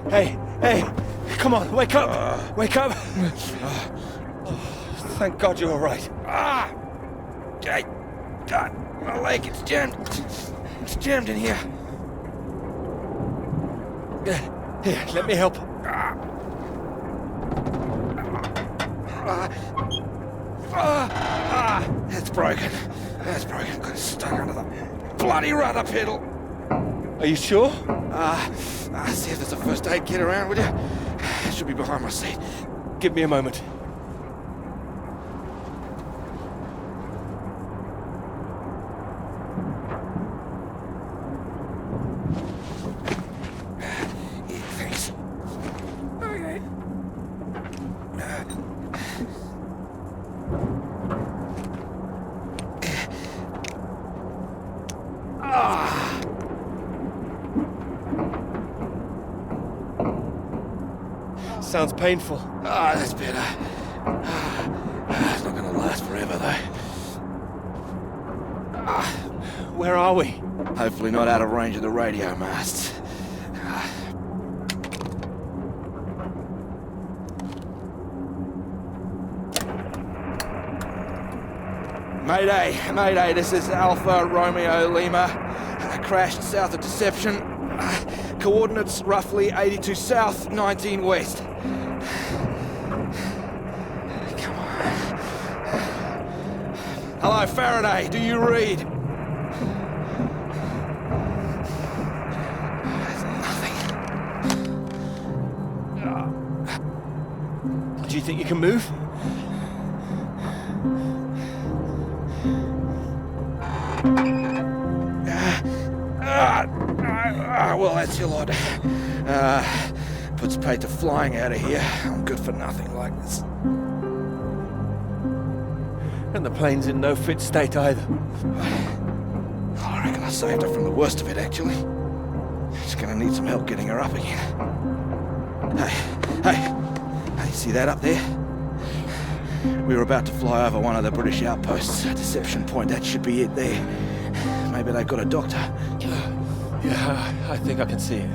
Hey, come on, wake up! Wake up! Thank God you're all right. Hey, God, my leg, it's jammed. It's jammed in here. Here, let me help. That's broken. That's broken. Got it stuck under the bloody rudder pedal. Are you sure? See if there's a first aid kit around, would you? It should be behind my seat. Give me a moment. Yeah, thanks. Okay. Sounds painful. That's better. It's not gonna last forever, though. Where are we? Hopefully not out of range of the radio masts. Mayday, this is Alpha Romeo Lima. Crashed south of Deception. Coordinates roughly 82 south, 19 west. Come on. Hello, Faraday, do you read? There's nothing. Do you think you can move? Well, that's your lot. Puts paid to flying out of here. I'm good for nothing like this. And the plane's in no fit state either. I reckon I saved her from the worst of it, actually. She's gonna need some help getting her up again. Hey, see that up there? We were about to fly over one of the British outposts, Deception Point. That should be it there. Maybe they've got a doctor. Yeah, I think I can see it.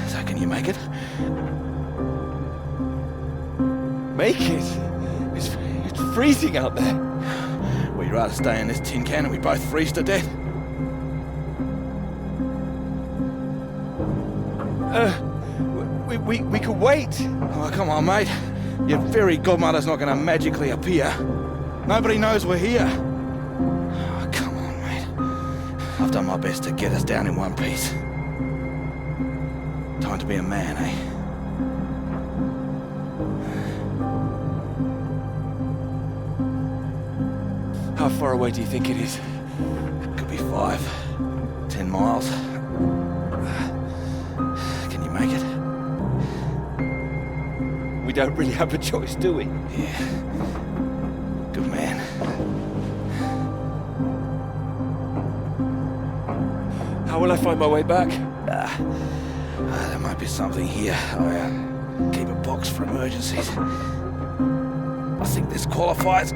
So can you make it? Make it? It's freezing out there. Well, you'd rather stay in this tin can and we both freeze to death? We could wait. Oh, come on, mate. Your fairy godmother's not gonna magically appear. Nobody knows we're here. Oh, come on, mate. I've done my best to get us down in one piece. Time to be a man, eh? How far away do you think it is? Could be 5, 10 miles. Can you make it? We don't really have a choice, do we? Yeah. Good man. How will I find my way back? There might be something here. I keep a box for emergencies. I think this qualifies.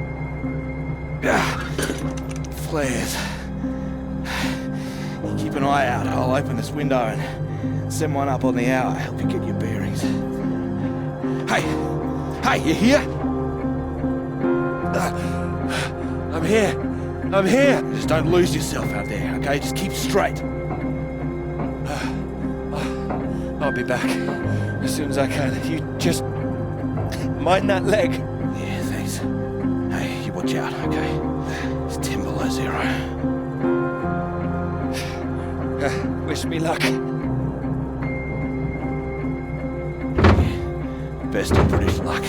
Flares. You keep an eye out. I'll open this window and send one up on the hour. Help you get your bearings. Hey, you here? I'm here. Just don't lose yourself out there, okay? Just keep straight. I'll be back as soon as I can. You just mind that leg. Yeah, thanks. Hey, you watch out, okay? It's 10 below 0. Wish me luck. Yeah, best of British luck.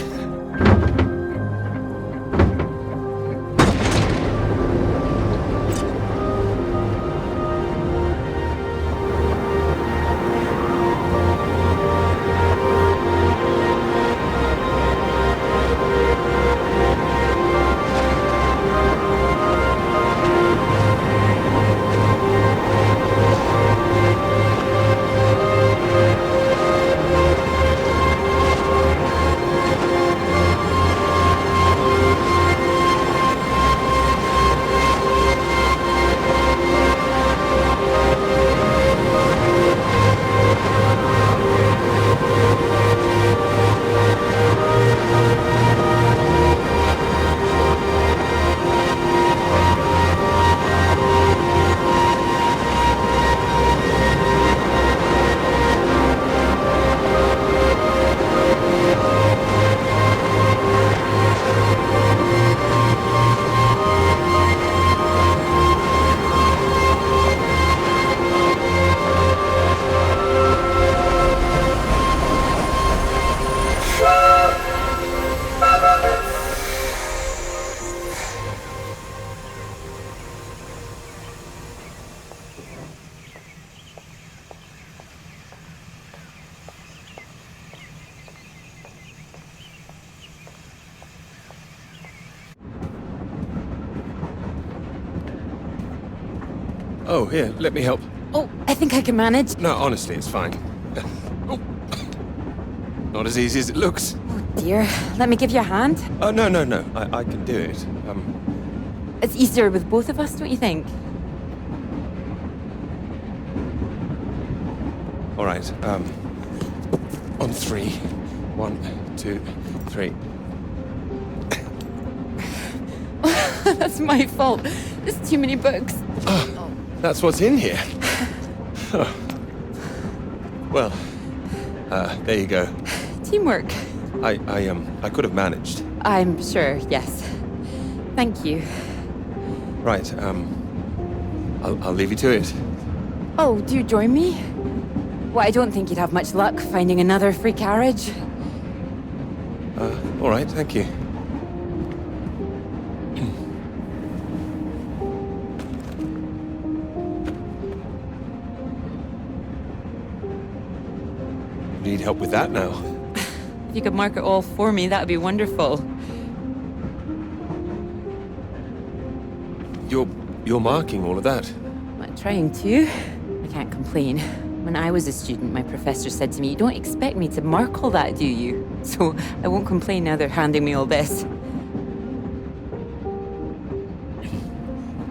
Oh, here, let me help. Oh, I think I can manage. No, honestly, it's fine. Oh. Not as easy as it looks. Oh dear. Let me give you a hand. Oh, no. I can do it. It's easier with both of us, don't you think? All right, on 3. 1, 2, 3. That's my fault. There's too many books. That's what's in here. Oh. Well, there you go. Teamwork. I could have managed. I'm sure, yes. Thank you. Right, I'll leave you to it. Oh, do you join me? Well, I don't think you'd have much luck finding another free carriage. All right, thank you. Need help with that now? If you could mark it all for me, that'd be wonderful. You're marking all of that? I'm trying to. I can't complain. When I was a student, my professor said to me, "You don't expect me to mark all that, do you?" So I won't complain now they're handing me all this.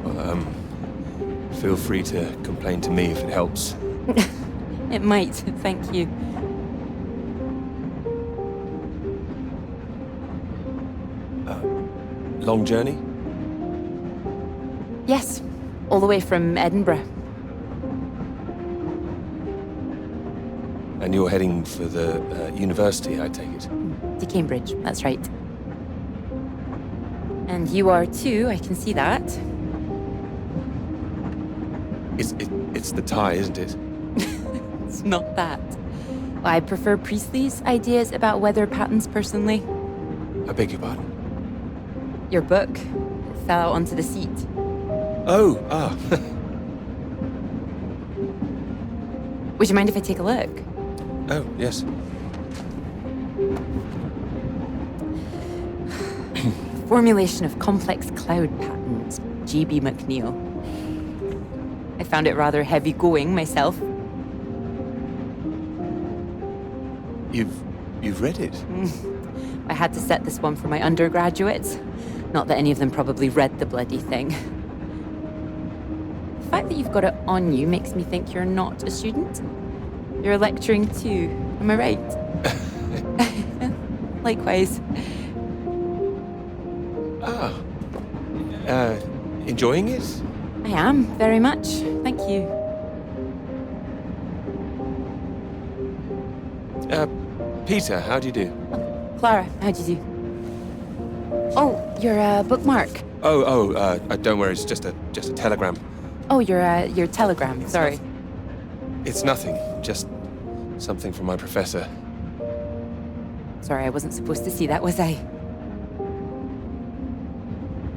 Well, feel free to complain to me if it helps. It might, thank you. Long journey? Yes, all the way from Edinburgh. And you're heading for the university, I take it? To Cambridge, that's right. And you are too, I can see that. It's the tie, isn't it? It's not that. I prefer Priestley's ideas about weather patterns personally. I beg your pardon? Your book fell out onto the seat. Oh, Would you mind if I take a look? Oh, yes. Formulation of complex cloud patterns, G.B. McNeill. I found it rather heavy going myself. You've read it? I had to set this one for my undergraduates. Not that any of them probably read the bloody thing. The fact that you've got it on you makes me think you're not a student. You're lecturing too, am I right? Likewise. Enjoying it? I am, very much. Thank you. Peter, how do you do? Clara, how'd you do? Oh, your bookmark. Don't worry, it's just a telegram. Oh, your telegram, sorry. It's nothing, just something from my professor. Sorry, I wasn't supposed to see that, was I?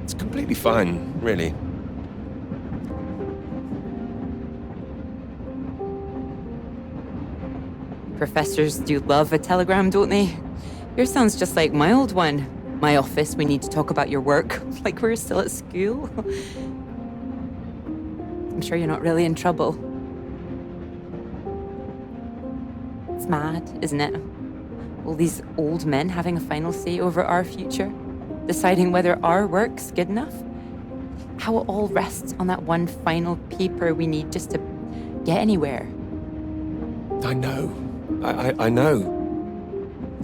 It's completely fine, really. Professors do love a telegram, don't they? Yours sounds just like my old one. My office, we need to talk about your work, like we're still at school. I'm sure you're not really in trouble. It's mad, isn't it? All these old men having a final say over our future, deciding whether our work's good enough. How it all rests on that one final paper we need just to get anywhere. I know. I know.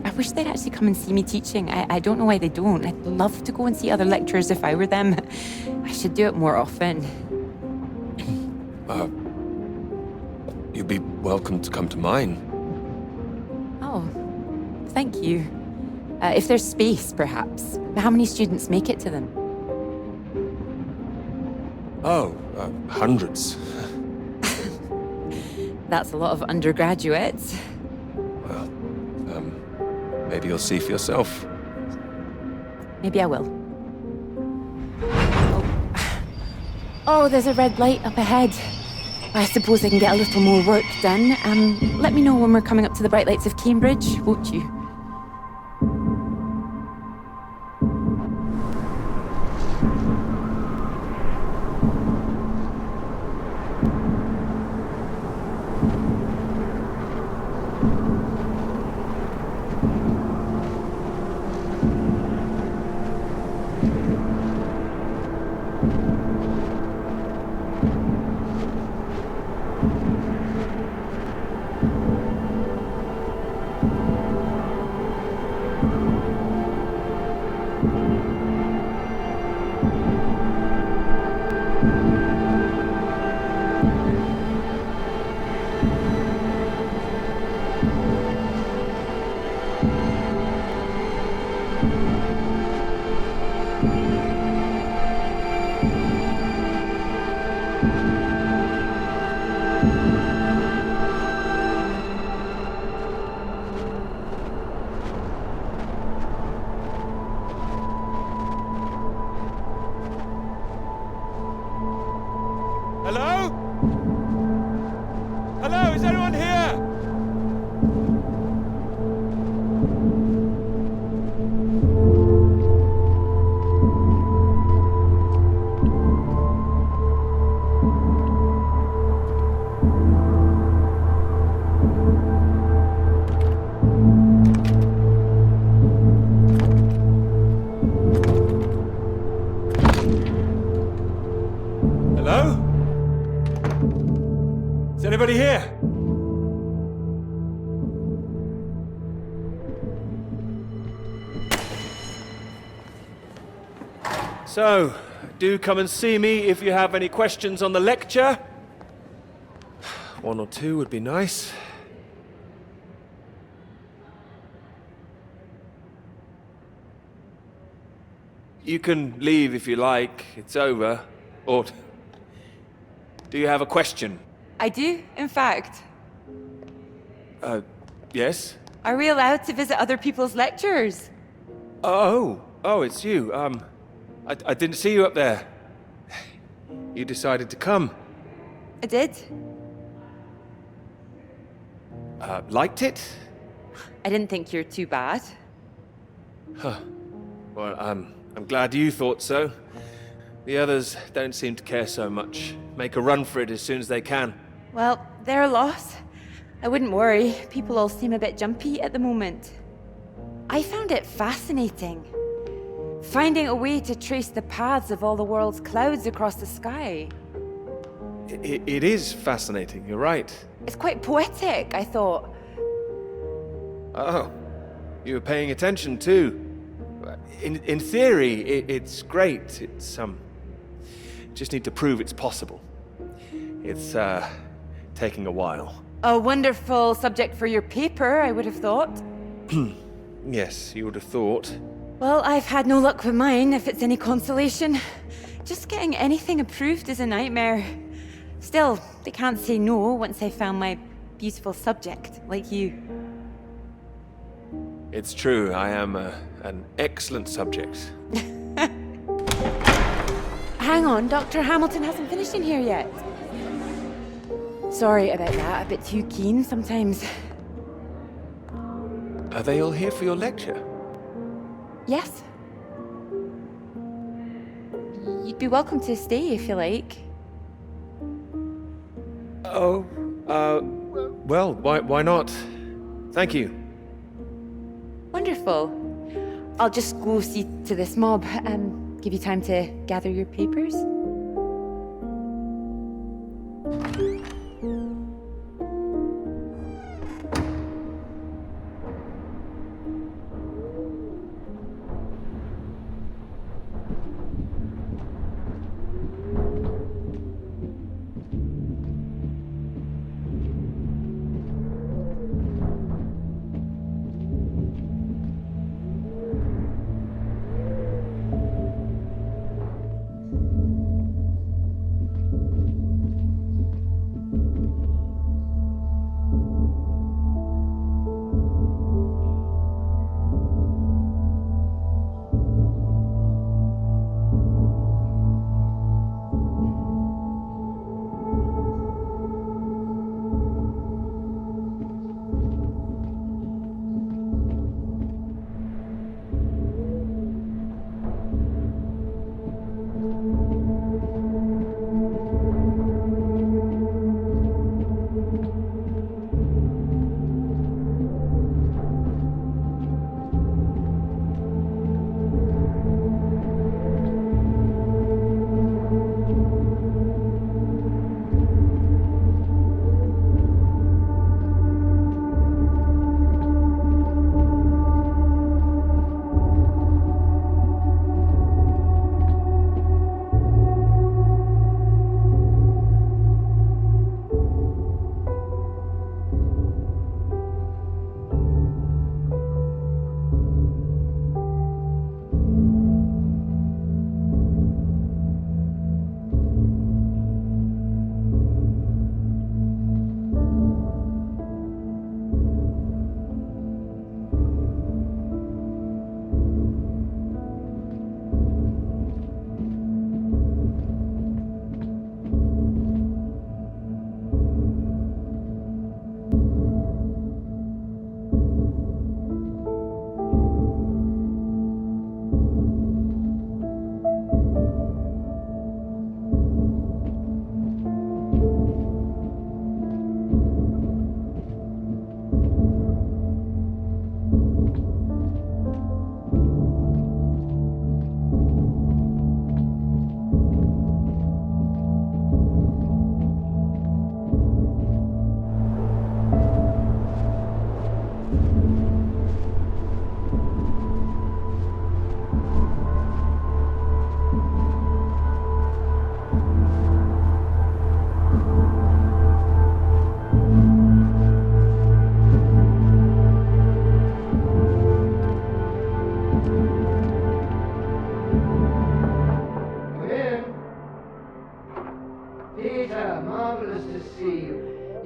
I wish they'd actually come and see me teaching. I don't know why they don't. I'd love to go and see other lecturers if I were them. I should do it more often. You'd be welcome to come to mine. Oh, thank you. If there's space, perhaps. How many students make it to them? Oh, hundreds. That's a lot of undergraduates. Well, maybe you'll see for yourself. Maybe I will. Oh, there's a red light up ahead. I suppose I can get a little more work done. Let me know when we're coming up to the bright lights of Cambridge, won't you? Is anybody here? So, do come and see me if you have any questions on the lecture. One or two would be nice. You can leave if you like. It's over. Or do you have a question? I do, in fact. Yes? Are we allowed to visit other people's lectures? Oh, it's you. I didn't see you up there. You decided to come. I did. Liked it? I didn't think you're too bad. Well, I'm glad you thought so. The others don't seem to care so much. Make a run for it as soon as they can. Well, they're a loss. I wouldn't worry. People all seem a bit jumpy at the moment. I found it fascinating. Finding a way to trace the paths of all the world's clouds across the sky. It is fascinating, you're right. It's quite poetic, I thought. Oh, you were paying attention too. In theory, it's great. It's, just need to prove it's possible. It's, taking a while. A wonderful subject for your paper, I would have thought. Yes, you would have thought. Well, I've had no luck with mine, if it's any consolation. Just getting anything approved is a nightmare. Still, they can't say no once they found my beautiful subject, like you. It's true, I am an excellent subject. Hang on, Dr. Hamilton hasn't finished in here yet. Sorry about that, a bit too keen sometimes. Are they all here for your lecture? Yes. You'd be welcome to stay if you like. Oh, well, why not? Thank you. Wonderful. I'll just go see to this mob, give you time to gather your papers.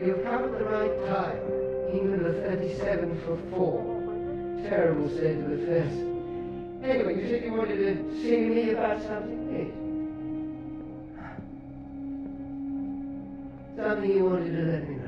You've come at the right time. England are 37 for 4. Terrible state of affairs. Anyway, you said you wanted to see me about something, yes? Something you wanted to let me know.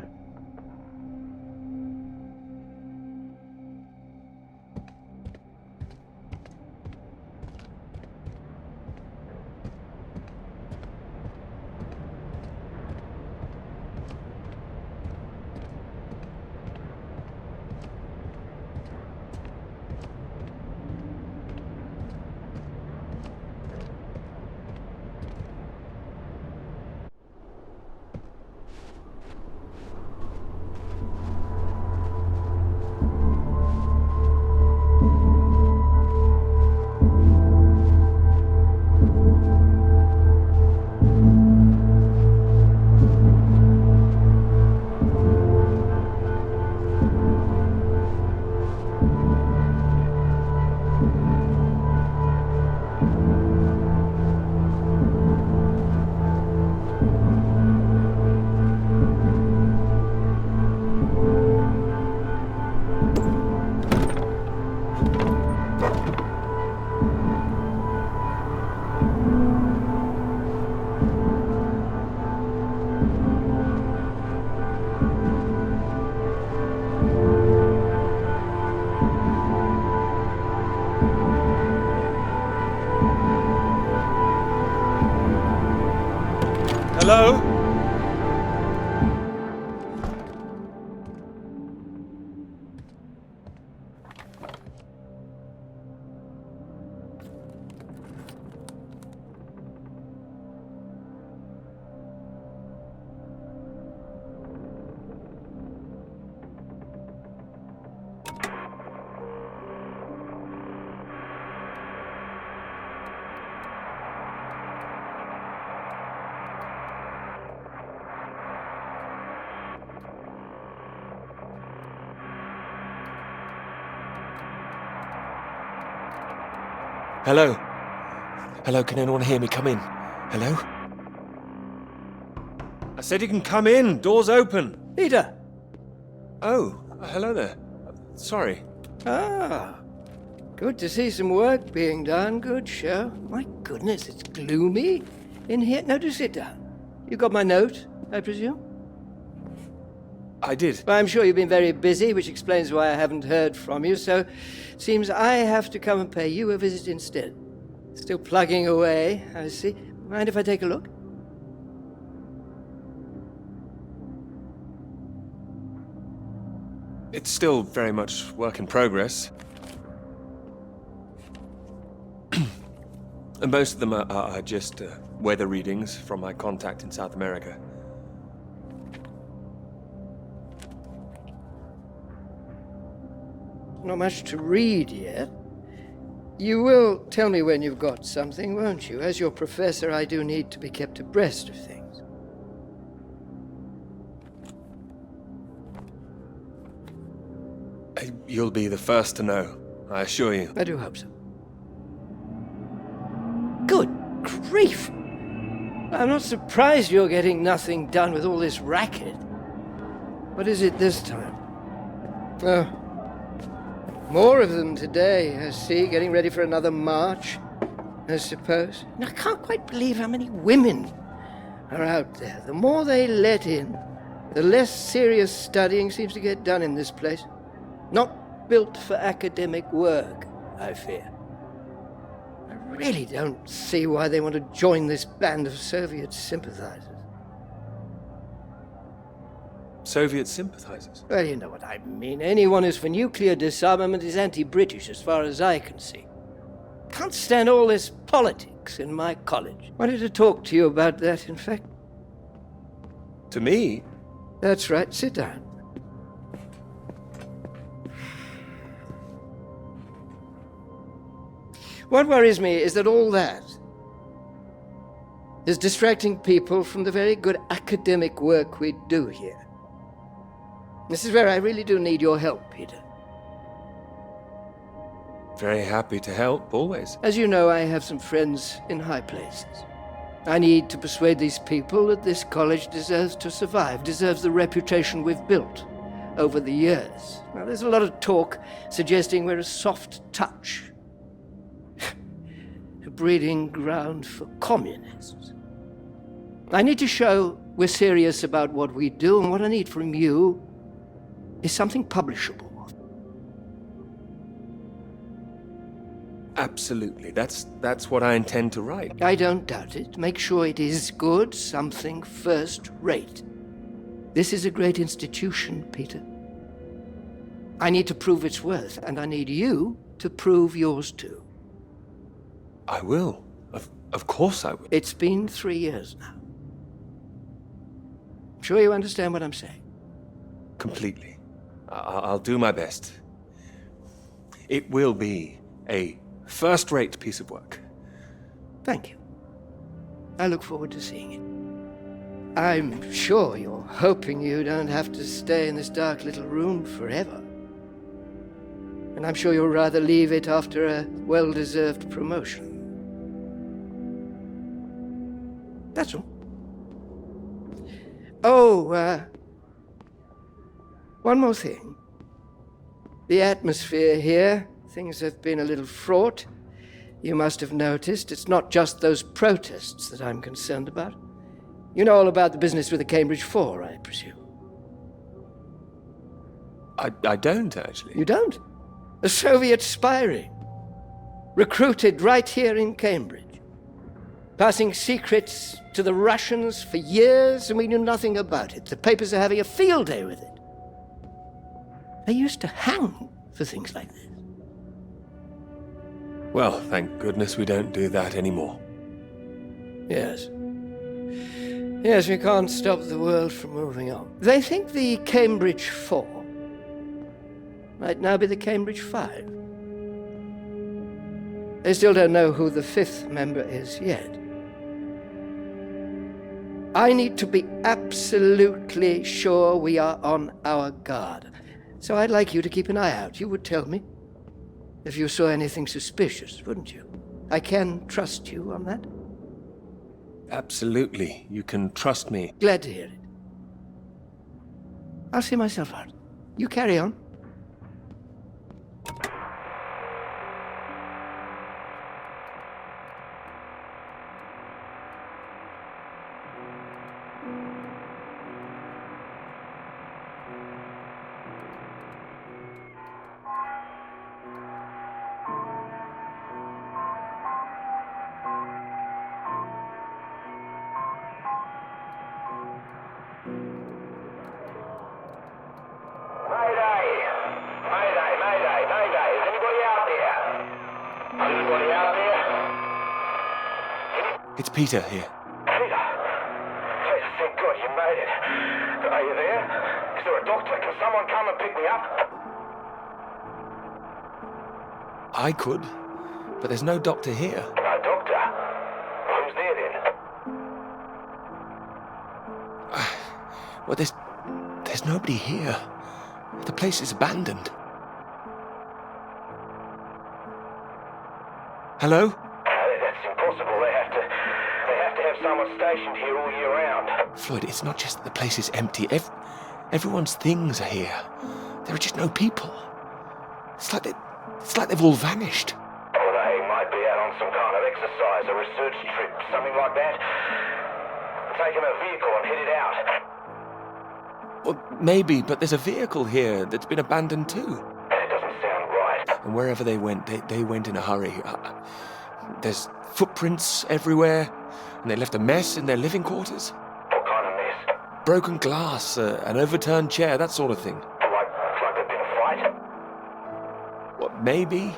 Hello? Hello? Hello, can anyone hear me? Come in. Hello? I said you can come in. Door's open. Peter! Oh, hello there. Sorry. Ah, good to see some work being done. Good show. My goodness, it's gloomy in here. No, do sit down. You got my note, I presume? I did. Well, I'm sure you've been very busy, which explains why I haven't heard from you, so it seems I have to come and pay you a visit instead. Still plugging away, I see. Mind if I take a look? It's still very much work in progress. And most of them are just weather readings from my contact in South America. Not much to read yet. You will tell me when you've got something, won't you? As your professor, I do need to be kept abreast of things. You'll be the first to know, I assure you. I do hope so. Good grief! I'm not surprised you're getting nothing done with all this racket. What is it this time? Oh, more of them today, I see, getting ready for another march, I suppose. And I can't quite believe how many women are out there. The more they let in, the less serious studying seems to get done in this place. Not built for academic work, I fear. I really don't see why they want to join this band of Soviet sympathizers. Soviet sympathizers? Well, you know what I mean. Anyone who's for nuclear disarmament is anti-British, as far as I can see. Can't stand all this politics in my college. Wanted to talk to you about that, in fact. To me? That's right. Sit down. What worries me is that all that is distracting people from the very good academic work we do here. This is where I really do need your help, Peter. Very happy to help, always. As you know, I have some friends in high places. I need to persuade these people that this college deserves to survive, deserves the reputation we've built over the years. Now, there's a lot of talk suggesting we're a soft touch, a breeding ground for communists. I need to show we're serious about what we do, and what I need from you is something publishable. Absolutely. That's what I intend to write. I don't doubt it. Make sure it is good, something first rate. This is a great institution, Peter. I need to prove its worth, and I need you to prove yours too. I will. Of course I will. It's been 3 years now. I'm sure you understand what I'm saying. Completely. I'll do my best. It will be a first-rate piece of work. Thank you. I look forward to seeing it. I'm sure you're hoping you don't have to stay in this dark little room forever. And I'm sure you'll rather leave it after a well-deserved promotion. That's all. Oh, one more thing. The atmosphere here, things have been a little fraught. You must have noticed. It's not just those protests that I'm concerned about. You know all about the business with the Cambridge Four, I presume. I don't, actually. You don't? A Soviet spy ring. Recruited right here in Cambridge. Passing secrets to the Russians for years, and we knew nothing about it. The papers are having a field day with it. They used to hang for things like this. Well, thank goodness we don't do that anymore. Yes. Yes, we can't stop the world from moving on. They think the Cambridge Four might now be the Cambridge Five. They still don't know who the fifth member is yet. I need to be absolutely sure we are on our guard. So I'd like you to keep an eye out. You would tell me if you saw anything suspicious, wouldn't you? I can trust you on that? Absolutely. You can trust me. Glad to hear it. I'll see myself out. You carry on. It's Peter here. Peter, thank God you made it. Are you there? Is there a doctor? Can someone come and pick me up? I could, but there's no doctor here. No doctor? Who's there then? Well, there's nobody here. The place is abandoned. Hello? That's impossible. They have to have someone stationed here all year round. Floyd, it's not just that the place is empty. Everyone's things are here. There are just no people. It's like they've all vanished. Well, they might be out on some kind of exercise, a research trip, something like that. Taking a vehicle and headed out. Well, maybe, but there's a vehicle here that's been abandoned too. That doesn't sound right. And wherever they went, they went in a hurry. There's footprints everywhere, and they left a mess in their living quarters. What kind of mess? Broken glass, an overturned chair, that sort of thing. Like there'd been a fight? What, maybe?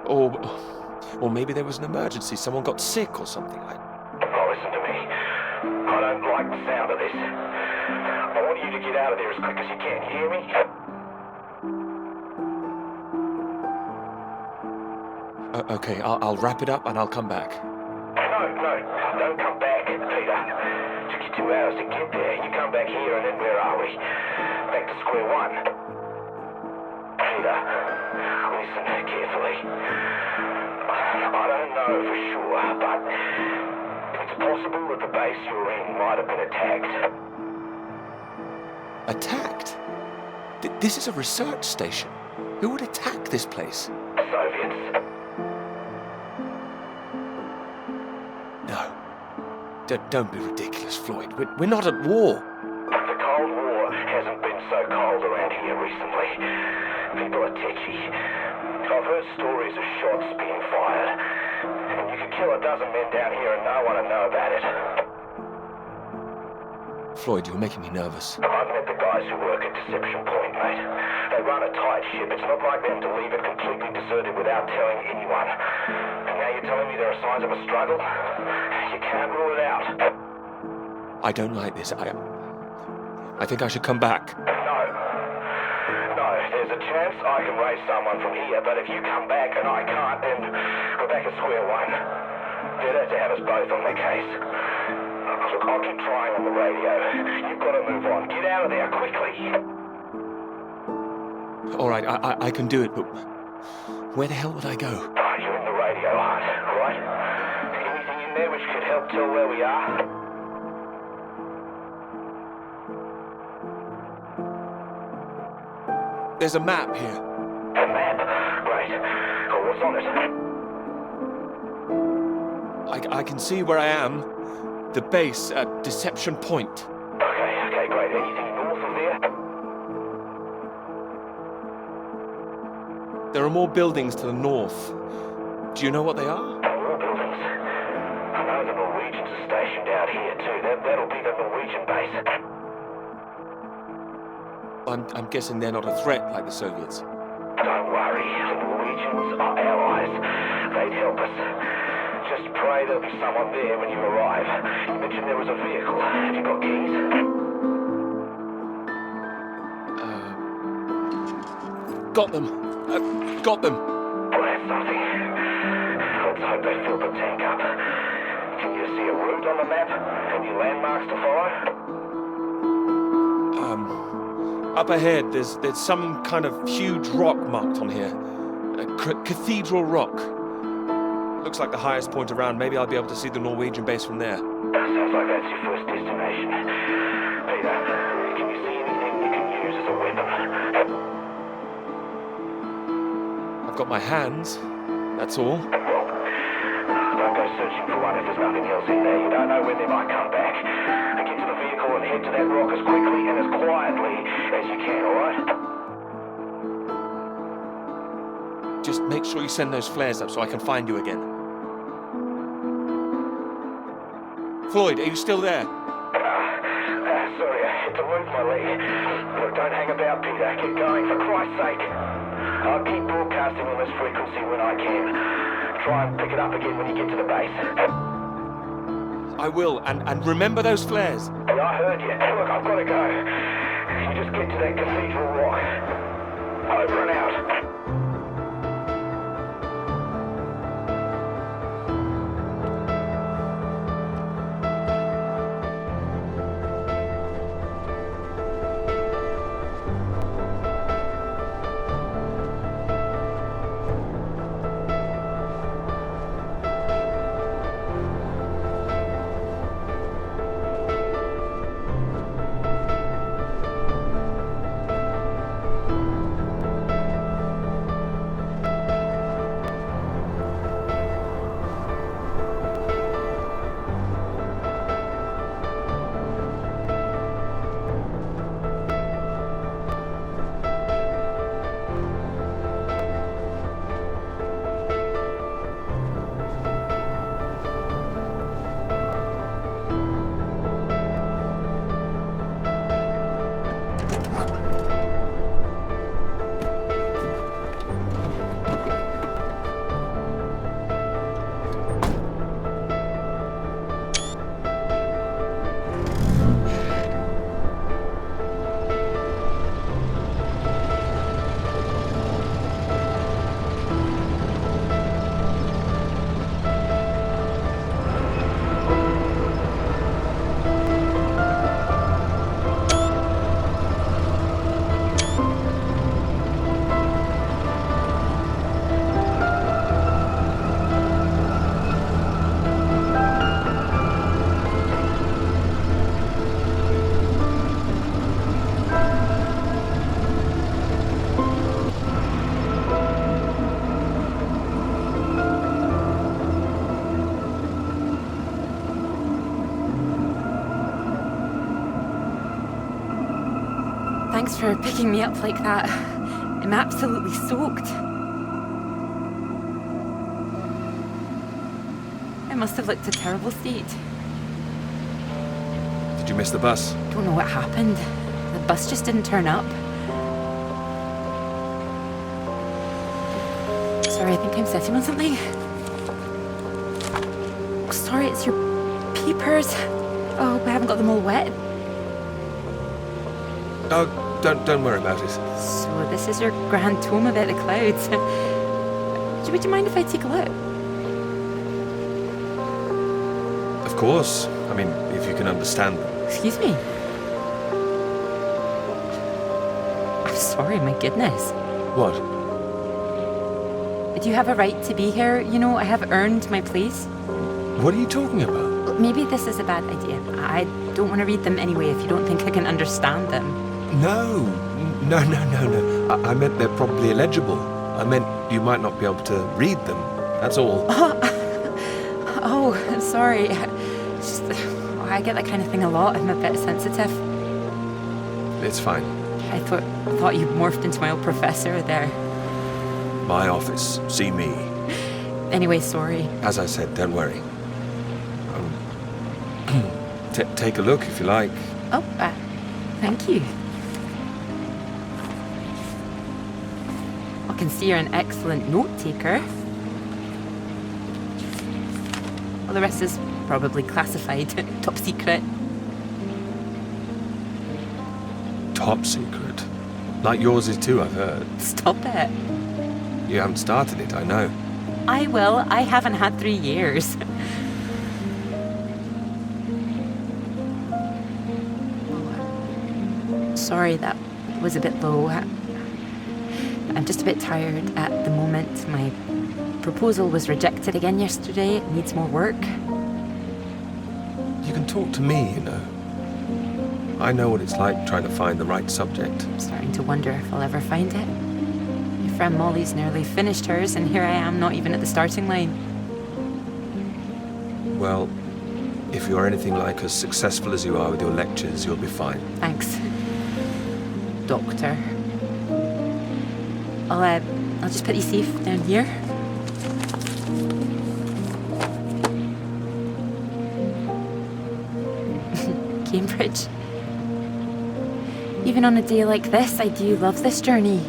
Or maybe there was an emergency. Someone got sick or something like that. Oh, listen to me. I don't like the sound of this. I want you to get out of there as quick as you can. You hear me? Okay, I'll wrap it up and I'll come back. No, don't come back, Peter. Took you 2 hours to get there. You come back here and then where are we? Back to square one. Peter, listen carefully. I don't know for sure, but if it's possible that the base you're in might have been attacked. Attacked? This is a research station. Who would attack this place? Soviets. No. Don't be ridiculous, Floyd. We're not at war. The Cold War hasn't been so cold around here recently. People are tetchy. I've heard stories of shots being fired. And you could kill a dozen men down here and no one would know about it. Floyd, you're making me nervous. I've met the guys who work at Deception Point, mate. They run a tight ship. It's not like them to leave it completely deserted without telling anyone. And now you're telling me there are signs of a struggle? You can't rule it out. I don't like this. I think I should come back. No. No, there's a chance I can raise someone from here, but if you come back and I can't, then we're back at square one. Better to have us both on the case. Look, I'll keep trying on the radio. You've got to move on. Get out of there quickly. All right, I can do it, but where the hell would I go? Oh, you're in the radio hunt, right? Anything in there which could help tell where we are? There's a map here. A map? Great. Oh, what's on it? I can see where I am. The base at Deception Point. Okay, great. Anything north of there? There are more buildings to the north. Do you know what they are? More buildings. I know the Norwegians are stationed out here too. That'll be the Norwegian base. I'm guessing they're not a threat like the Soviets. Don't worry. The Norwegians are allies. They'd help us. Just pray there'll be someone there when you arrive. You mentioned there was a vehicle. Have you got keys? Got them. Got them. Well, that's something. Let's hope they fill the tank up. Can you see a route on the map? Any landmarks to follow? Up ahead, there's some kind of huge rock marked on here. Cathedral Rock. Looks like the highest point around. Maybe I'll be able to see the Norwegian base from there. Sounds like that's your first destination. Peter, can you see anything you can use as a weapon? I've got my hands. That's all. Well, don't go searching for one if there's nothing else in there. You don't know when they might come back. Get to the vehicle and head to that rock as quickly and as quietly as you can, alright? Just make sure you send those flares up so I can find you again. Floyd, are you still there? Sorry, I had to move my leg. Look, don't hang about, Peter. Keep going, for Christ's sake. I'll keep broadcasting on this frequency when I can. Try and pick it up again when you get to the base. I will, and remember those flares. Yeah, I heard you. Look, I've got to go. You just get to that cathedral rock. Over and out. Thanks for picking me up like that. I'm absolutely soaked. I must have looked a terrible state. Did you miss the bus? Don't know what happened. The bus just didn't turn up. Sorry, I think I'm sitting on something. Oh, sorry, it's your peepers. Oh, I haven't got them all wet. Oh, don't worry about it. So this is your grand tome about the clouds. Would you mind if I take a look? Of course. I mean, if you can understand them. Excuse me. I'm sorry, my goodness. What? Do you have a right to be here? You know, I have earned my place. What are you talking about? Maybe this is a bad idea. I don't want to read them anyway if you don't think I can understand them. No. I meant they're probably illegible. I meant you might not be able to read them. That's all. Oh, sorry. It's just, I get that kind of thing a lot. I'm a bit sensitive. It's fine. I thought you morphed into my old professor there. My office. See me. Anyway, sorry. As I said, don't worry. Take a look if you like. Oh, thank you. I can see you're an excellent note taker. Well, the rest is probably classified. Top secret. Top secret. Like yours is too, I've heard. Stop it. You haven't started it, I know. I will. I haven't had 3 years. Sorry, that was a bit low. I'm just a bit tired at the moment. My proposal was rejected again yesterday. It needs more work. You can talk to me, you know. I know what it's like trying to find the right subject. I'm starting to wonder if I'll ever find it. My friend Molly's nearly finished hers, and here I am, not even at the starting line. Well, if you're anything like as successful as you are with your lectures, you'll be fine. Thanks, Doctor. I'll just put you safe down here. Cambridge. Even on a day like this, I do love this journey.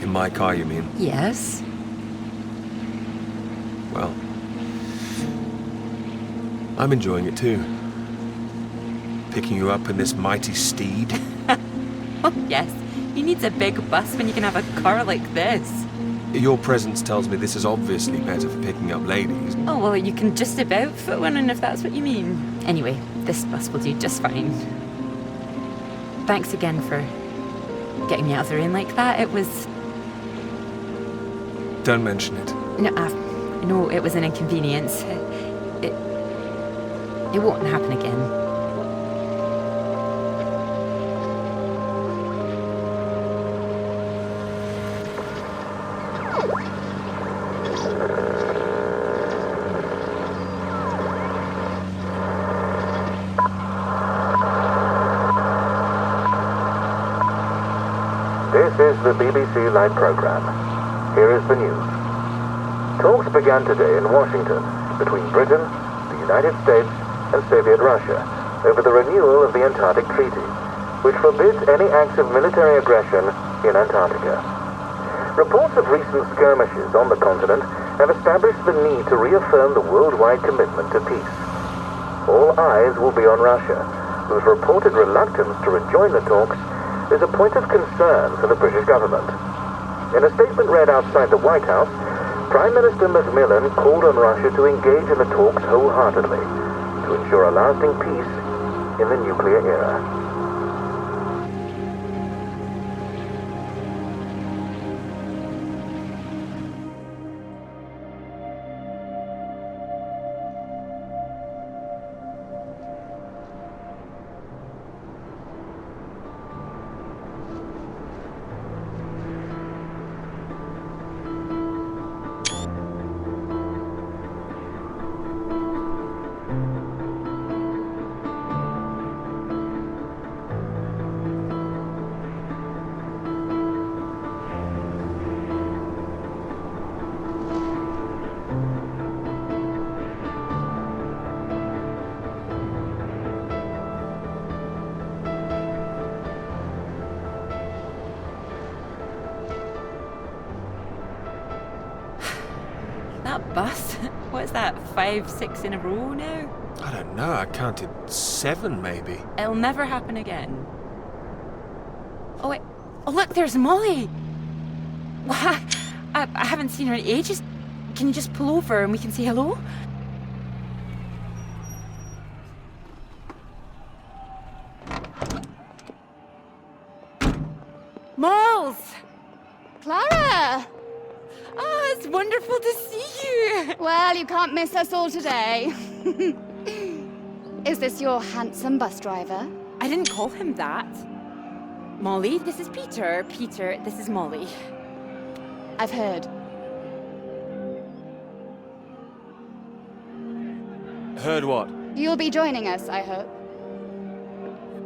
In my car, you mean? Yes. Well, I'm enjoying it too. Picking you up in this mighty steed. Oh, yes. Who needs a big bus when you can have a car like this? Your presence tells me this is obviously better for picking up ladies. Oh, well, you can just about fit one in if that's what you mean. Anyway, this bus will do just fine. Thanks again for getting me out of the rain like that. It was... Don't mention it. No, it was an inconvenience. It won't happen again. This is the BBC Live program. Here is the news. Talks began today in Washington between Britain, the United States, and Soviet Russia over the renewal of the Antarctic Treaty, which forbids any acts of military aggression in Antarctica. Reports of recent skirmishes on the continent have established the need to reaffirm the worldwide commitment to peace. All eyes will be on Russia, whose reported reluctance to rejoin the talks is a point of concern for the British government. In a statement read outside the White House, Prime Minister Macmillan called on Russia to engage in the talks wholeheartedly to ensure a lasting peace in the nuclear era. That bus? What is that, 5, 6 in a row now? I don't know, I counted 7 maybe. It'll never happen again. Oh, wait. Oh, look, there's Molly. Why? I haven't seen her in ages. Can you just pull over and we can say hello? Malls! Clara! Oh, it's wonderful to see you. Well, you can't miss us all today. Is this your handsome bus driver? I didn't call him that. Molly, this is Peter. Peter, this is Molly. I've heard. Heard what? You'll be joining us, I hope.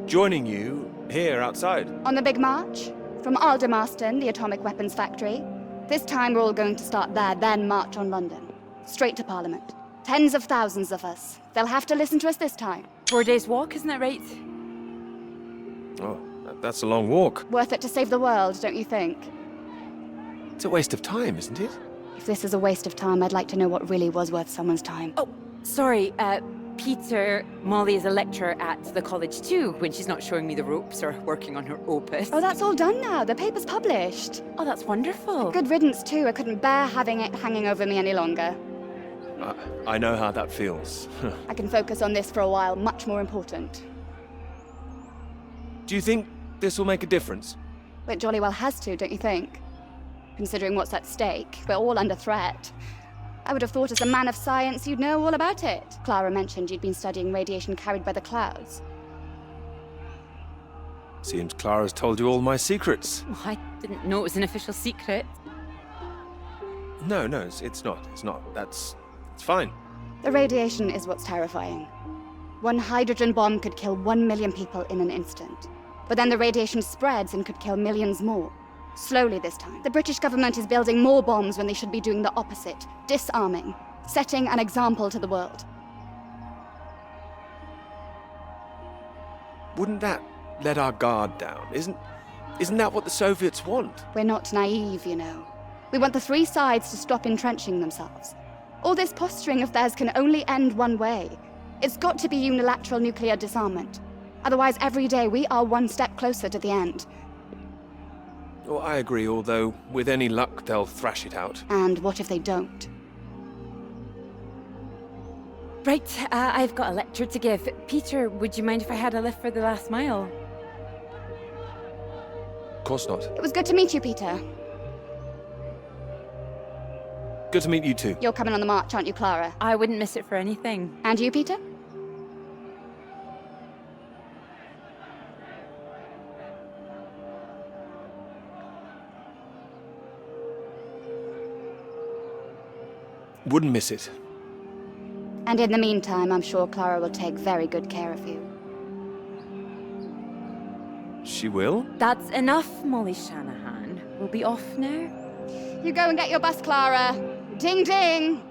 Joining you here outside. On the big march? From Aldermaston, the atomic weapons factory. This time we're all going to start there, then march on London. Straight to Parliament. Tens of thousands of us. They'll have to listen to us this time. 4 days walk, isn't that right? Oh, that's a long walk. Worth it to save the world, don't you think? It's a waste of time, isn't it? If this is a waste of time, I'd like to know what really was worth someone's time. Oh, sorry, Peter, Molly is a lecturer at the college too, when she's not showing me the ropes or working on her opus. Oh, that's all done now. The paper's published. Oh, that's wonderful. Good riddance, too. I couldn't bear having it hanging over me any longer. I know how that feels. I can focus on this for a while, much more important. Do you think this will make a difference? It jolly well has to, don't you think? Considering what's at stake, we're all under threat. I would have thought as a man of science you'd know all about it. Clara mentioned you'd been studying radiation carried by the clouds. Seems Clara's told you all my secrets. Oh, I didn't know it was an official secret. No, it's not. It's fine. The radiation is what's terrifying. One hydrogen bomb could kill 1 million people in an instant. But then the radiation spreads and could kill millions more. Slowly this time. The British government is building more bombs when they should be doing the opposite, disarming, setting an example to the world. Wouldn't that let our guard down? Isn't that what the Soviets want? We're not naive, you know. We want the three sides to stop entrenching themselves. All this posturing of theirs can only end one way. It's got to be unilateral nuclear disarmament. Otherwise, every day we are one step closer to the end. Oh, I agree, although with any luck they'll thrash it out. And what if they don't? Right, I've got a lecture to give. Peter, would you mind if I had a lift for the last mile? Of course not. It was good to meet you, Peter. Good to meet you too. You're coming on the march, aren't you, Clara? I wouldn't miss it for anything. And you, Peter? Wouldn't miss it. And in the meantime, I'm sure Clara will take very good care of you. She will? That's enough, Molly Shanahan. We'll be off now. You go and get your bus, Clara. Ding, ding!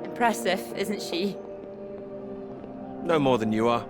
Impressive, isn't she? No more than you are.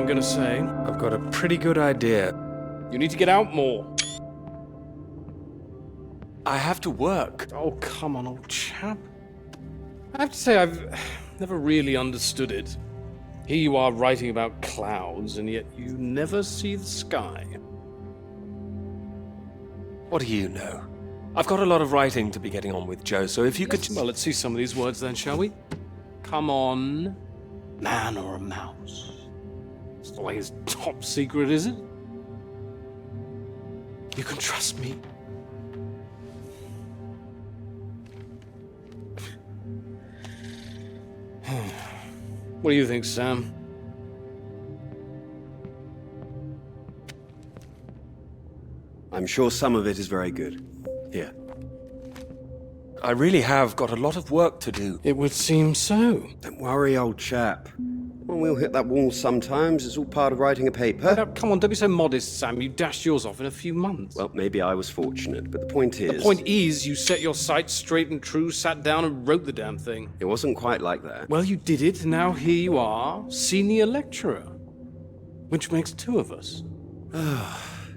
I'm gonna say. I've got a pretty good idea. You need to get out more. I have to work. Oh, come on, old chap. I have to say, I've never really understood it. Here you are writing about clouds, and yet you never see the sky. What do you know? I've got a lot of writing to be getting on with, Joe, so if you could... Well, let's see some of these words then, shall we? Come on. Man or a mouse? It's not like it's top secret, is it? You can trust me. What do you think, Sam? I'm sure some of it is very good. Here. I really have got a lot of work to do. It would seem so. Don't worry, old chap. Well, we'll hit that wall sometimes. It's all part of writing a paper. Now, come on, don't be so modest, Sam. You dashed yours off in a few months. Well, maybe I was fortunate, but the point is... The point is, you set your sights straight and true, sat down and wrote the damn thing. It wasn't quite like that. Well, you did it, and now here you are, senior lecturer. Which makes two of us.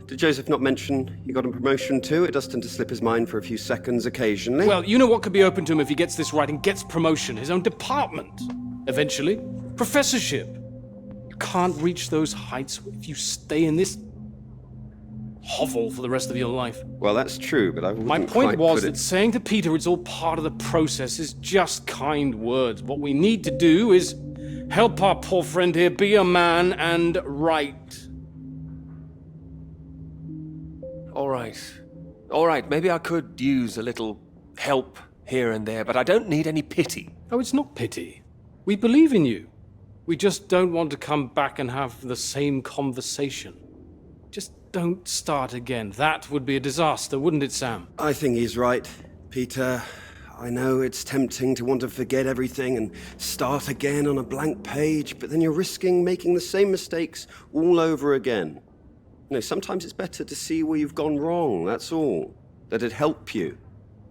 Did Joseph not mention he got a promotion too? It does tend to slip his mind for a few seconds occasionally. Well, you know what could be open to him if he gets this right and gets promotion? His own department. Eventually. Professorship. You can't reach those heights if you stay in this hovel for the rest of your life. Well, that's true, but I wouldn't My point quite was put that saying to Peter it's all part of the process is just kind words. What we need to do is help our poor friend here be a man and write. All right, maybe I could use a little help here and there, but I don't need any pity. Oh, it's not pity. We believe in you. We just don't want to come back and have the same conversation. Just don't start again. That would be a disaster, wouldn't it, Sam? I think he's right, Peter. I know it's tempting to want to forget everything and start again on a blank page, but then you're risking making the same mistakes all over again. You know, sometimes it's better to see where you've gone wrong, that's all. That'd help you.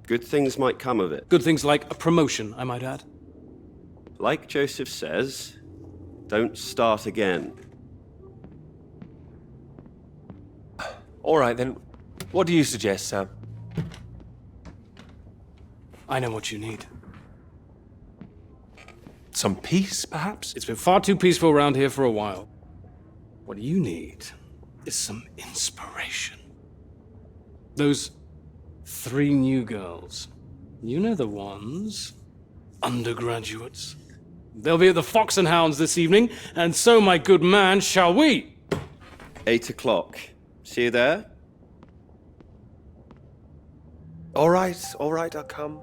Good things might come of it. Good things like a promotion, I might add. Like Joseph says, don't start again. All right, then, what do you suggest, Sam? I know what you need. Some peace, perhaps? It's been far too peaceful around here for a while. What you need is some inspiration. Those 3 new girls. You know the ones. Undergraduates. They'll be at the Fox and Hounds this evening, and so, my good man, shall we? 8 o'clock. See you there? All right, I'll come.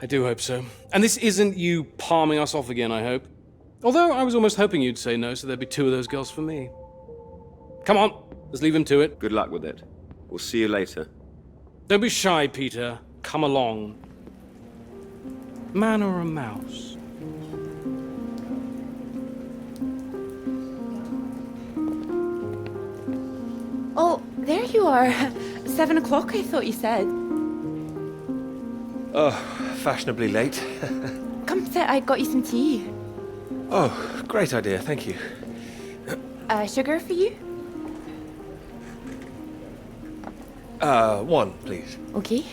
I do hope so. And this isn't you palming us off again, I hope. Although I was almost hoping you'd say no, so there'd be 2 of those girls for me. Come on, let's leave him to it. Good luck with it. We'll see you later. Don't be shy, Peter. Come along. Man or a mouse? Oh, there you are. 7 o'clock, I thought you said. Oh, fashionably late. Come sit, I got you some tea. Oh, great idea, thank you. Sugar for you? 1, please. Okay.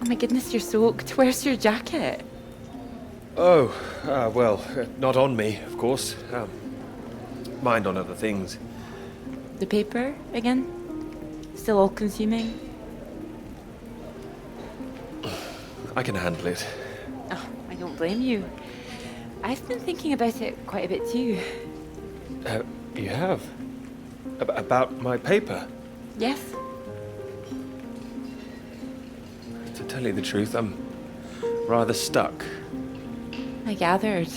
Oh my goodness, you're soaked. Where's your jacket? Oh, well, not on me, of course. Mind on other things. The paper again? Still all consuming? I can handle it. Oh, I don't blame you. I've been thinking about it quite a bit too. You have? About my paper? Yes? To tell you the truth, I'm rather stuck. I gathered.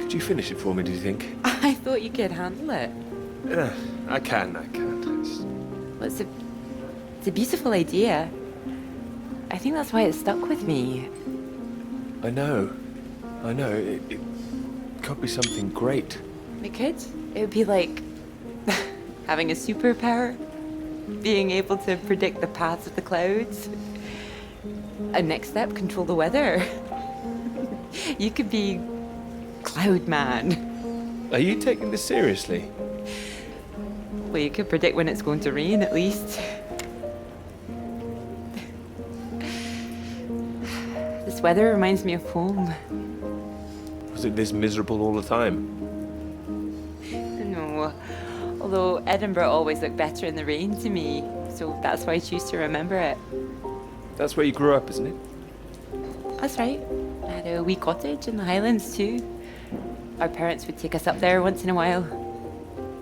Could you finish it for me, do you think? I thought you could handle it. I can. Well, it's a beautiful idea. I think that's why it stuck with me. I know. It could be something great. It could. It would be like having a superpower. Being able to predict the paths of the clouds. A next step, control the weather. You could be Cloud Man. Are you taking this seriously? Well, you could predict when it's going to rain, at least. This weather reminds me of home. Was it this miserable all the time? No, although Edinburgh always looked better in the rain to me, so that's why I choose to remember it. That's where you grew up, isn't it? That's right. I had a wee cottage in the Highlands too. Our parents would take us up there once in a while.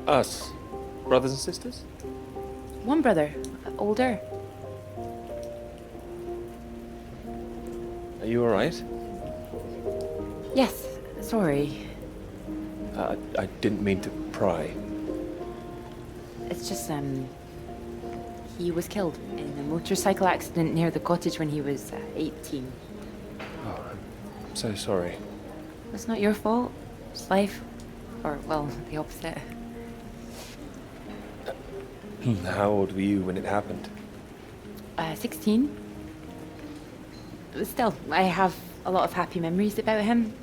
Us? Brothers and sisters? One brother, older. Are you alright? Yes, sorry. I didn't mean to pry. It's just, he was killed in a motorcycle accident near the cottage when he was 18. Oh, I'm so sorry. It's not your fault. It's life. Or, well, the opposite. How old were you when it happened? 16. But still, I have a lot of happy memories about him.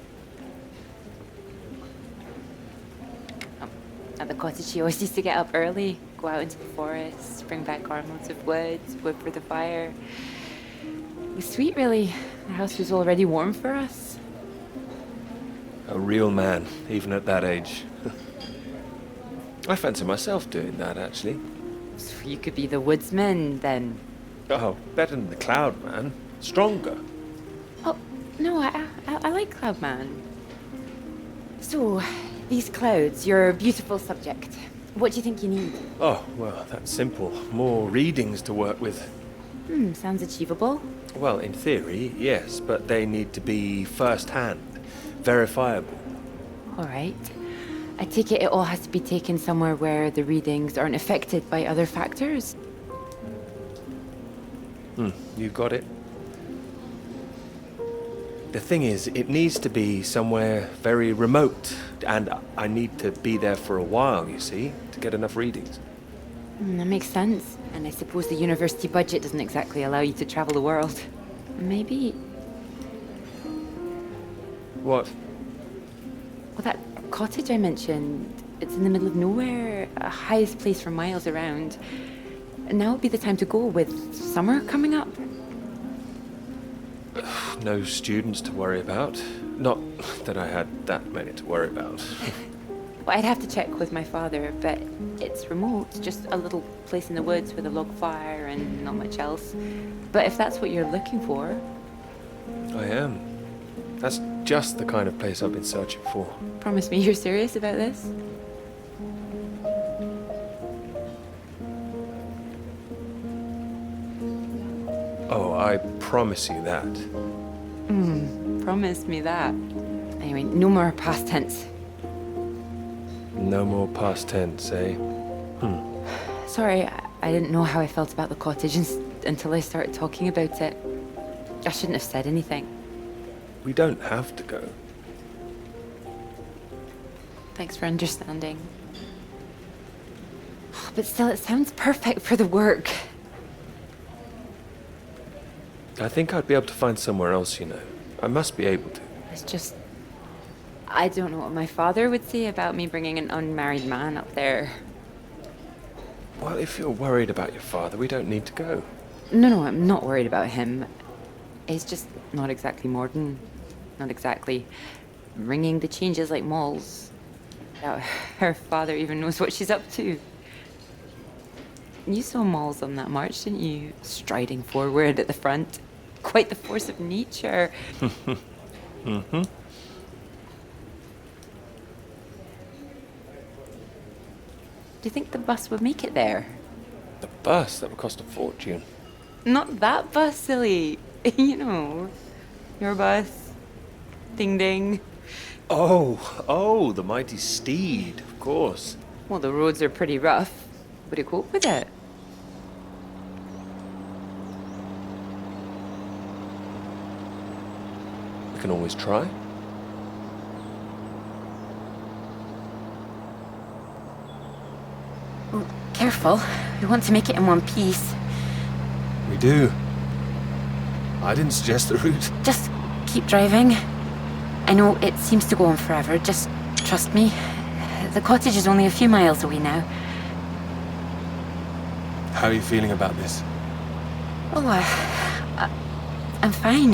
At the cottage, he always used to get up early, go out into the forest, bring back armloads of wood for the fire. It was sweet, really. The house was already warm for us. A real man, even at that age. I fancy myself doing that, actually. So you could be the woodsman, then. Oh, better than the Cloud Man. Stronger. Oh, no, I like Cloudman. So, these clouds, your beautiful subject. What do you think you need? Oh, well, that's simple. More readings to work with. Sounds achievable. Well, in theory, yes, but they need to be first-hand, verifiable. All right. I take it all has to be taken somewhere where the readings aren't affected by other factors. You got it. The thing is, it needs to be somewhere very remote, and I need to be there for a while, you see, to get enough readings. That makes sense. And I suppose the university budget doesn't exactly allow you to travel the world. Maybe... What? Well, that cottage I mentioned, it's in the middle of nowhere, a highest place for miles around. And now would be the time to go with summer coming up. No students to worry about. Not that I had that many to worry about. Well, I'd have to check with my father, but it's remote, just a little place in the woods with a log fire and not much else. But if that's what you're looking for... I am. That's just the kind of place I've been searching for. Promise me you're serious about this? Oh, I promise you that. Promise me that. Anyway, no more past tense. No more past tense, eh? Sorry, I didn't know how I felt about the cottage until I started talking about it. I shouldn't have said anything. We don't have to go. Thanks for understanding. But still, it sounds perfect for the work. I think I'd be able to find somewhere else, you know. I must be able to. It's just... I don't know what my father would say about me bringing an unmarried man up there. Well, if you're worried about your father, we don't need to go. No, I'm not worried about him. It's just not exactly modern. Not exactly ringing the changes like malls. Doubt her father even knows what she's up to. You saw Malls on that march, didn't you? Striding forward at the front. Quite the force of nature. Mm-hmm. Do you think the bus would make it there? The bus? That would cost a fortune. Not that bus, silly. You know, your bus. Ding ding. Oh, the mighty steed, of course. Well, the roads are pretty rough. Would it cope with it? We can always try. Well, careful. We want to make it in one piece. We do. I didn't suggest the route. Just keep driving. I know it seems to go on forever, just trust me. The cottage is only a few miles away now. How are you feeling about this? Oh, I'm fine.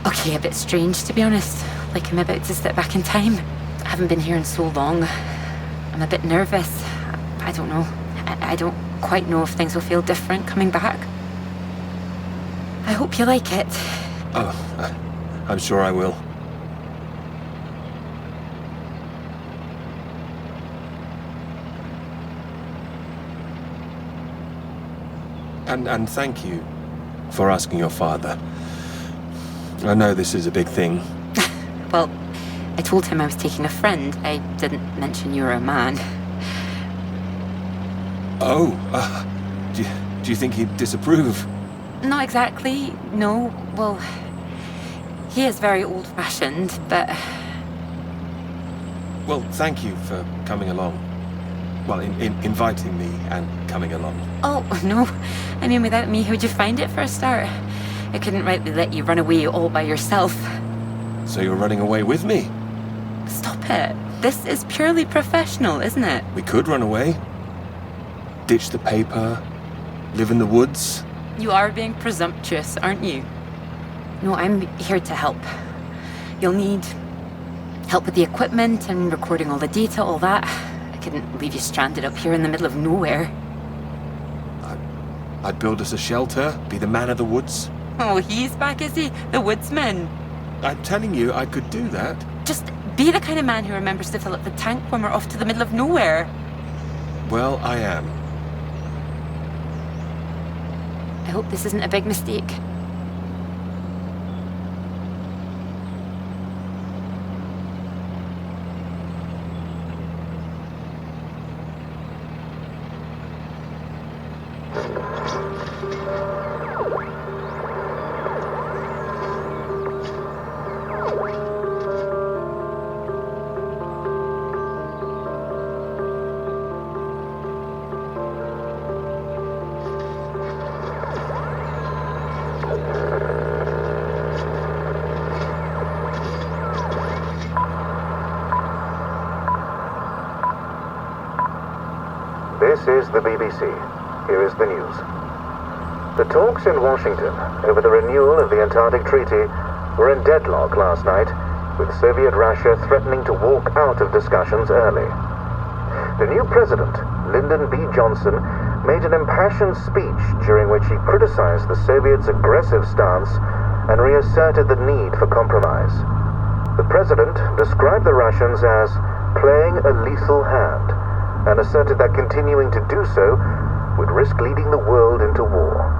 Okay, a bit strange to be honest. Like I'm about to step back in time. I haven't been here in so long. I'm a bit nervous. I don't know. I don't quite know if things will feel different coming back. I hope you like it. Oh, I'm sure I will. And thank you for asking your father. I know this is a big thing. Well, I told him I was taking a friend. I didn't mention you were a man. Oh, do you think he'd disapprove? Not exactly, no. Well, he is very old-fashioned, but... Well, thank you for coming along. Well, inviting me and coming along. Oh, no. I mean, without me, how'd you find it for a start? I couldn't rightly let you run away all by yourself. So you're running away with me? Stop it. This is purely professional, isn't it? We could run away. Ditch the paper. Live in the woods. You are being presumptuous, aren't you? No, I'm here to help. You'll need help with the equipment and recording all the data, all that. I couldn't leave you stranded up here in the middle of nowhere. I'd build us a shelter, be the man of the woods. Oh, he's back, is he? The woodsman. I'm telling you, I could do that. Just be the kind of man who remembers to fill up the tank when we're off to the middle of nowhere. Well, I am. I hope this isn't a big mistake. This is the BBC. Here is the news. The talks in Washington over the renewal of the Antarctic Treaty were in deadlock last night, with Soviet Russia threatening to walk out of discussions early. The new president, Lyndon B. Johnson, made an impassioned speech during which he criticized the Soviets' aggressive stance and reasserted the need for compromise. The president described the Russians as playing a lethal hand, and asserted that continuing to do so would risk leading the world into war.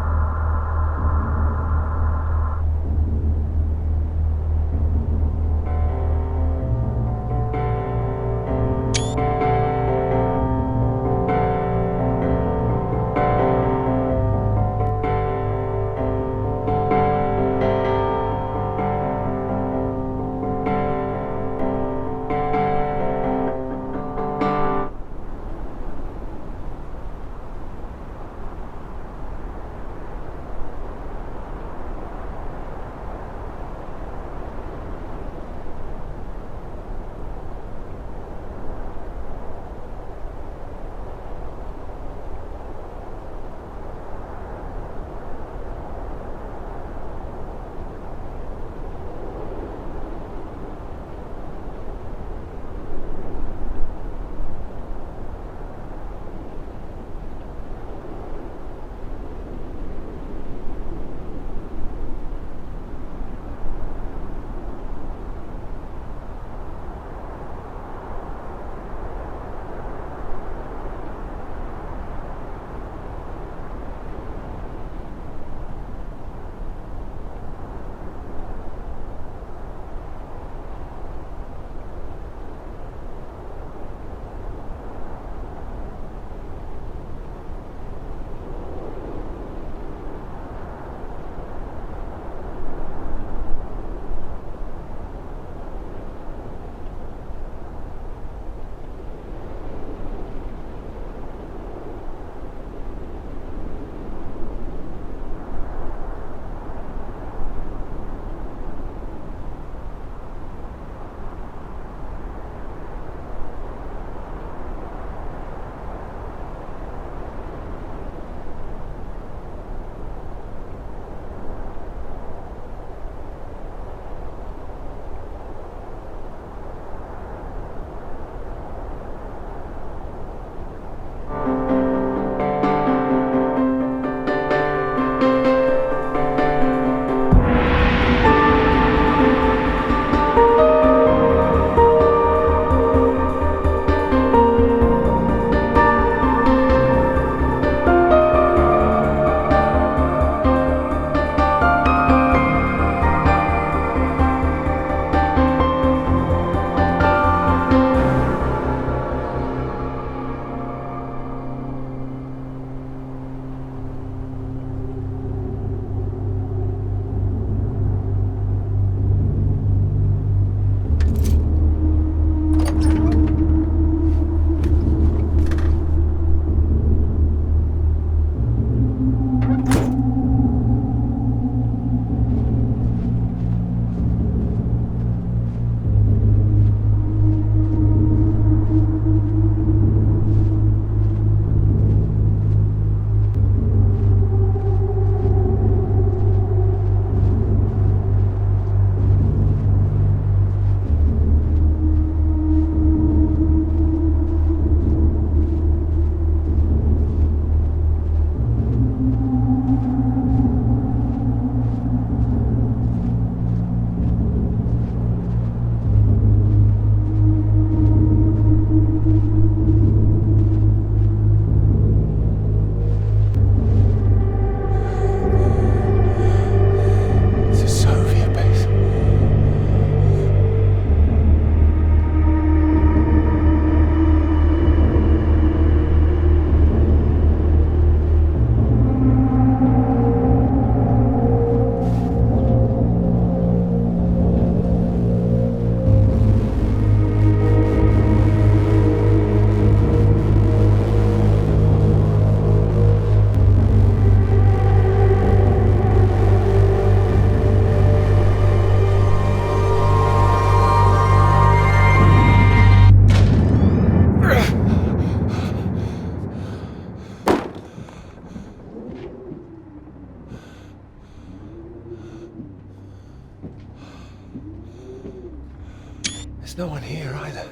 There's no one here either.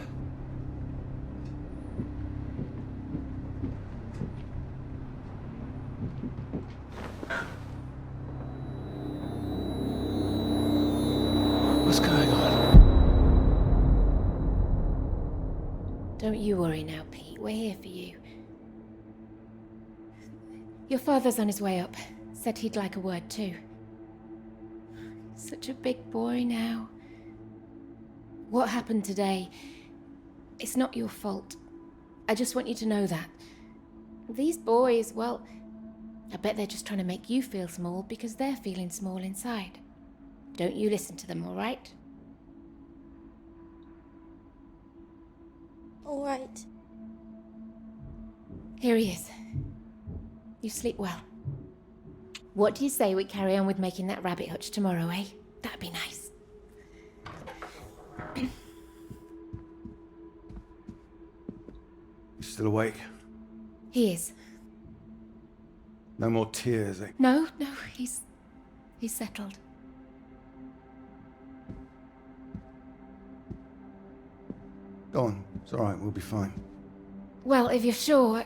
What's going on? Don't you worry now, Pete. We're here for you. Your father's on his way up. Said he'd like a word too. Such a big boy now. What happened today, it's not your fault. I just want you to know that. These boys, well, I bet they're just trying to make you feel small because they're feeling small inside. Don't you listen to them, all right? All right. Here he is. You sleep well. What do you say we carry on with making that rabbit hutch tomorrow, eh? That'd be nice. Still awake? He is. No more tears, eh? No, he's settled. Go on. It's all right. We'll be fine. Well, if you're sure.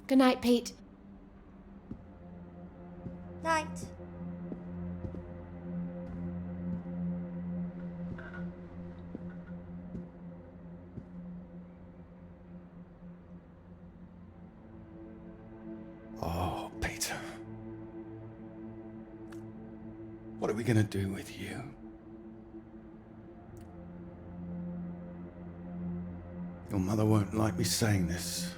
Good night, Pete. Night. Oh, Peter. What are we gonna do with you? Your mother won't like me saying this,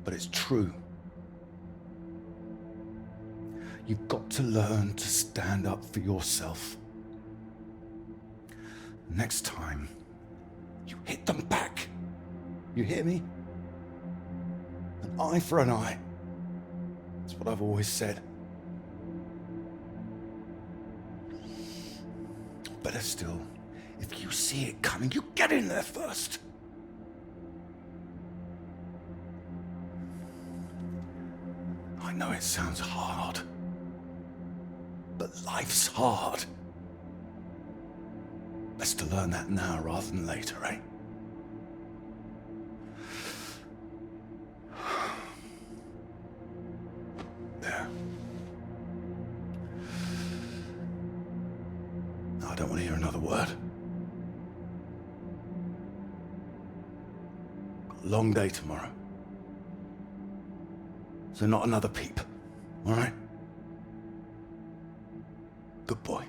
but it's true. You've got to learn to stand up for yourself. Next time, you hit them back. You hear me? An eye for an eye. That's what I've always said. Better still, if you see it coming, you get in there first. I know it sounds hard, but life's hard. Best to learn that now rather than later, eh? There. I don't want to hear another word. Got a long day tomorrow. So not another peep, all right? Good boy.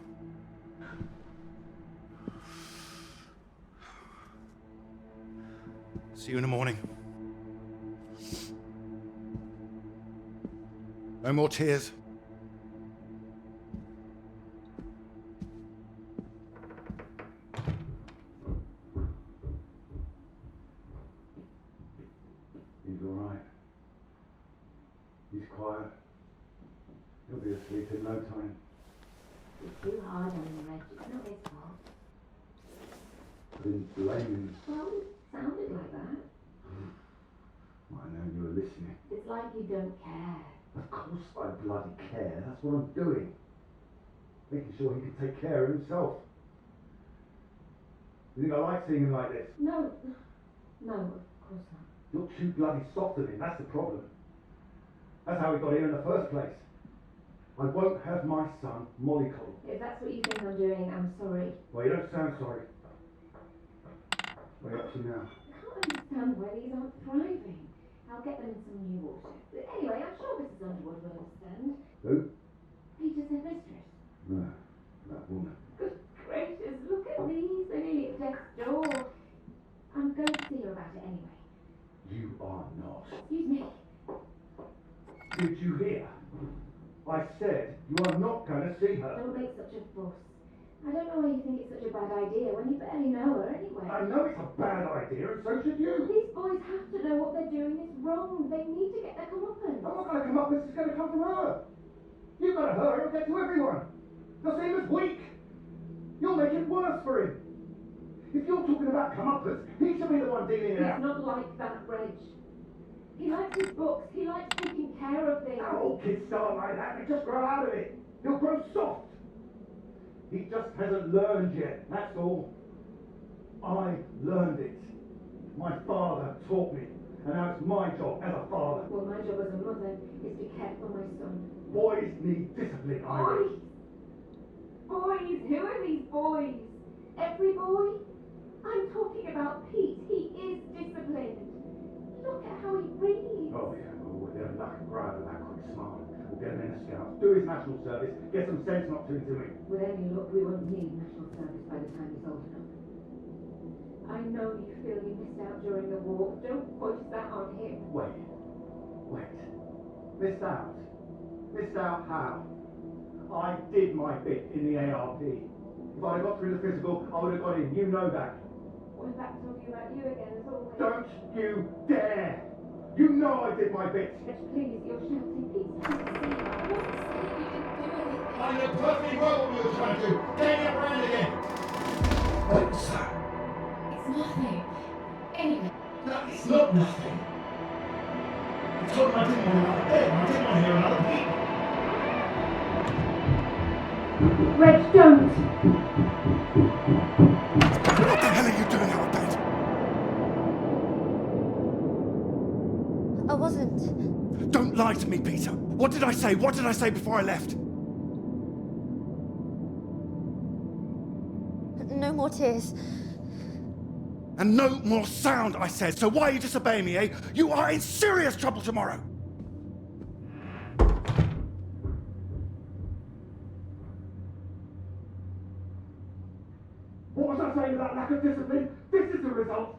See you in the morning. No more tears. He's all right. He's quiet. He'll be asleep in no time. It's too hard on him, Reg. It's not his fault. I didn't blame him. Well, it sounded like that. I know you were listening. It's like you don't care. Of course I bloody care. That's what I'm doing. Making sure he can take care of himself. You think I like seeing him like this? No, of course not. You're too bloody soft of him. That's the problem. That's how we got here in the first place. I won't have my son mollycoddled. If that's what you think I'm doing, I'm sorry. Well, you don't sound sorry. What are you up to now? I can't understand why these aren't thriving. I'll get them in some new water. Anyway, I'm sure Mrs. Underwood will understand. Who? Peter's headmistress. No, that woman. Good gracious, look at these. They're nearly at death's door. I'm going to see her about it anyway. You are not. Excuse me. Did you hear? I said you are not going to see her. Don't make such a fuss. I don't know why you think it's such a bad idea when you barely know her anyway. I know it's a bad idea, and so should you. These boys have to know what they're doing is wrong. They need to get their comeuppance. I'm not going to come up with this. It's going to come from her. You go to her, it'll get to everyone. They'll see him as weak. You'll make it worse for him. If you're talking about comeuppance, he should be the one dealing it out. He's not like that, Reg. He likes his books. He likes taking care of things. All kids start like that. They just grow out of it. He'll grow soft. He just hasn't learned yet, that's all. I learned it. My father taught me, and now it's my job as a father. Well, my job as a mother is to care for my son. Boys need discipline, Iris. Boys? Who are these boys? Every boy? I'm talking about Pete. He is disciplined. Look at how he reads. Oh yeah, well, with their luck and grab that quick smile. We'll get him in the Scouts, do his national service, get some sense not to into him. With any luck, we won't need national service by the time he's old enough. I know you feel you missed out during the war. Don't voice that on him. Wait. Missed out? Missed out how? I did my bit in the ARP. If I'd got through the physical, I would have got in. You know that. We're back talking about you again, as always. Don't you dare! You know I did my bit. Please, you're shouting, Pete. I can't see you. I wasn't saying you didn't do anything. I know perfectly well what you were trying to do. Getting up around again. What's that? It's nothing. Anyway. No, it's not nothing. I told him I didn't want another bed. I didn't want to hear another peep. Reg, don't! What the hell are you doing out of bed? I wasn't. Don't lie to me, Peter. What did I say? What did I say before I left? No more tears. And no more sound, I said. So why are you disobeying me, eh? You are in serious trouble tomorrow. What was I saying about lack of discipline? This is the result.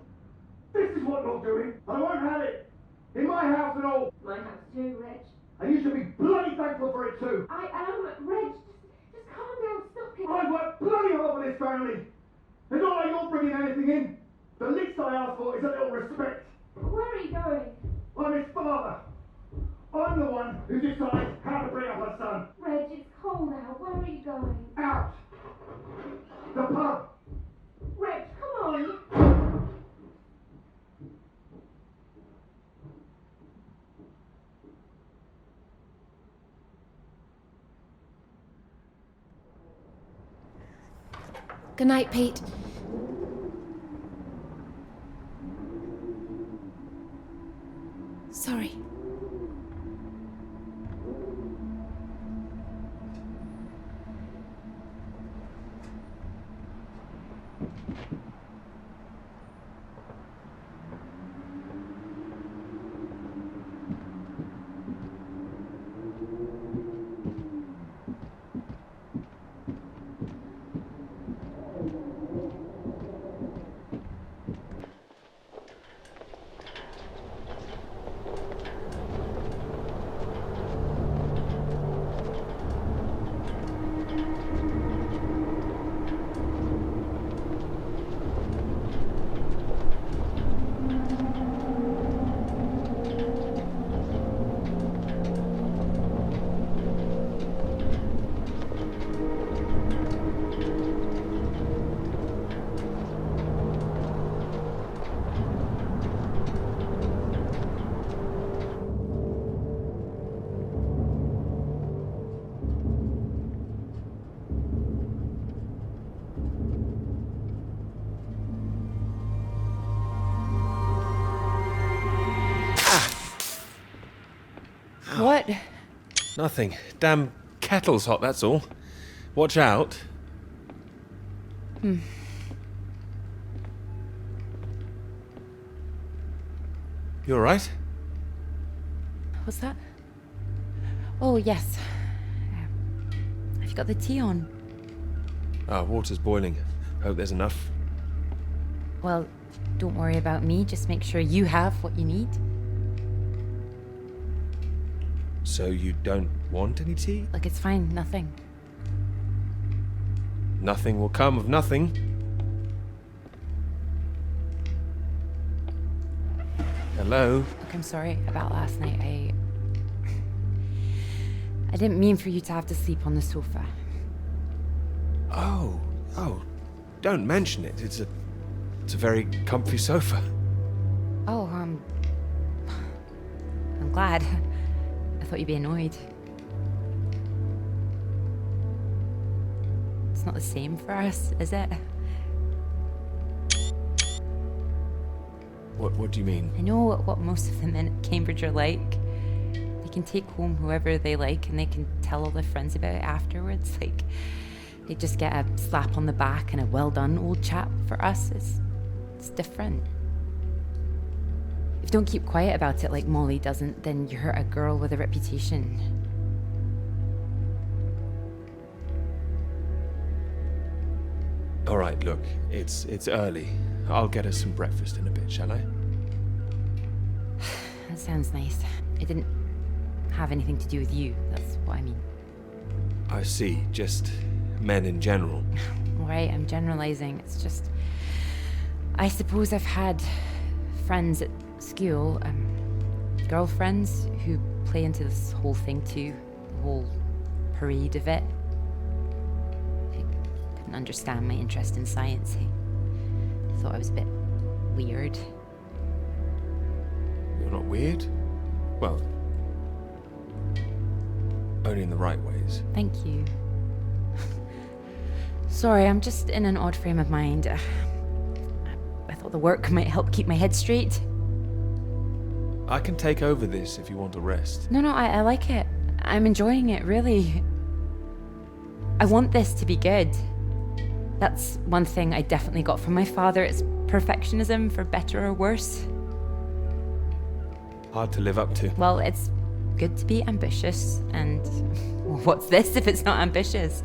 This is what you're doing. And I won't have it. In my house and all. My house too, Reg. And you should be bloody thankful for it too. I am, Reg. Just calm down, stop it. I work bloody hard for this family. It's not like you're bringing anything in. The least I ask for is a little respect. Where are you going? I'm his father. I'm the one who decides how to bring up a son. Reg, it's cold out. Where are you going? Out. The pub. Reg, come on. Good night, Pete. Sorry. What? Nothing. Damn kettle's hot, that's all. Watch out. You alright? What's that? Oh, yes. Have you got the tea on? Ah, water's boiling. Hope there's enough. Well, don't worry about me. Just make sure you have what you need. So you don't want any tea? Look, it's fine. Nothing. Nothing will come of nothing. Hello? Look, I'm sorry about last night. I didn't mean for you to have to sleep on the sofa. Oh, don't mention it. It's a very comfy sofa. Oh, I'm glad. I thought you'd be annoyed. It's not the same for us, is it? What do you mean? I know what most of the men at Cambridge are like. They can take home whoever they like and they can tell all their friends about it afterwards. Like, they just get a slap on the back and a well done, old chap. For us, it's different. If you don't keep quiet about it like Molly doesn't, then you hurt a girl with a reputation. All right, look, it's early. I'll get us some breakfast in a bit, shall I? That sounds nice. It didn't have anything to do with you, that's what I mean. I see, just men in general. Right, I'm generalizing. It's just... I suppose I've had friends at school, girlfriends, who play into this whole thing too. The whole parade of it. They couldn't understand my interest in science. They thought I was a bit weird. You're not weird? Well, only in the right ways. Thank you. Sorry, I'm just in an odd frame of mind. I thought the work might help keep my head straight. I can take over this if you want to rest. No, I like it. I'm enjoying it, really. I want this to be good. That's one thing I definitely got from my father. It's perfectionism, for better or worse. Hard to live up to. Well, it's good to be ambitious, and what's this if it's not ambitious?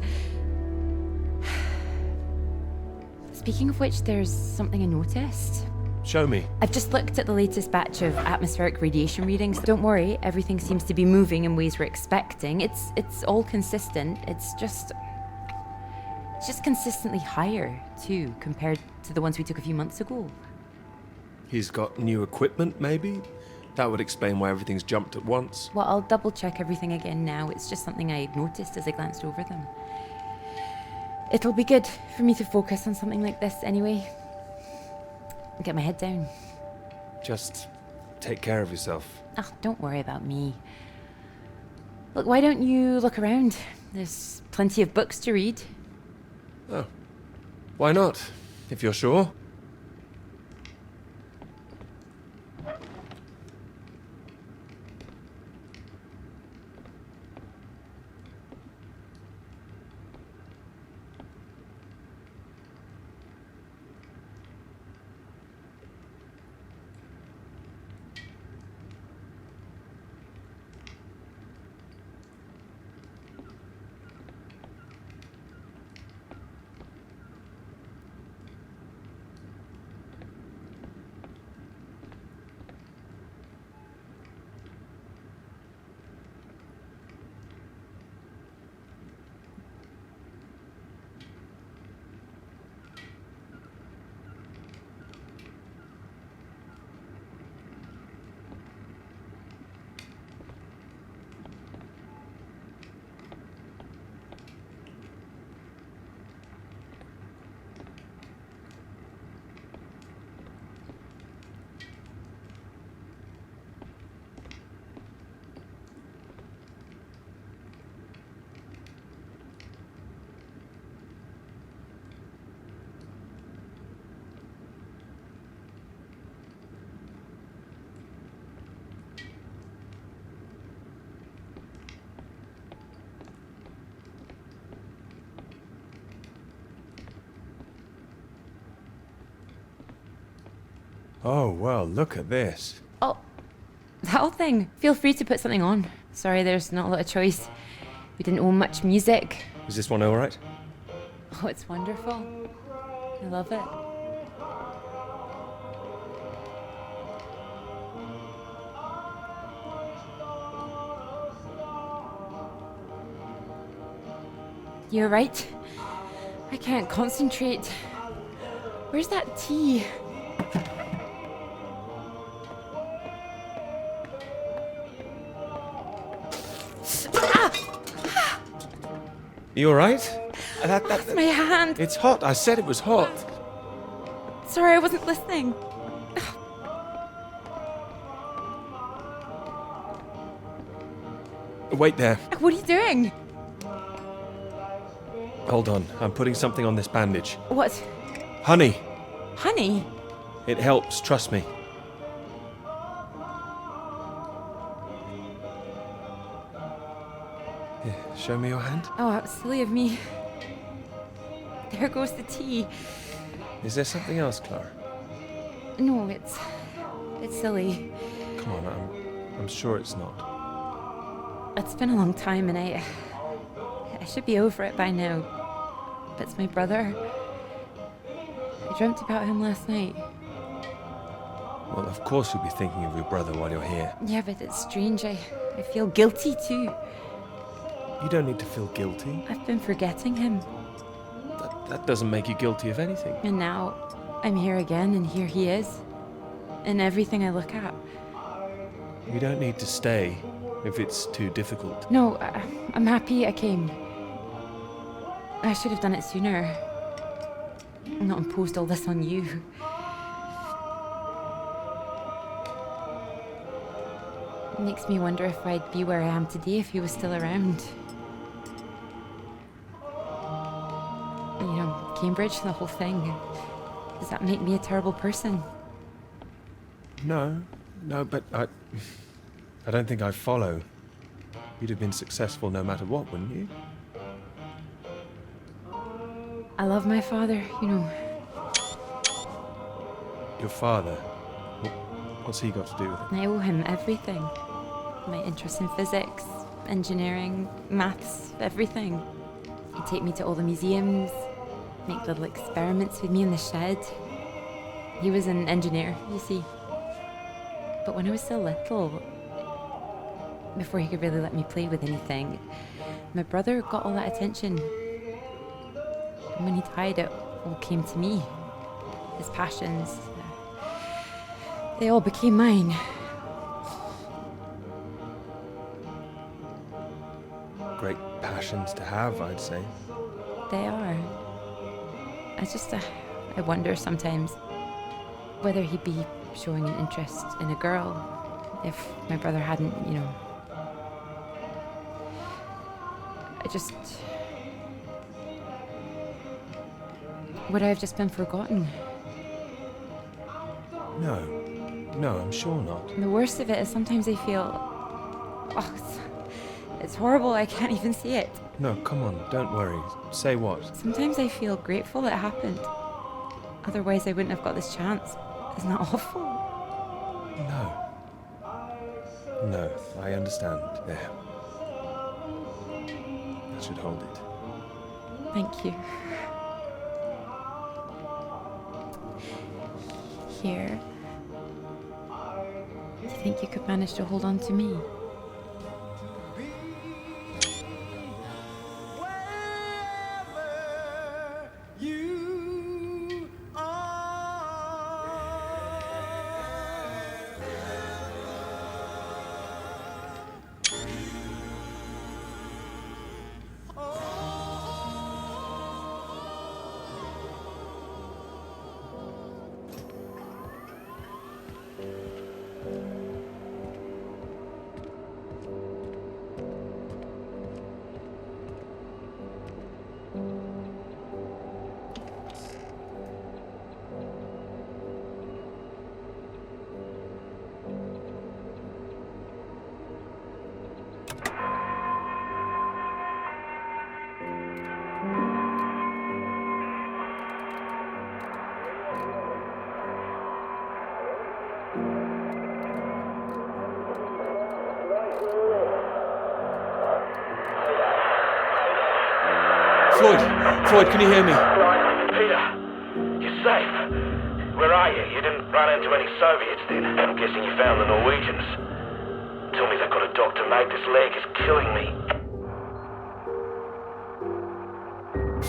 Speaking of which, there's something I noticed. Show me. I've just looked at the latest batch of atmospheric radiation readings. Don't worry, everything seems to be moving in ways we're expecting. It's all consistent. It's just consistently higher, too, compared to the ones we took a few months ago. He's got new equipment, maybe? That would explain why everything's jumped at once. Well, I'll double check everything again now. It's just something I noticed as I glanced over them. It'll be good for me to focus on something like this anyway. Get my head down. Just take care of yourself. Oh, don't worry about me. Look, why don't you look around? There's plenty of books to read. Oh, why not, if you're sure? Oh, well, look at this. Oh, that whole thing. Feel free to put something on. Sorry, there's not a lot of choice. We didn't own much music. Is this one all right? Oh, it's wonderful. I love it. You're right. I can't concentrate. Where's that tea? You all right? That's my hand. It's hot. I said it was hot. Sorry, I wasn't listening. Wait there. What are you doing? Hold on, I'm putting something on this bandage. What? Honey! Honey? It helps, trust me. Here, show me your hand. Oh, how silly of me. There goes the tea. Is there something else, Clara? No, it's silly. Come on, I'm sure it's not. It's been a long time and I should be over it by now. But it's my brother. I dreamt about him last night. Well, of course you'll be thinking of your brother while you're here. Yeah, but it's strange. I feel guilty too. You don't need to feel guilty. I've been forgetting him. That doesn't make you guilty of anything. And now I'm here again and here he is. In everything I look at. You don't need to stay if it's too difficult. No, I'm happy I came. I should have done it sooner. Not imposed all this on you. It makes me wonder if I'd be where I am today if he was still around. You know, Cambridge, the whole thing. Does that make me a terrible person? No, but I don't think I follow. You'd have been successful no matter what, wouldn't you? I love my father, you know. Your father? What's he got to do with it? I owe him everything. My interest in physics, engineering, maths, everything. He'd take me to all the museums, make little experiments with me in the shed. He was an engineer, you see. But when I was still little, before he could really let me play with anything, my brother got all that attention. And when he died, it all came to me. His passions, they all became mine. Great passions to have, I'd say. They are. I wonder sometimes whether he'd be showing an interest in a girl if my brother hadn't, you know. Would I have just been forgotten? No, I'm sure not. And the worst of it is sometimes I feel... it's horrible, I can't even see it. No, come on, don't worry. Say what? Sometimes I feel grateful it happened. Otherwise I wouldn't have got this chance. Isn't that awful? No, I understand. There. That should hold it. Thank you. Here. Do you think you could manage to hold on to me? Floyd, can you hear me? Peter, you're safe. Where are you? You didn't run into any Soviets then? I'm guessing you found the Norwegians. Tell me they've got a doctor, mate. This leg is killing me.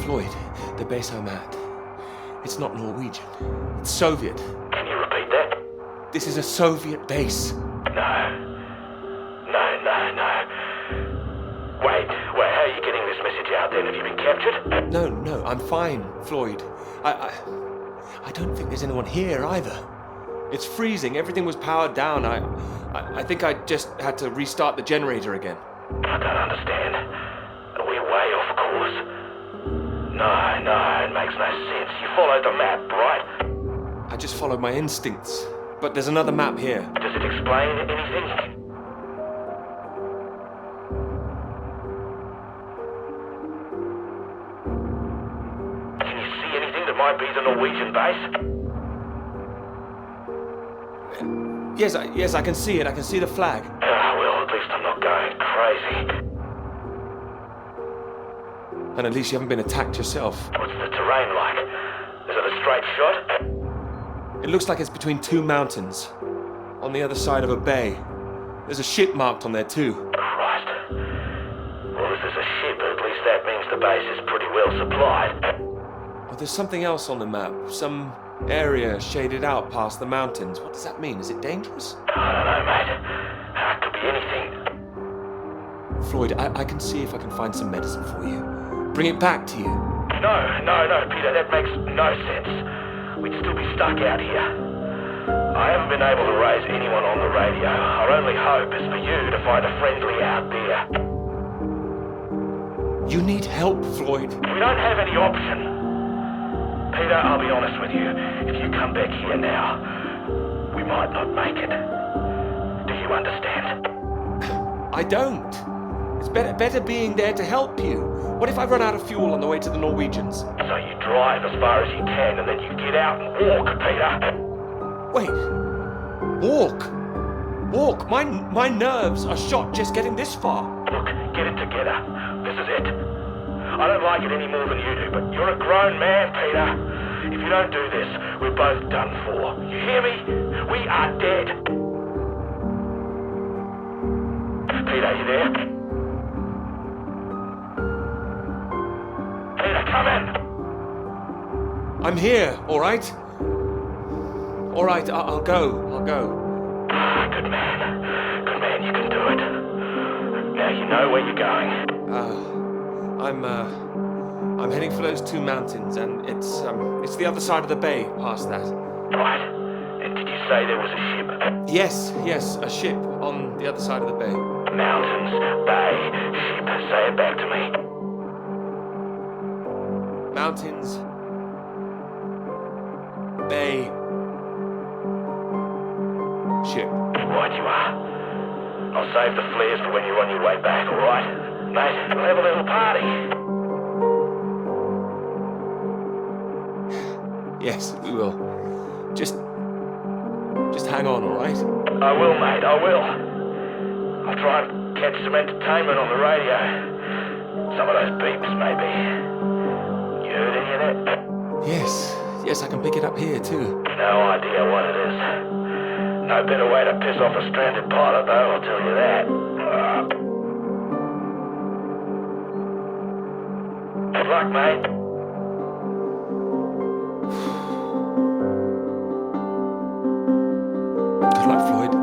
Floyd, the base I'm at. It's not Norwegian. It's Soviet. Can you repeat that? This is a Soviet base. No. Wait, how are you getting this message out then? Have you been captured? No, I'm fine, Floyd. I don't think there's anyone here either. It's freezing, everything was powered down. I think I just had to restart the generator again. I don't understand. We're way off course. No, it makes no sense. You followed the map, right? I just followed my instincts. But there's another map here. Does it explain anything? Can you see anything that might be the Norwegian base? Yes, I can see it. I can see the flag. Well, at least I'm not going crazy. And at least you haven't been attacked yourself. What's the terrain like? Is it a straight shot? It looks like it's between two mountains, on the other side of a bay. There's a ship marked on there too. Christ. Well, if there's a ship, at least that means the base is pretty well supplied. Oh, there's something else on the map. Some area shaded out past the mountains. What does that mean? Is it dangerous? I don't know, mate. It could be anything. Floyd, I can see if I can find some medicine for you. Bring it back to you. No, Peter, that makes no sense. We'd still be stuck out here. I haven't been able to raise anyone on the radio. Our only hope is for you to find a friendly out there. You need help, Floyd. We don't have any option. Peter, I'll be honest with you. If you come back here now, we might not make it. Do you understand? I don't. It's better being there to help you. What if I run out of fuel on the way to the Norwegians? So you drive as far as you can and then you get out and walk, Peter. Wait. Walk? My nerves are shot just getting this far. Look, get it together. This is it. I don't like it any more than you do, but you're a grown man, Peter. If you don't do this, we're both done for. You hear me? We are dead. Peter, you there? Peter, come in. I'm here, all right? All right, I'll go. Good man, you can do it. Now you know where you're going. I'm heading for those two mountains, and it's the other side of the bay, past that. Right. And did you say there was a ship? Yes, a ship on the other side of the bay. Mountains, bay, ship. Say it back to me. Mountains, bay, ship. Right you are. I'll save the flares for when you're on your way back, all right? Mate, we'll have a little party. Yes, we will. Just hang on, all right? I will, mate, I will. I'll try and catch some entertainment on the radio. Some of those beeps, maybe. You heard any of that? Yes, I can pick it up here, too. No idea what it is. No better way to piss off a stranded pilot, though, I'll tell you that. Good luck, mate. Good luck, Floyd.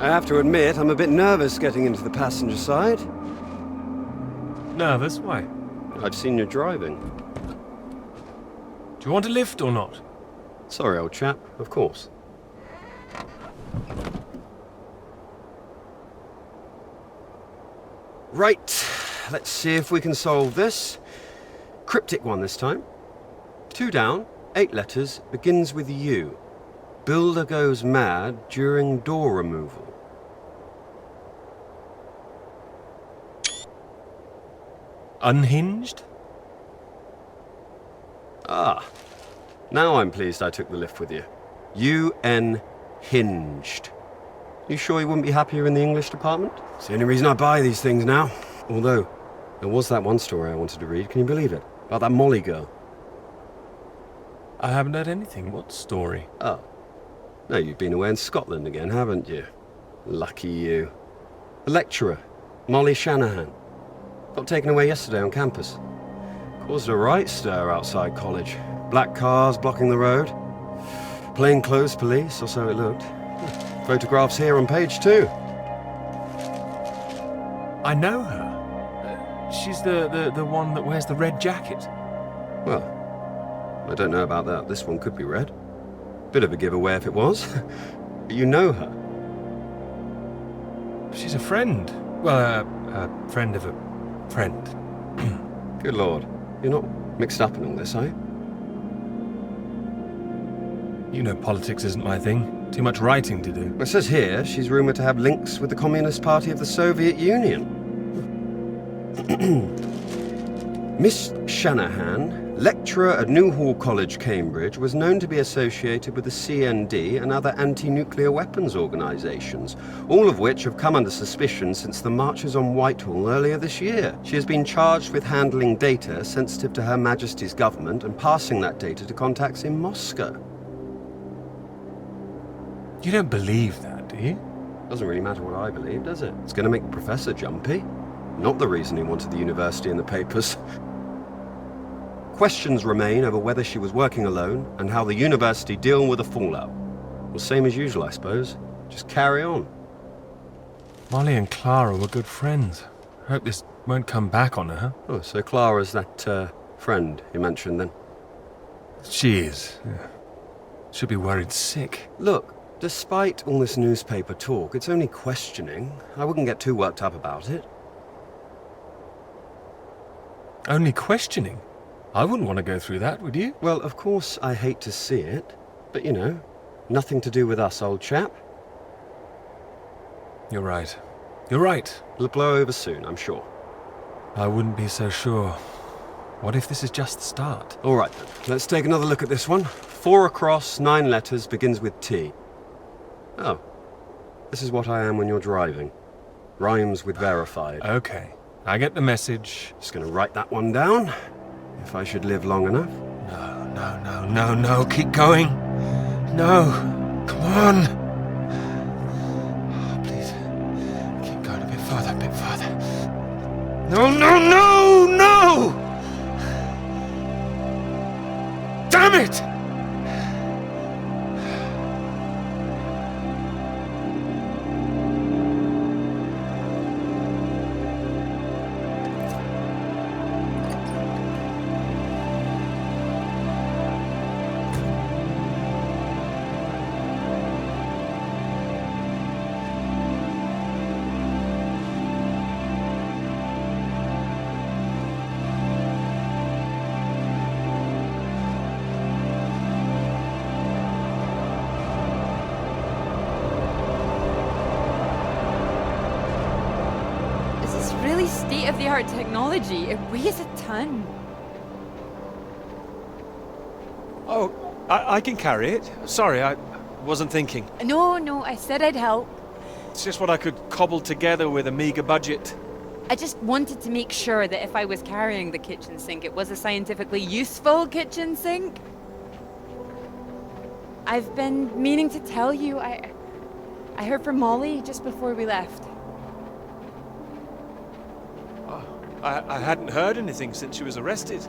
I have to admit, I'm a bit nervous getting into the passenger side. Nervous? Why? I've seen you driving. Do you want a lift or not? Sorry, old chap. Of course. Right, let's see if we can solve this. Cryptic one this time. 2 down, 8 letters, begins with U. Builder goes mad during door removal. Unhinged? Ah, now I'm pleased I took the lift with you. Hinged. You sure you wouldn't be happier in the English department? It's the only reason I buy these things now. Although, there was that one story I wanted to read, can you believe it? About that Molly girl. I haven't heard anything. What story? Oh. No, you've been away in Scotland again, haven't you? Lucky you. The lecturer, Molly Shanahan. Got taken away yesterday on campus. Caused a right stir outside college. Black cars blocking the road. Plainclothes police, or so it looked. Photographs here on page 2. I know her. She's the one that wears the red jacket. Well, I don't know about that. This one could be red. Bit of a giveaway if it was. But you know her. She's a friend. Well, a friend of a friend. Good Lord. You're not mixed up in all this, are you? You know politics isn't my thing. Too much writing to do. It says here she's rumoured to have links with the Communist Party of the Soviet Union. Miss Shanahan, lecturer at Newhall College, Cambridge, was known to be associated with the CND and other anti-nuclear weapons organisations, all of which have come under suspicion since the marches on Whitehall earlier this year. She has been charged with handling data sensitive to Her Majesty's government and passing that data to contacts in Moscow. You don't believe that, do you? Doesn't really matter what I believe, does it? It's going to make the professor jumpy. Not the reason he wanted the university in the papers. Questions remain over whether she was working alone and how the university deal with the fallout. Well, same as usual, I suppose. Just carry on. Molly and Clara were good friends. I hope this won't come back on her. Oh, so Clara's that, friend you mentioned then? She is. Yeah. Should be worried sick. Look, despite all this newspaper talk, it's only questioning. I wouldn't get too worked up about it. Only questioning? I wouldn't want to go through that, would you? Well, of course I hate to see it, but you know, nothing to do with us, old chap. You're right. You're right. It'll blow over soon, I'm sure. I wouldn't be so sure. What if this is just the start? All right, then. Let's take another look at this one. 4 across, 9 letters, begins with T. Oh. This is what I am when you're driving. Rhymes with verified. Okay. I get the message. Just gonna write that one down. If I should live long enough. No. Keep going. No. Come on. Oh, please. Keep going a bit further, No! Damn it! State-of-the-art technology. It weighs a ton. Oh, I can carry it. Sorry, I wasn't thinking. No, I said I'd help. It's just what I could cobble together with a meager budget. I just wanted to make sure that if I was carrying the kitchen sink, it was a scientifically useful kitchen sink. I've been meaning to tell you, I heard from Molly just before we left. I hadn't heard anything since she was arrested.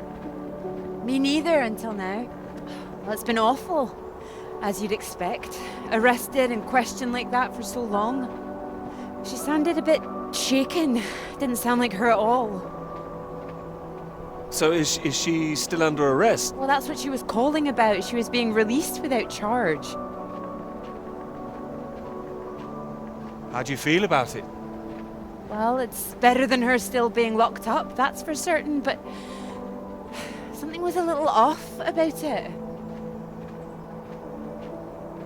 Me neither until now. Well, it's been awful, as you'd expect. Arrested and questioned like that for so long. She sounded a bit shaken. Didn't sound like her at all. So is she still under arrest? Well, that's what she was calling about. She was being released without charge. How do you feel about it? Well, it's better than her still being locked up, that's for certain, but something was a little off about it.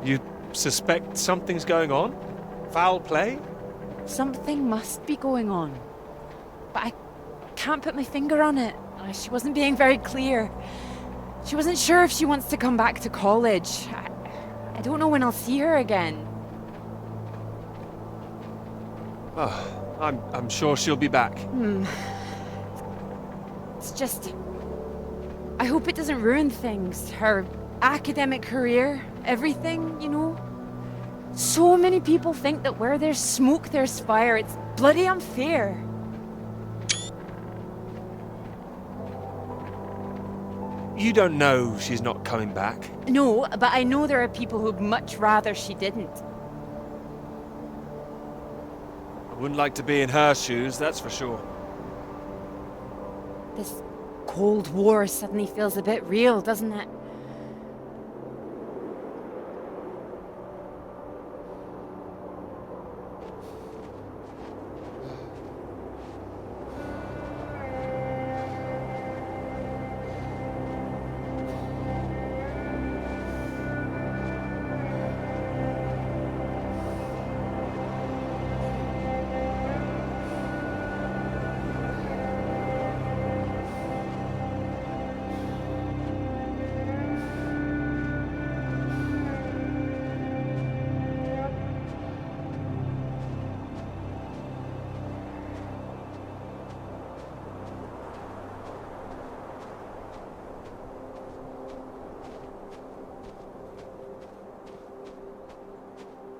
You suspect something's going on? Foul play? Something must be going on. But I can't put my finger on it. She wasn't being very clear. She wasn't sure if she wants to come back to college. I don't know when I'll see her again. Oh, I'm sure she'll be back. It's just... I hope it doesn't ruin things. Her academic career, everything, you know? So many people think that where there's smoke, there's fire. It's bloody unfair. You don't know she's not coming back. No, but I know there are people who'd much rather she didn't. I wouldn't like to be in her shoes, that's for sure. This Cold War suddenly feels a bit real, doesn't it?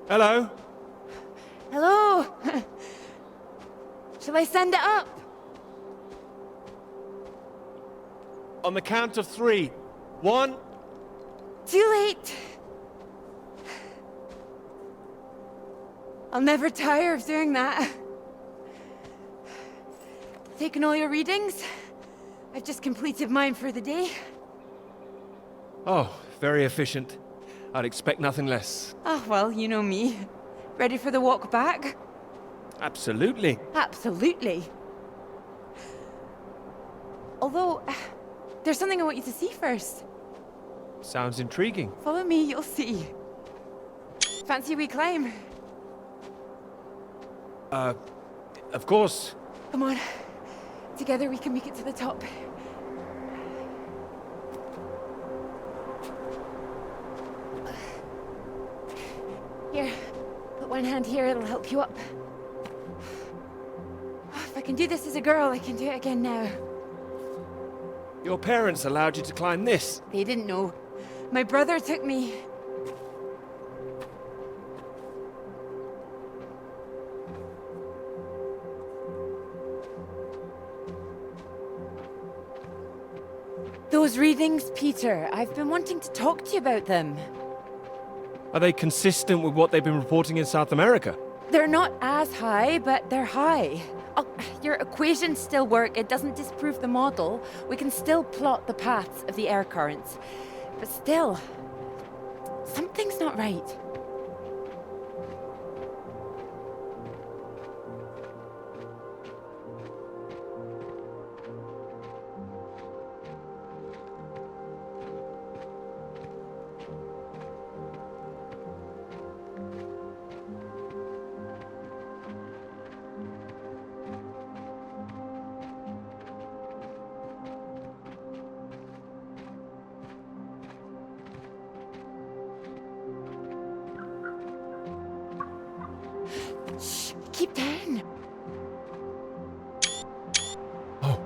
Hello? Hello? Shall I send it up? On the count of 3. 1. Too late. I'll never tire of doing that. Taken all your readings? I've just completed mine for the day. Oh, very efficient. I'd expect nothing less. Ah, well, you know me. Ready for the walk back? Absolutely. Absolutely. Although, there's something I want you to see first. Sounds intriguing. Follow me, you'll see. Fancy we climb? Of course. Come on. Together we can make it to the top. Here, put one hand here, it'll help you up. If I can do this as a girl, I can do it again now. Your parents allowed you to climb this. They didn't know. My brother took me. Those readings, Peter, I've been wanting to talk to you about them. Are they consistent with what they've been reporting in South America? They're not as high, but they're high. Oh, your equations still work. It doesn't disprove the model. We can still plot the paths of the air currents. But still, something's not right. Keep down. Oh,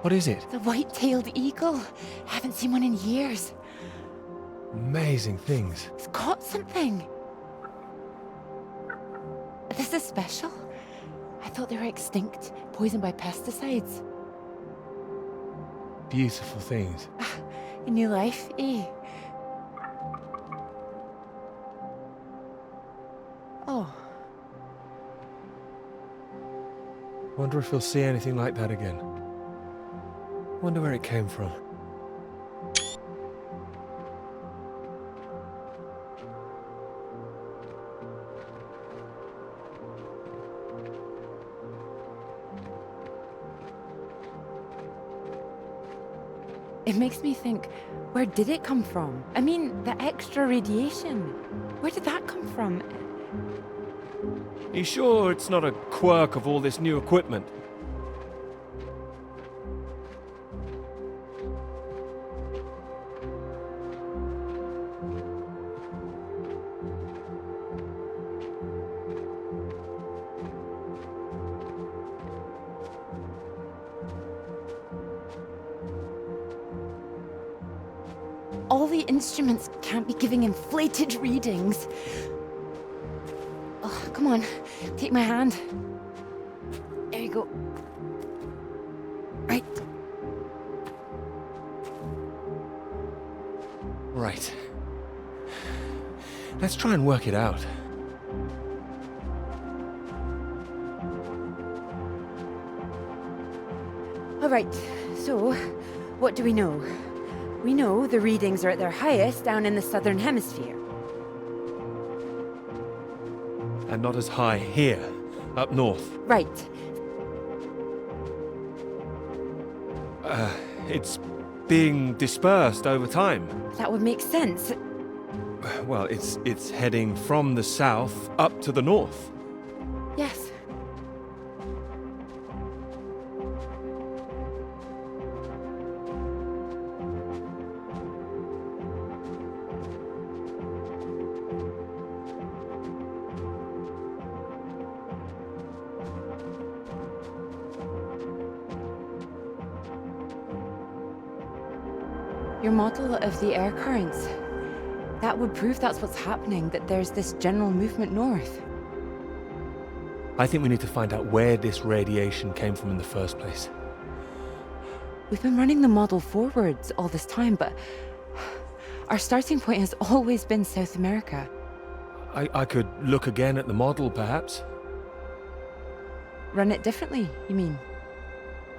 what is it? The white-tailed eagle. Haven't seen one in years. Amazing things. It's caught something. This is special. I thought they were extinct, poisoned by pesticides. Beautiful things. A new life, eh? Oh. Wonder if we'll see anything like that again. Wonder where it came from. It makes me think, where did it come from? I mean, the extra radiation. Where did that come from? You sure it's not a quirk of all this new equipment? All the instruments can't be giving inflated readings. Oh, come on, take my hand. There you go. Right. Right. Let's try and work it out. All right, so what do we know? We know the readings are at their highest down in the southern hemisphere. And not as high here, up north. Right. It's being dispersed over time. That would make sense. Well, it's heading from the south up to the north. Yes. Your model of the air currents. That would prove that's what's happening, that there's this general movement north. I think we need to find out where this radiation came from in the first place. We've been running the model forwards all this time, but our starting point has always been South America. I could look again at the model, perhaps. Run it differently, you mean?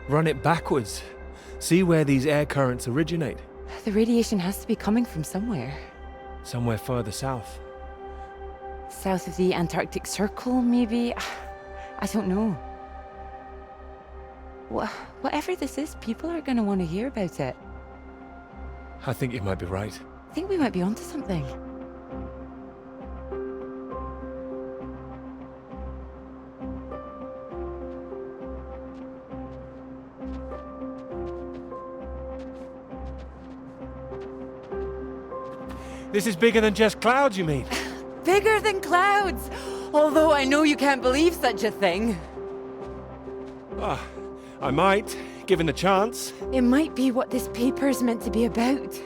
Run it backwards. See where these air currents originate. The radiation has to be coming from somewhere. Somewhere further south. South of the Antarctic Circle, maybe? I don't know. Whatever this is, people are going to want to hear about it. I think you might be right. I think we might be onto something. This is bigger than just clouds, you mean? Bigger than clouds! Although I know you can't believe such a thing. Ah, I might, given the chance. It might be what this paper's meant to be about.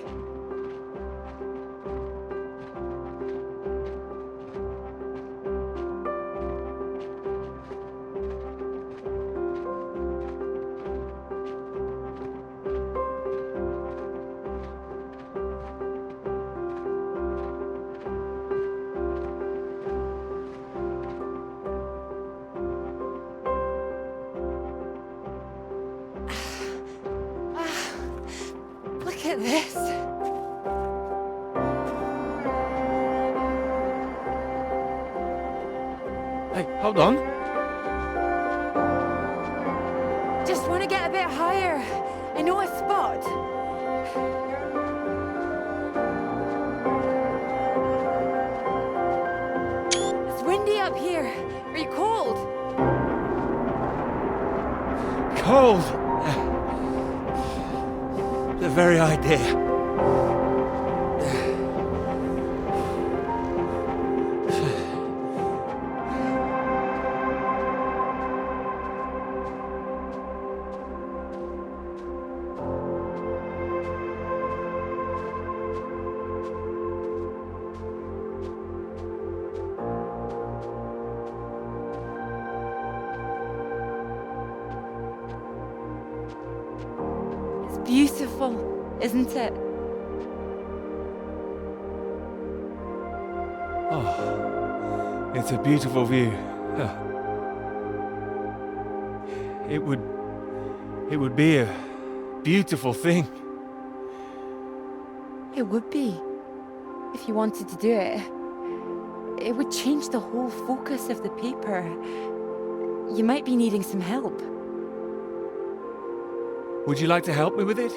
Look at this. Hey, hold on. Just want to get a bit higher. I know a spot. It's windy up here. Are you cold? Cold. The very idea. It's beautiful, isn't it? Oh, it's a beautiful view. Huh. It would be a beautiful thing. It would be. If you wanted to do it. It would change the whole focus of the paper. You might be needing some help. Would you like to help me with it?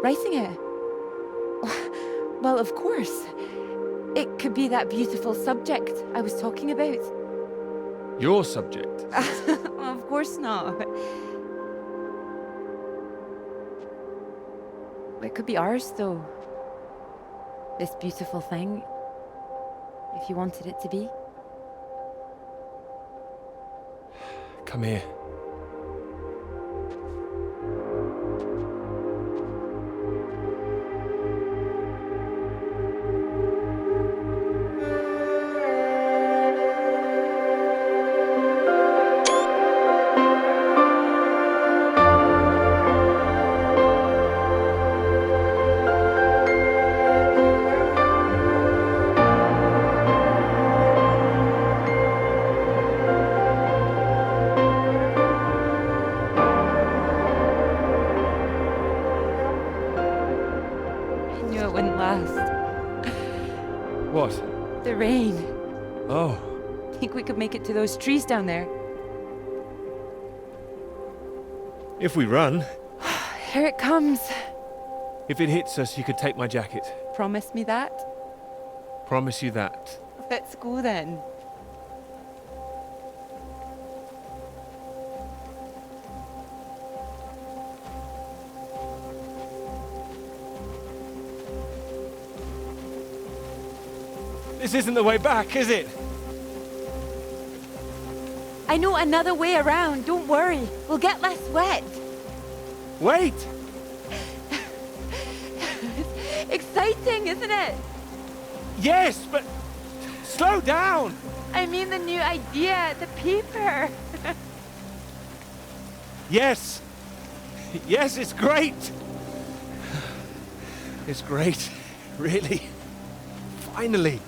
Writing it? Well, of course. It could be that beautiful subject I was talking about. Your subject. Of course not. It could be ours, though. This beautiful thing. If you wanted it to be. Come here. It wouldn't last. What? The rain. Oh. Think we could make it to those trees down there? If we run. Here it comes. If it hits us, you could take my jacket. Promise me that? Promise you that. Let's go then. This isn't the way back, is it? I know another way around. Don't worry. We'll get less wet. Wait! It's exciting, isn't it? Yes, but slow down! I mean the new idea, the paper. Yes! Yes, it's great! It's great, really. Finally.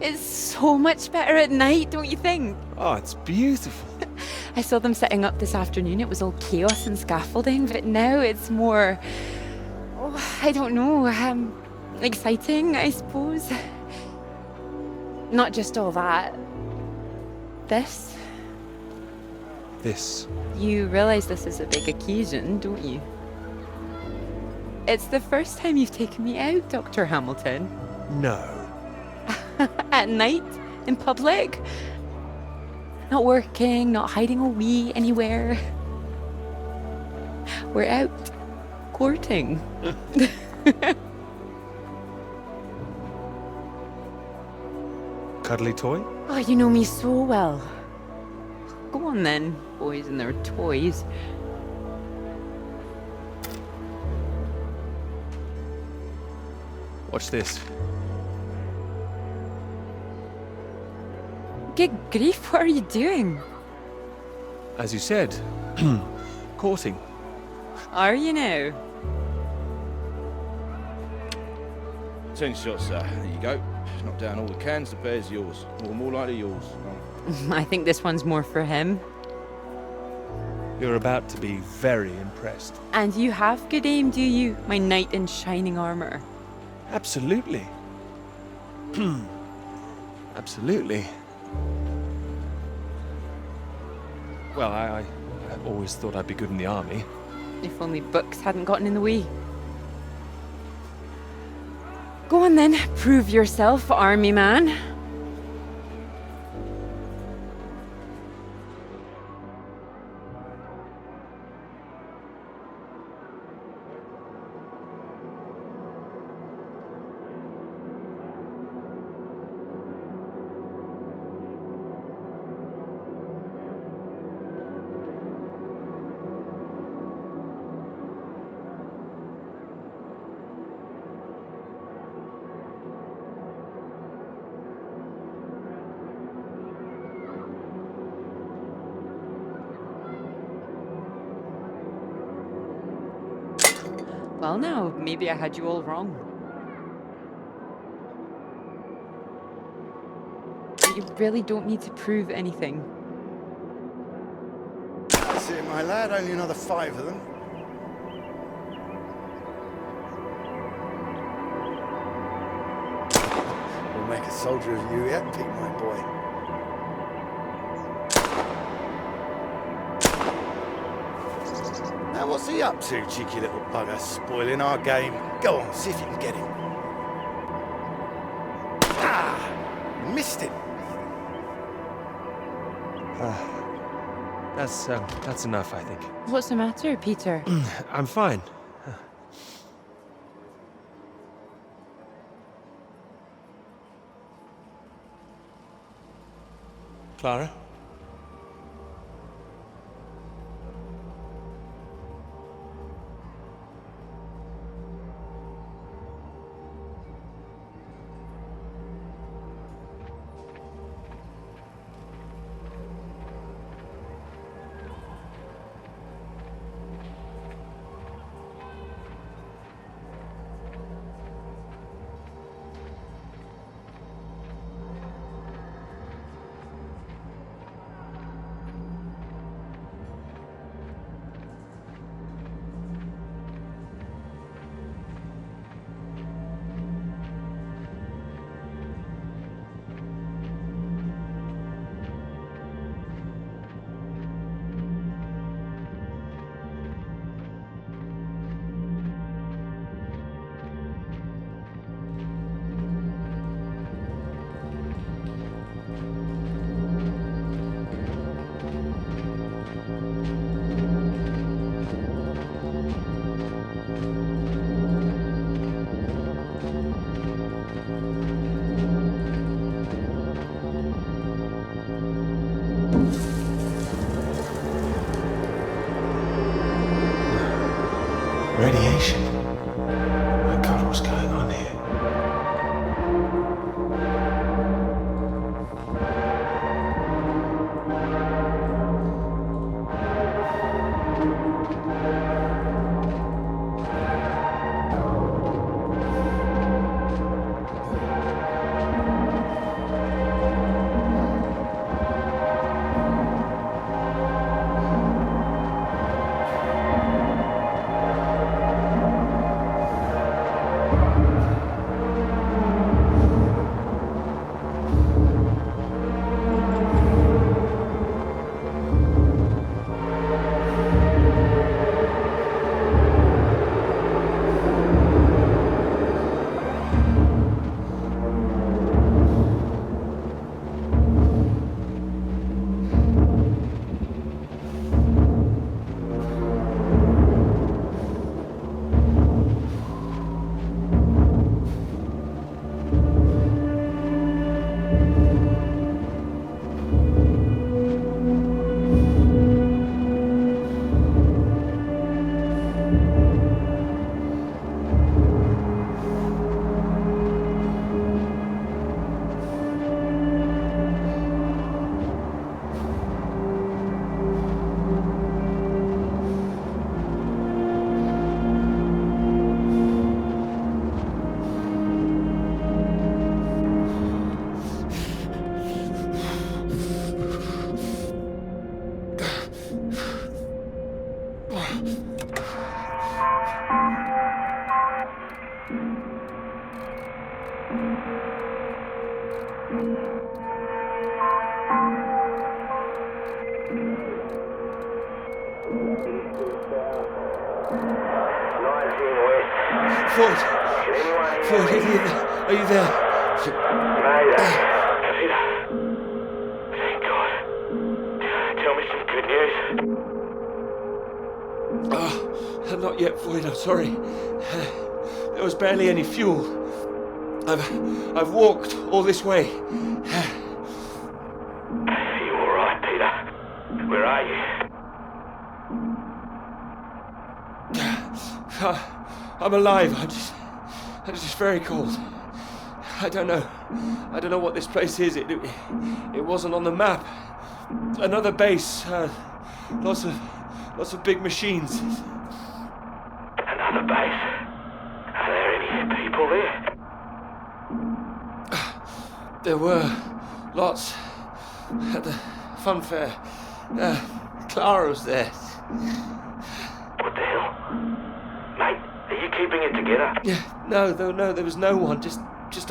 It's so much better at night, don't you think? Oh, it's beautiful. I saw them setting up this afternoon. It was all chaos and scaffolding, but now it's more, I don't know, exciting, I suppose. Not just all that. This. This. You realize this is a big occasion, don't you? It's the first time you've taken me out, Dr. Hamilton. No. At night, in public. Not working, not hiding a wee anywhere. We're out courting. Cuddly toy? Oh, you know me so well. Go on then, boys and their toys. Watch this. Good grief, what are you doing? As you said, courting. Are you now? 10 shots, sir. There you go. Knock down all the cans, the bear's yours. Or more likely yours. I think this one's more for him. You're about to be very impressed. And you have good aim, do you, my knight in shining armor? Absolutely. Absolutely. Well, I always thought I'd be good in the army. If only books hadn't gotten in the way. Go on then, prove yourself, army man. Well now, maybe I had you all wrong. But you really don't need to prove anything. That's it, my lad. Only another 5 of them. We'll make a soldier of you yet, Pete, my boy. Now, what's he up to, cheeky little bugger? Spoiling our game. Go on, see if you can get him. Ah! Missed him. That's enough, I think. What's the matter, Peter? I'm fine. Clara? Radiation. My God, what's going on here? Floyd, are you there? Are you there? Peter. Thank God. Tell me some good news. Not yet, Floyd, I'm sorry. There was barely any fuel. I've walked all this way. Are you all right, Peter? Where are you? I'm alive. I'm just very cold. I don't know what this place is. It wasn't on the map. Another base. Lots of big machines. Another base? Are there any people there? There were lots at the fun fair. Clara was there. What the hell? Mate, are you keeping it together? Yeah, no, there was no one. Just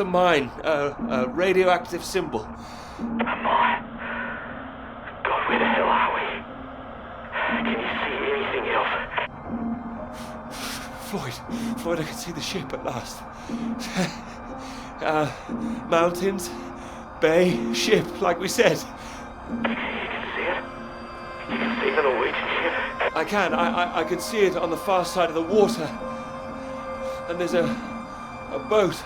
a mine. A radioactive symbol. A mine? God, where the hell are we? Can you see anything else? Floyd, I can see the ship at last. Mountains, bay, ship, like we said. You can see it? You can see the Norwegian ship? I can. I can see it on the far side of the water. And there's a boat.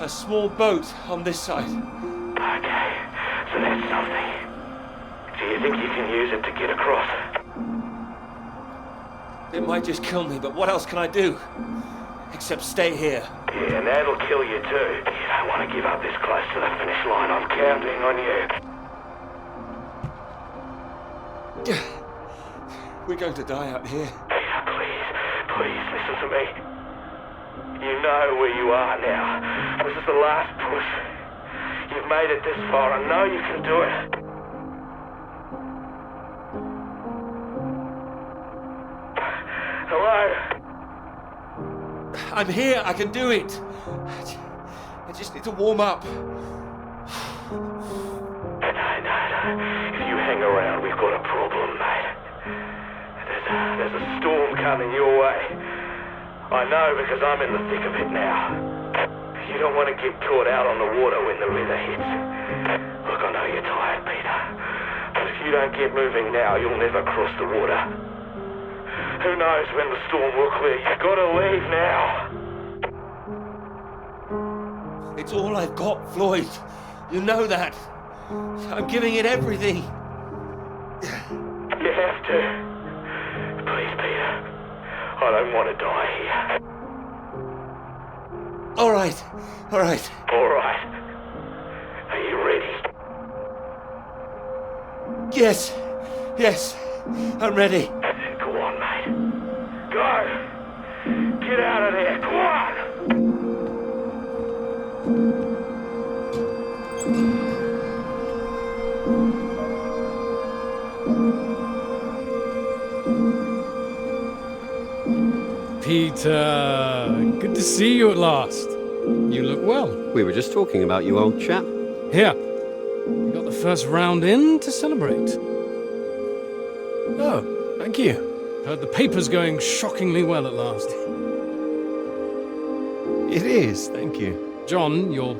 A small boat on this side. Okay, so that's something. Do you think you can use it to get across? It might just kill me, but what else can I do? Except stay here. Yeah, and that'll kill you too. You don't want to give up this close to the finish line. I'm counting on you. We're going to die out here. Peter, please listen to me. You know where you are now. This is the last push. You've made it this far. I know you can do it. Hello? I'm here. I can do it. I just need to warm up. No. If you hang around, we've got a problem, mate. There's a storm coming your way. I know because I'm in the thick of it now. You don't want to get caught out on the water when the river hits. Look, I know you're tired, Peter. But if you don't get moving now, you'll never cross the water. Who knows when the storm will clear? You've got to leave now. It's all I've got, Floyd. You know that. I'm giving it everything. You have to. Please, Peter. I don't want to die here. All right. All right. Are you ready? Yes. I'm ready. Go on, mate. Go! Get out of there, go on! Peter, good to see you at last. You look well. We were just talking about you, old chap. Here, you got the first round in to celebrate. Oh, thank you. Heard the paper's going shockingly well at last. It is, thank you. John, your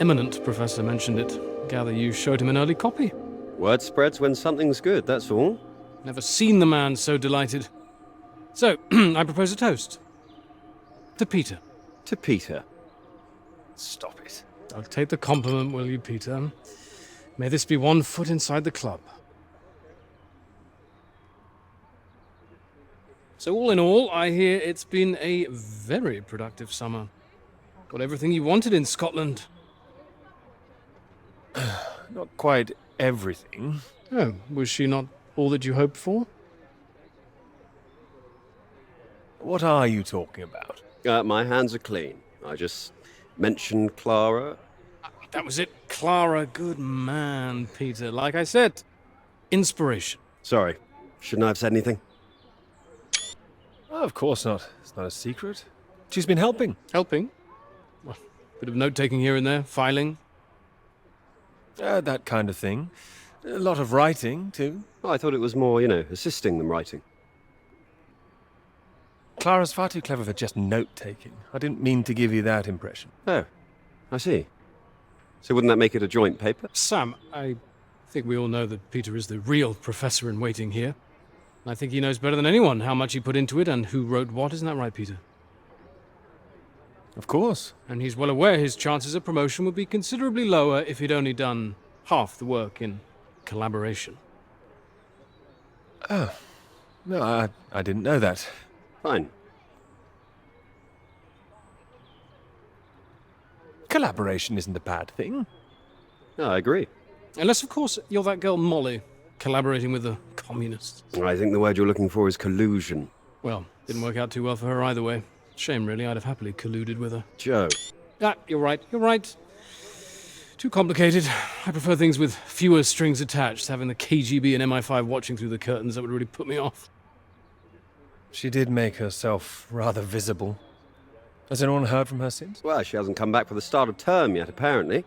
eminent professor, mentioned it. Gather you showed him an early copy. Word spreads when something's good, that's all. Never seen the man so delighted. So, I propose a toast. To Peter. To Peter. Stop it. I'll take the compliment, will you, Peter? May this be one foot inside the club. So all in all, I hear it's been a very productive summer. Got everything you wanted in Scotland. Not quite everything. Oh, was she not all that you hoped for? What are you talking about? My hands are clean. I just mentioned Clara. That was it, Clara. Good man, Peter. Like I said, inspiration. Sorry, shouldn't I have said anything? Oh, of course not. It's not a secret. She's been helping. Helping? Well, bit of note-taking here and there, filing. That kind of thing. A lot of writing, too. Oh, I thought it was more, assisting them writing. Clara's far too clever for just note-taking. I didn't mean to give you that impression. Oh, I see. So wouldn't that make it a joint paper? Sam, I think we all know that Peter is the real professor in waiting here. I think he knows better than anyone how much he put into it and who wrote what. Isn't that right, Peter? Of course. And he's well aware his chances of promotion would be considerably lower if he'd only done half the work in collaboration. Oh. No, I didn't know that. Fine. Collaboration isn't a bad thing. No, I agree. Unless, of course, you're that girl Molly, collaborating with the communists. I think the word you're looking for is collusion. Well, didn't work out too well for her either way. Shame, really. I'd have happily colluded with her. Joe. Ah, you're right. You're right. Too complicated. I prefer things with fewer strings attached. Having the KGB and MI5 watching through the curtains, that would really put me off. She did make herself rather visible. Has anyone heard from her since? Well, she hasn't come back for the start of term yet, apparently.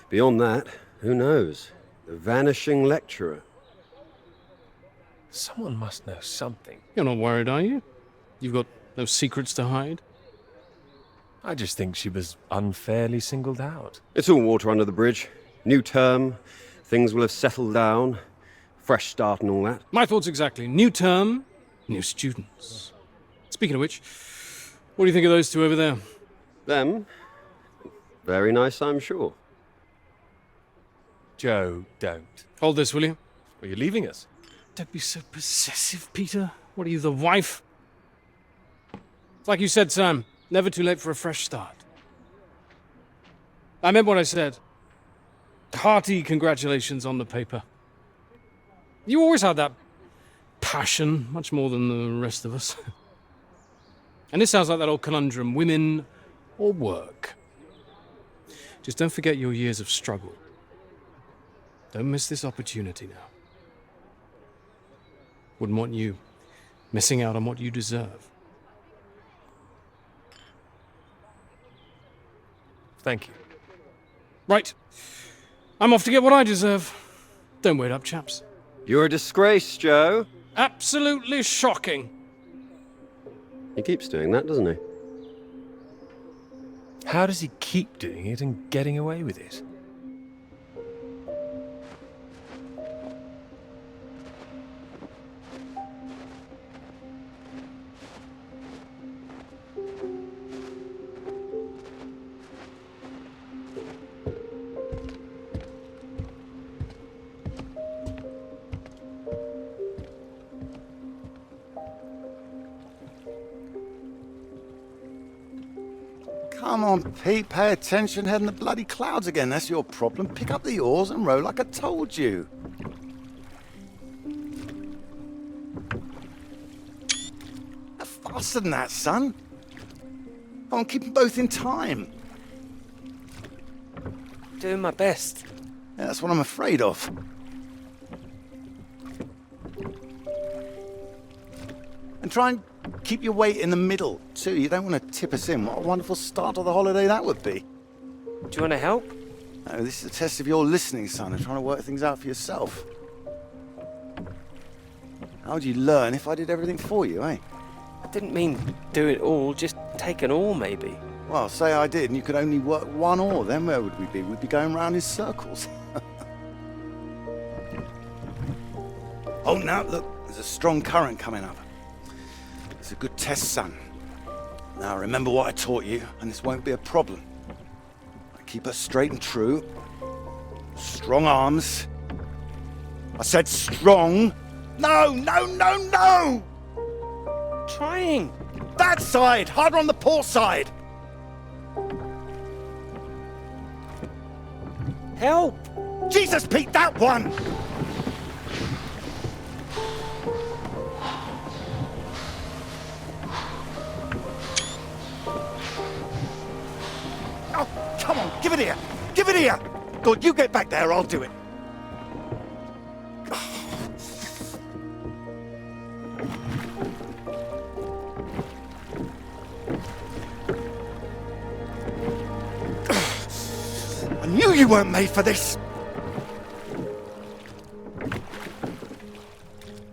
Beyond that, who knows? The vanishing lecturer. Someone must know something. You're not worried, are you? You've got no secrets to hide? I just think she was unfairly singled out. It's all water under the bridge. New term, things will have settled down, fresh start and all that. My thoughts exactly. New term, new students. Speaking of which, what do you think of those two over there? Them? Very nice, I'm sure. Joe, don't. Hold this, will you? Are you leaving us? Don't be so possessive, Peter. What are you, the wife? It's like you said, Sam. Never too late for a fresh start. I meant what I said. Hearty congratulations on the paper. You always had that passion, much more than the rest of us. And this sounds like that old conundrum, women or work. Just don't forget your years of struggle. Don't miss this opportunity now. Wouldn't want you missing out on what you deserve. Thank you. Right. I'm off to get what I deserve. Don't wait up, chaps. You're a disgrace, Joe. Absolutely shocking. He keeps doing that, doesn't he? How does he keep doing it and getting away with it? Come on, Pete, pay attention, head in the bloody clouds again. That's your problem. Pick up the oars and row like I told you. Faster than that, son. Come on, keep them both in time. Doing my best. Yeah, that's what I'm afraid of. And try and keep your weight in the middle, too. You don't want to tip us in. What a wonderful start to the holiday that would be. Do you want to help? No, this is a test of your listening, son, and trying to work things out for yourself. How would you learn if I did everything for you, eh? I didn't mean do it all, just take an oar, maybe. Well, say I did, and you could only work one oar. Then where would we be? We'd be going round in circles. Oh, now, look, there's a strong current coming up. It's a good test, son. Now, remember what I taught you, and this won't be a problem. Keep her straight and true. Strong arms. I said strong. No, no, no, no! Trying. That side! Harder on the port side! Help! Jesus, Pete, that one! Oh, come on, give it here! Give it here! Good, you get back there, I'll do it. I knew you weren't made for this!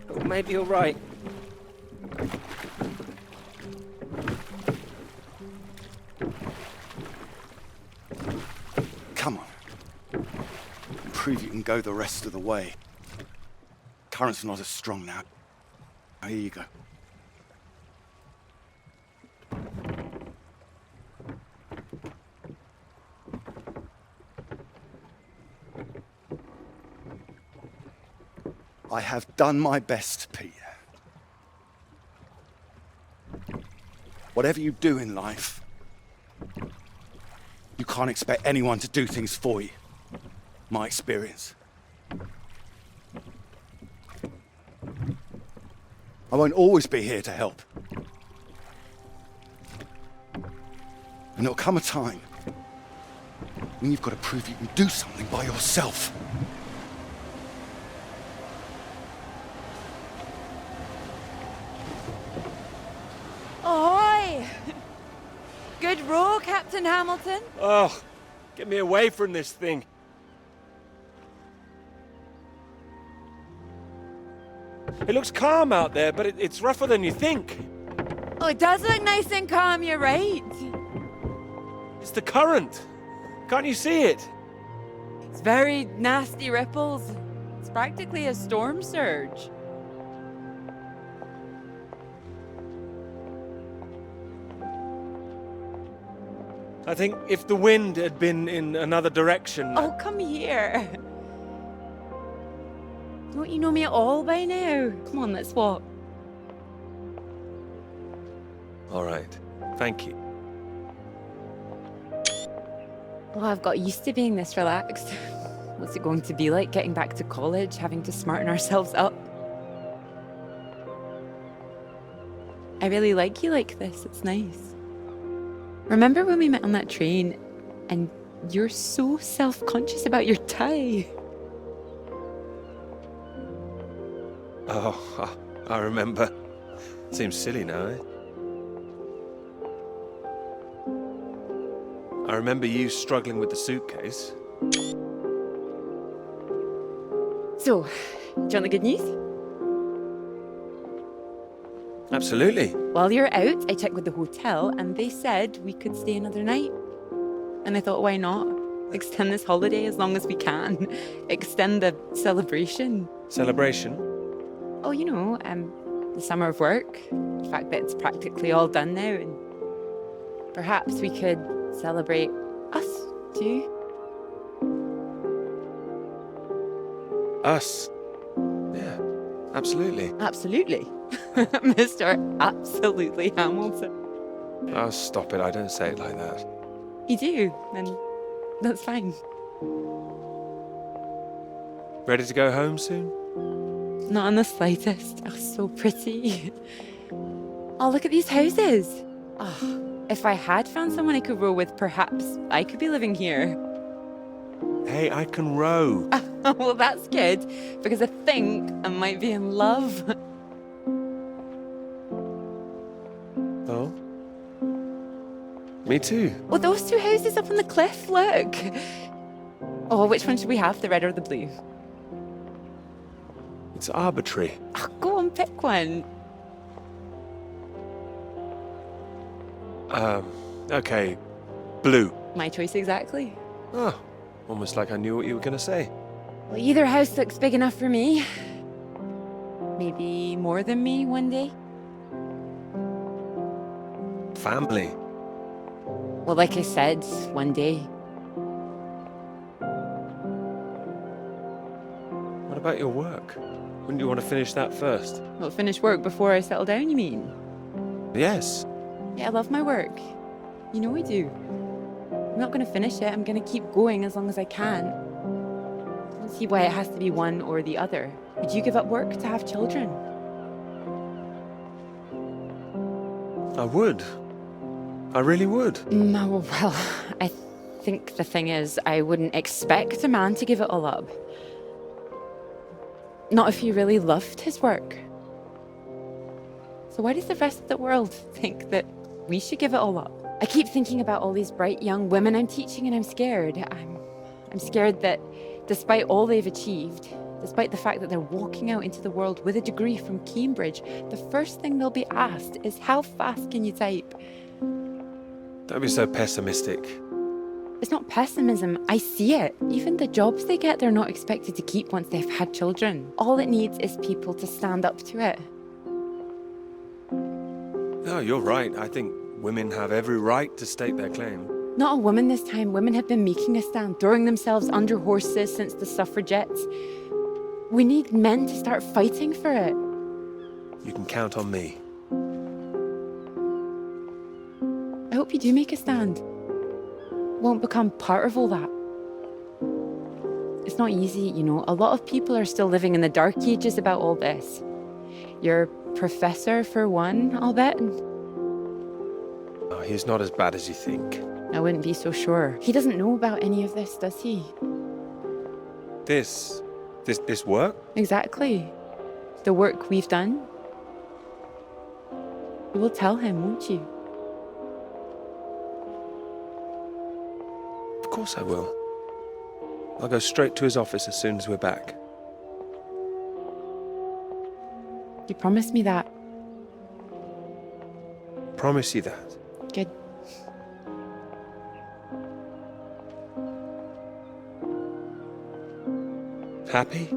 Well, maybe you're right. prove you can go the rest of the way. Current's not as strong now. Here you go. I have done my best, Peter. Whatever you do in life, you can't expect anyone to do things for you. My experience. I won't always be here to help. And there'll come a time when you've got to prove you can do something by yourself. Ahoy! Good row, Captain Hamilton. Oh, get me away from this thing. It looks calm out there, but it's rougher than you think. Oh, it does look nice and calm, you're right. It's the current. Can't you see it? It's very nasty ripples. It's practically a storm surge. I think if the wind had been in another direction... Oh, come here. Don't you know me at all by now? Come on, let's walk. All right. Thank you. Well, I've got used to being this relaxed. What's it going to be like getting back to college, having to smarten ourselves up? I really like you like this. It's nice. Remember when we met on that train and you're so self-conscious about your tie? Oh, I remember. Seems silly now, eh? I remember you struggling with the suitcase. So, do you want the good news? Absolutely. While you're out, I checked with the hotel and they said we could stay another night. And I thought, why not? Extend this holiday as long as we can. Extend the celebration. Celebration? Oh, you know, the summer of work. The fact that it's practically all done now. And perhaps we could celebrate us, too. Us? Yeah, absolutely. Absolutely. Mr. Absolutely Hamilton. Oh, stop it. I don't say it like that. You do, and that's fine. Ready to go home soon? Not in the slightest. Oh, so pretty. Oh, look at these houses. Oh, if I had found someone I could row with, perhaps I could be living here. Hey, I can row. Well, that's good, because I think I might be in love. Oh? Me too. Well, those two houses up on the cliff, look. Oh, which one should we have, the red or the blue? It's arbitrary. Oh, go on, pick one. Okay. Blue. My choice exactly. Oh, almost like I knew what you were going to say. Well, either house looks big enough for me. Maybe more than me one day. Family. Well, like I said, one day. What about your work? Wouldn't you want to finish that first? Well, finish work before I settle down, you mean? Yes. Yeah, I love my work. You know I do. I'm not going to finish it. I'm going to keep going as long as I can. I don't see why it has to be one or the other. Would you give up work to have children? I would. I really would. No, well, I think the thing is, I wouldn't expect a man to give it all up. Not if he really loved his work. So why does the rest of the world think that we should give it all up? I keep thinking about all these bright young women I'm teaching and I'm scared. I'm scared that despite all they've achieved, despite the fact that they're walking out into the world with a degree from Cambridge, the first thing they'll be asked is, how fast can you type? Don't be so pessimistic. It's not pessimism. I see it. Even the jobs they get, they're not expected to keep once they've had children. All it needs is people to stand up to it. No, you're right. I think women have every right to state their claim. Not a woman this time. Women have been making a stand, throwing themselves under horses since the suffragettes. We need men to start fighting for it. You can count on me. I hope you do make a stand. Won't become part of all that. It's not easy, you know. A lot of people are still living in the dark ages about all this. Your professor, for one, I'll bet. Oh, he's not as bad as you think. I wouldn't be so sure. He doesn't know about any of this, does he? This work? Exactly. The work we've done. You will tell him, won't you? Of course I will. I'll go straight to his office as soon as we're back. You promised me that. Promise you that. Good. Happy?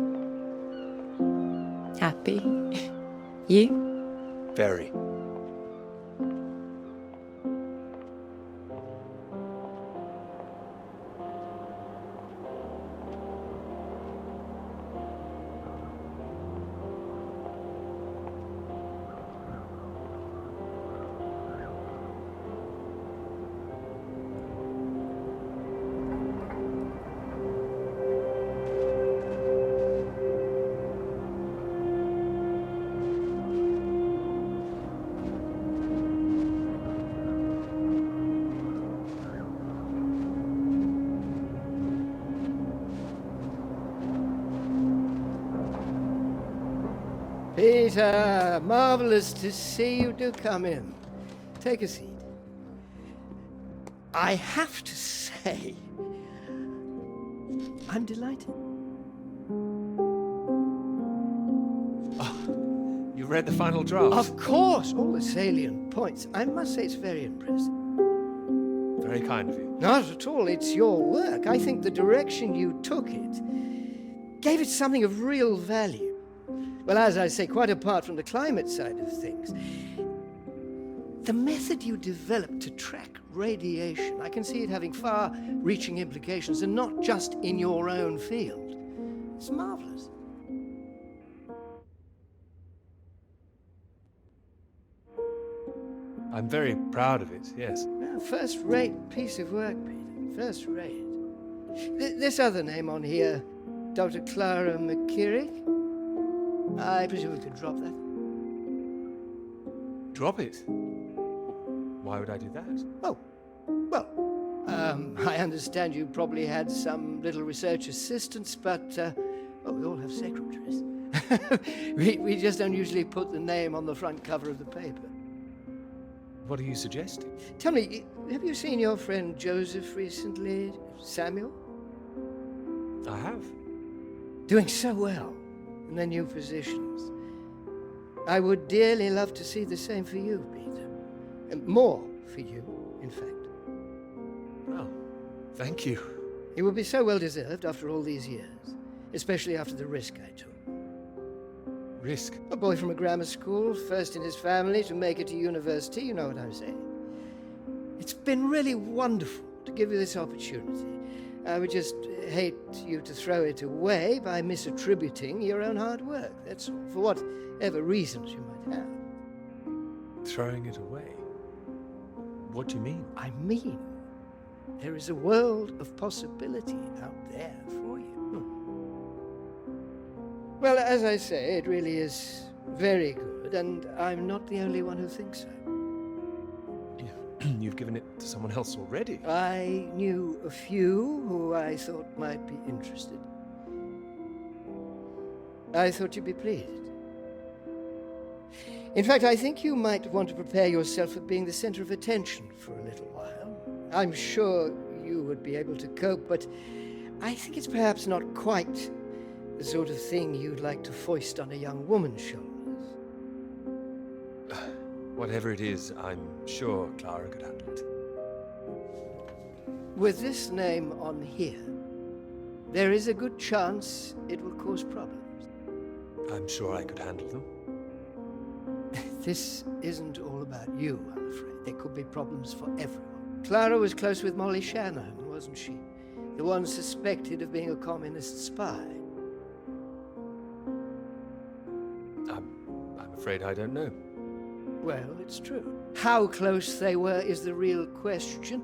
Happy. You? Very. Peter, marvelous to see you. Do come in. Take a seat. I have to say, I'm delighted. Oh, you read the final draft? Of course, all the salient points. I must say it's very impressive. Very kind of you. Not at all. It's your work. I think the direction you took it gave it something of real value. Well, as I say, quite apart from the climate side of things, the method you developed to track radiation, I can see it having far-reaching implications, and not just in your own field. It's marvelous. I'm very proud of it, yes. Well, first-rate piece of work, Peter. First-rate. This other name on here, Dr. Clara McKirrick, I presume we could drop that. Drop it? Why would I do that? Oh, well, I understand you probably had some little research assistants, but, well, we all have secretaries. we just don't usually put the name on the front cover of the paper. What are you suggesting? Tell me, have you seen your friend Joseph recently, Samuel? I have. Doing so well in their new positions. I would dearly love to see the same for you, Peter. And more for you, in fact. Oh, thank you. It would be so well deserved after all these years, especially after the risk I took. Risk? A boy from a grammar school, first in his family to make it to university, you know what I'm saying. It's been really wonderful to give you this opportunity. I would just hate you to throw it away by misattributing your own hard work, that's all, for whatever reasons you might have. Throwing it away? What do you mean? I mean, there is a world of possibility out there for you. Well, as I say, it really is very good, and I'm not the only one who thinks so. You've given it to someone else already. I knew a few who I thought might be interested. I thought you'd be pleased. In fact, I think you might want to prepare yourself for being the center of attention for a little while. I'm sure you would be able to cope, but I think it's perhaps not quite the sort of thing you'd like to foist on a young woman's shoulders. Whatever it is, I'm sure Clara could handle it. With this name on here, there is a good chance it will cause problems. I'm sure I could handle them. This isn't all about you, I'm afraid. There could be problems for everyone. Clara was close with Molly Shannon, wasn't she? The one suspected of being a communist spy. I'm afraid I don't know. Well, it's true. How close they were is the real question.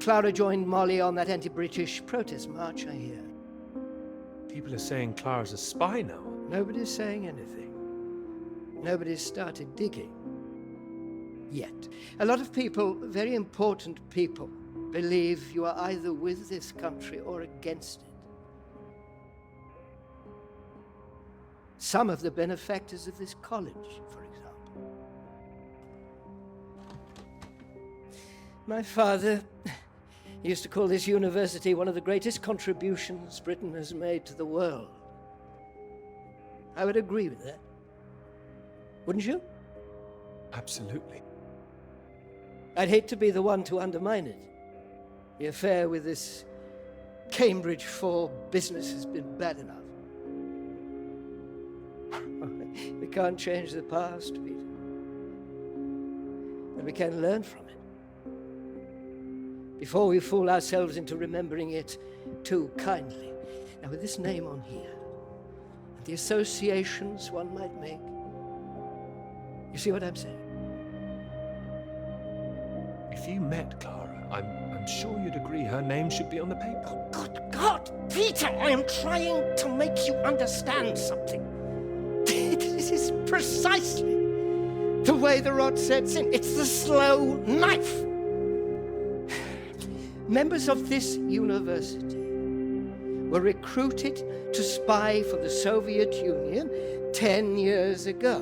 Clara joined Molly on that anti-British protest march, I hear. People are saying Clara's a spy now. Nobody's saying anything. Nobody's started digging. Yet. A lot of people, very important people, believe you are either with this country or against it. Some of the benefactors of this college, for example. My father used to call this university one of the greatest contributions Britain has made to the world. I would agree with that. Wouldn't you? Absolutely. I'd hate to be the one to undermine it. The affair with this Cambridge 4 business has been bad enough. We can't change the past, Peter. But we can learn from it. Before we fool ourselves into remembering it too kindly. Now, with this name on here, and the associations one might make, you see what I'm saying? If you met Clara, I'm sure you'd agree her name should be on the paper. Oh, good God, Peter, I am trying to make you understand something. This is precisely the way the rot sets in. It's the slow knife. Members of this university were recruited to spy for the Soviet Union 10 years ago.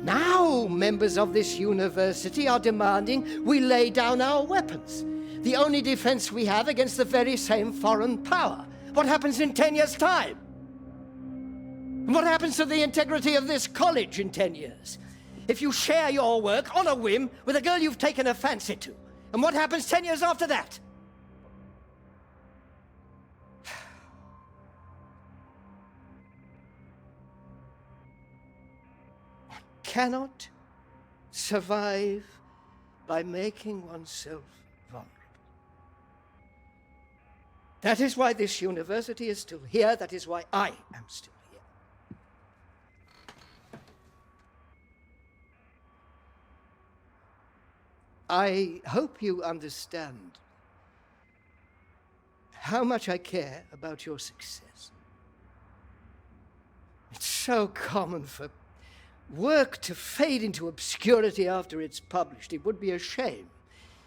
Now members of this university are demanding we lay down our weapons, the only defense we have against the very same foreign power. What happens in 10 years' time? And what happens to the integrity of this college in 10 years? If you share your work on a whim with a girl you've taken a fancy to, and what happens 10 years after that? One cannot survive by making oneself vulnerable. That is why this university is still here. That is why I am still here. I hope you understand how much I care about your success. It's so common for work to fade into obscurity after it's published. It would be a shame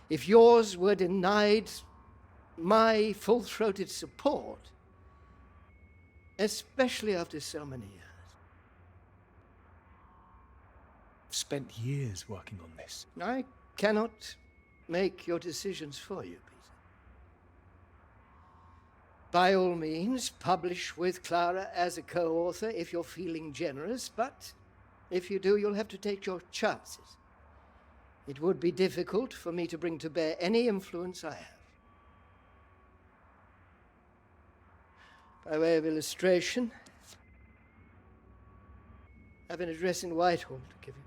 if yours were denied my full-throated support, especially after so many years. I've spent years working on this. I cannot make your decisions for you, Peter. By all means, publish with Clara as a co-author if you're feeling generous, but if you do, you'll have to take your chances. It would be difficult for me to bring to bear any influence I have. By way of illustration, I have an address in Whitehall to give you.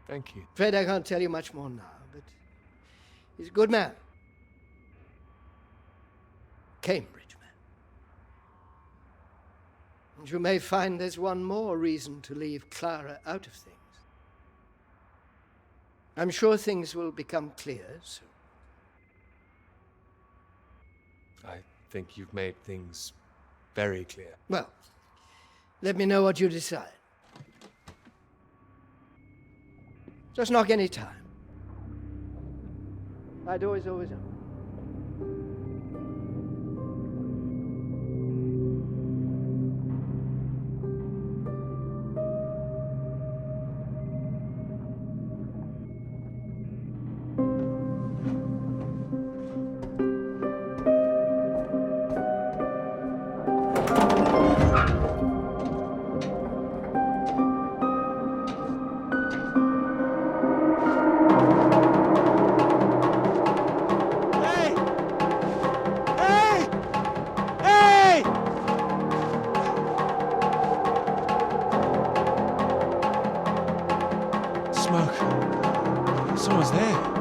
Thank you. Afraid I can't tell you much more now, but he's a good man. Cambridge man. And you may find there's one more reason to leave Clara out of things. I'm sure things will become clear soon. I think you've made things very clear. Well, let me know what you decide. Just knock any time. My door is always open. smoke. Someone's there.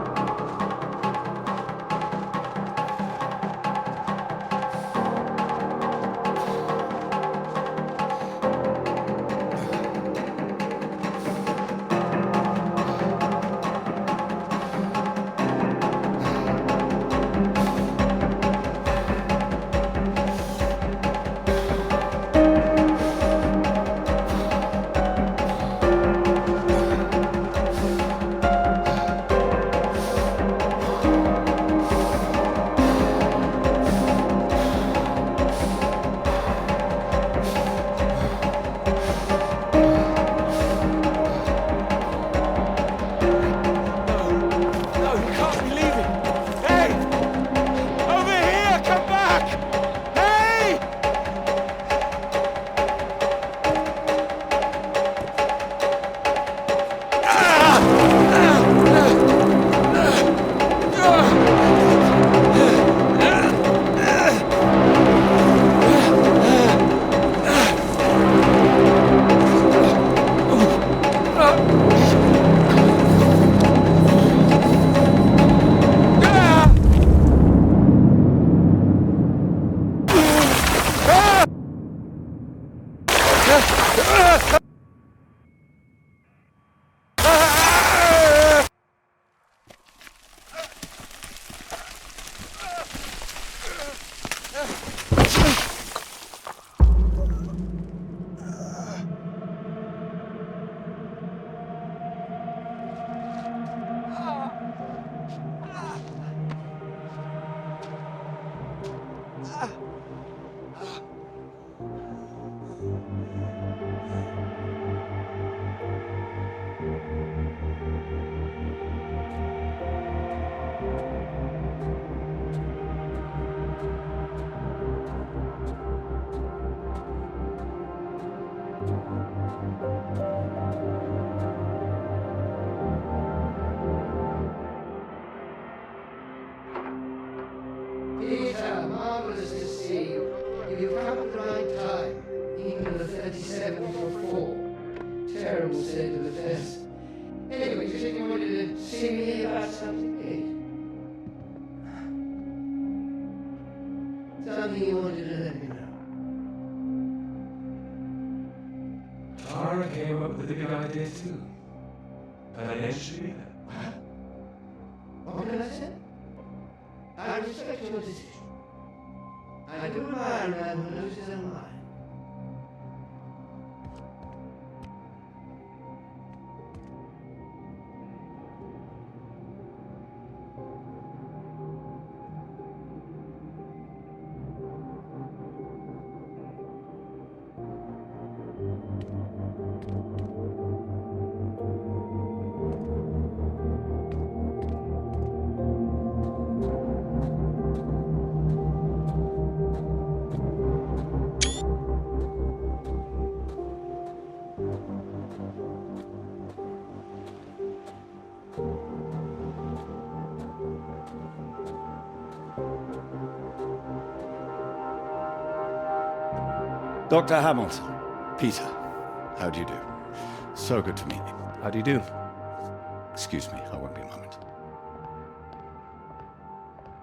Peter, marvelous to see you. You've come at the right time. Even the 37 for 4. Terrible state of affairs. Anyway, you said you wanted to see me about something, eh? Something you wanted to let me know. Clara came up with the big idea too. Financially. What can I say? I respect your decision. I do admire a man who knows his own mind. Dr. Hamilton, Peter, how do you do? So good to meet you. How do you do? Excuse me, I won't be a moment.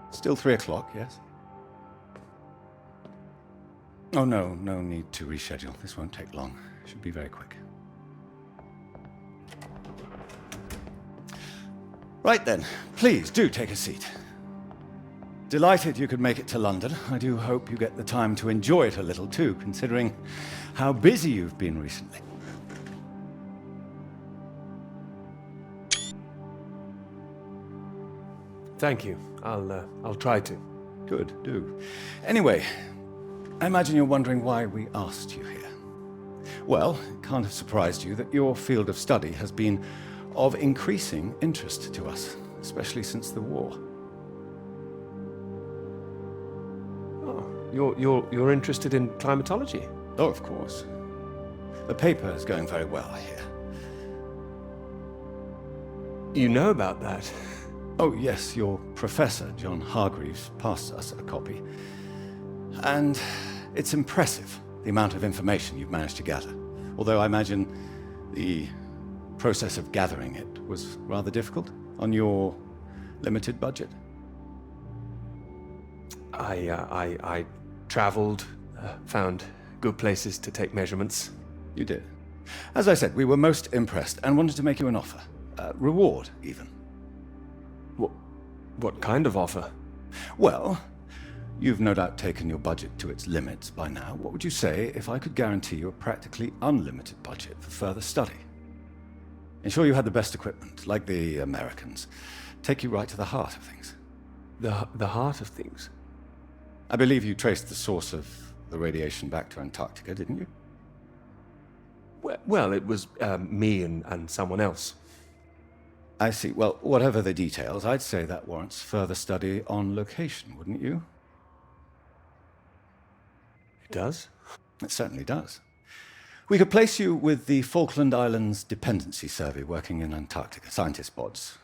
Still 3 o'clock, yes? Oh, no need to reschedule. This won't take long. Should be very quick. Right then, please do take a seat. Delighted you could make it to London. I do hope you get the time to enjoy it a little too, considering how busy you've been recently. Thank you. I'll try to. Good, do. Anyway, I imagine you're wondering why we asked you here. Well, it can't have surprised you that your field of study has been of increasing interest to us, especially since the war. You're interested in climatology? Oh, of course. The paper is going very well, I hear. You know about that? Oh, yes, your professor, John Hargreaves, passed us a copy. And it's impressive, the amount of information you've managed to gather. Although I imagine the process of gathering it was rather difficult on your limited budget? I traveled, found good places to take measurements. You did. As I said, we were most impressed and wanted to make you an offer. Reward, even. What kind of offer? Well, you've no doubt taken your budget to its limits by now. What would you say if I could guarantee you a practically unlimited budget for further study? Ensure you had the best equipment, like the Americans. Take you right to the heart of things. The heart of things? I believe you traced the source of the radiation back to Antarctica, didn't you? Well, it was me and someone else. I see. Well, whatever the details, I'd say that warrants further study on location, wouldn't you? It does? It certainly does. We could place you with the Falkland Islands Dependency Survey working in Antarctica, scientist bods.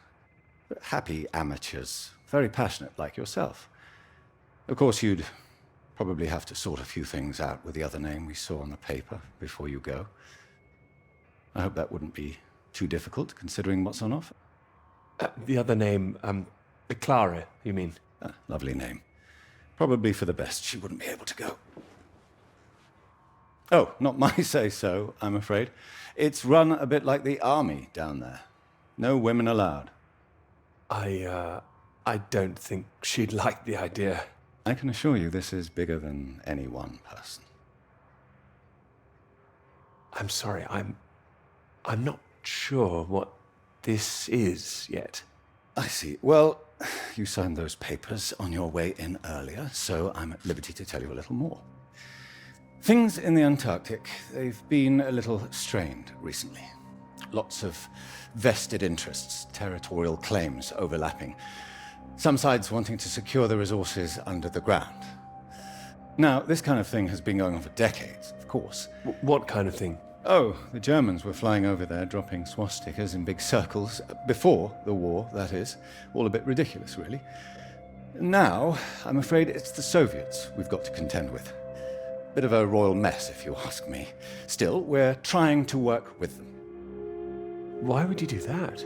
Happy amateurs, very passionate like yourself. Of course, you'd probably have to sort a few things out with the other name we saw on the paper before you go. I hope that wouldn't be too difficult, considering what's on offer. The other name, Clara, you mean? Lovely name. Probably for the best she wouldn't be able to go. Oh, not my say-so, I'm afraid. It's run a bit like the army down there. No women allowed. I don't think she'd like the idea. I can assure you this is bigger than any one person. I'm sorry, I'm not sure what this is yet. I see. Well, you signed those papers on your way in earlier, so I'm at liberty to tell you a little more. Things in the Antarctic, they've been a little strained recently. Lots of vested interests, territorial claims overlapping. Some sides wanting to secure the resources under the ground. Now, this kind of thing has been going on for decades, of course. What kind of thing? Oh, the Germans were flying over there, dropping swastikas in big circles. Before the war, that is. All a bit ridiculous, really. Now, I'm afraid it's the Soviets we've got to contend with. Bit of a royal mess, if you ask me. Still, we're trying to work with them. Why would you do that?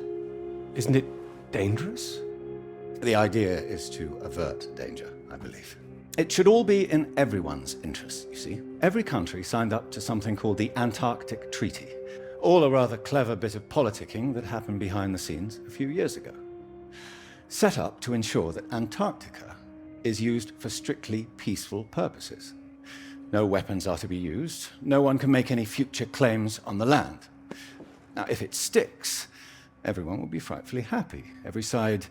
Isn't it dangerous? The idea is to avert danger, I believe. It should all be in everyone's interest, you see. Every country signed up to something called the Antarctic Treaty. All a rather clever bit of politicking that happened behind the scenes a few years ago. Set up to ensure that Antarctica is used for strictly peaceful purposes. No weapons are to be used. No one can make any future claims on the land. Now, if it sticks, everyone will be frightfully happy. Every side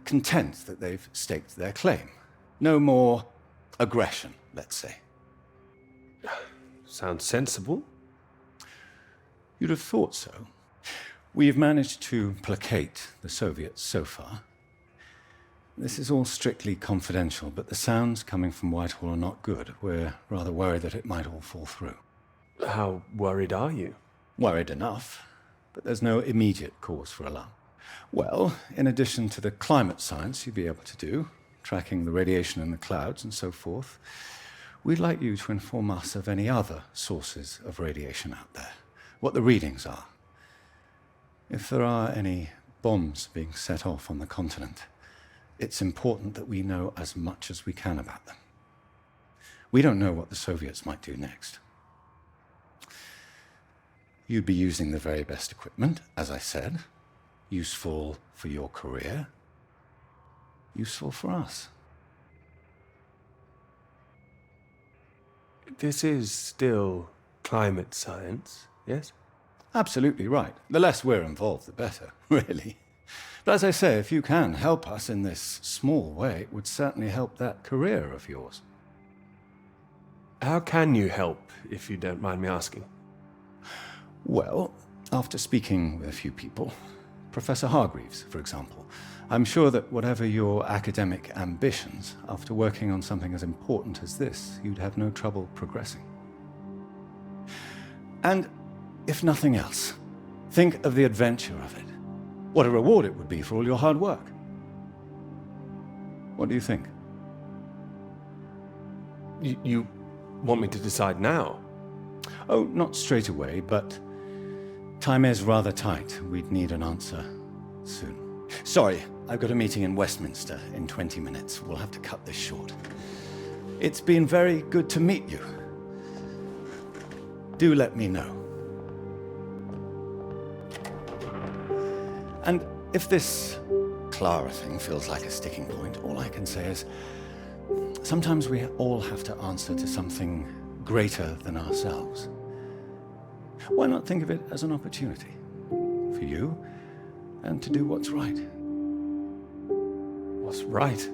content that they've staked their claim. No more aggression, let's say. Sounds sensible. You'd have thought so. We've managed to placate the Soviets so far. This is all strictly confidential, but the sounds coming from Whitehall are not good. We're rather worried that it might all fall through. How worried are you? Worried enough, but there's no immediate cause for alarm. Well, in addition to the climate science you'd be able to do, tracking the radiation in the clouds and so forth, we'd like you to inform us of any other sources of radiation out there, what the readings are. If there are any bombs being set off on the continent, it's important that we know as much as we can about them. We don't know what the Soviets might do next. You'd be using the very best equipment, as I said. Useful for your career. Useful for us. This is still climate science, yes? Absolutely right. The less we're involved, the better, really. But as I say, if you can help us in this small way, it would certainly help that career of yours. How can you help, if you don't mind me asking? Well, after speaking with a few people, Professor Hargreaves, for example, I'm sure that whatever your academic ambitions, after working on something as important as this, you'd have no trouble progressing. And if nothing else, think of the adventure of it. What a reward it would be for all your hard work. What do you think? You want me to decide now? Oh, not straight away, but Time is rather tight. We'd need an answer soon. Sorry, I've got a meeting in Westminster in 20 minutes. We'll have to cut this short. It's been very good to meet you. Do let me know. And if this Clara thing feels like a sticking point, all I can say is sometimes we all have to answer to something greater than ourselves. Why not think of it as an opportunity for you and to do what's right? What's right?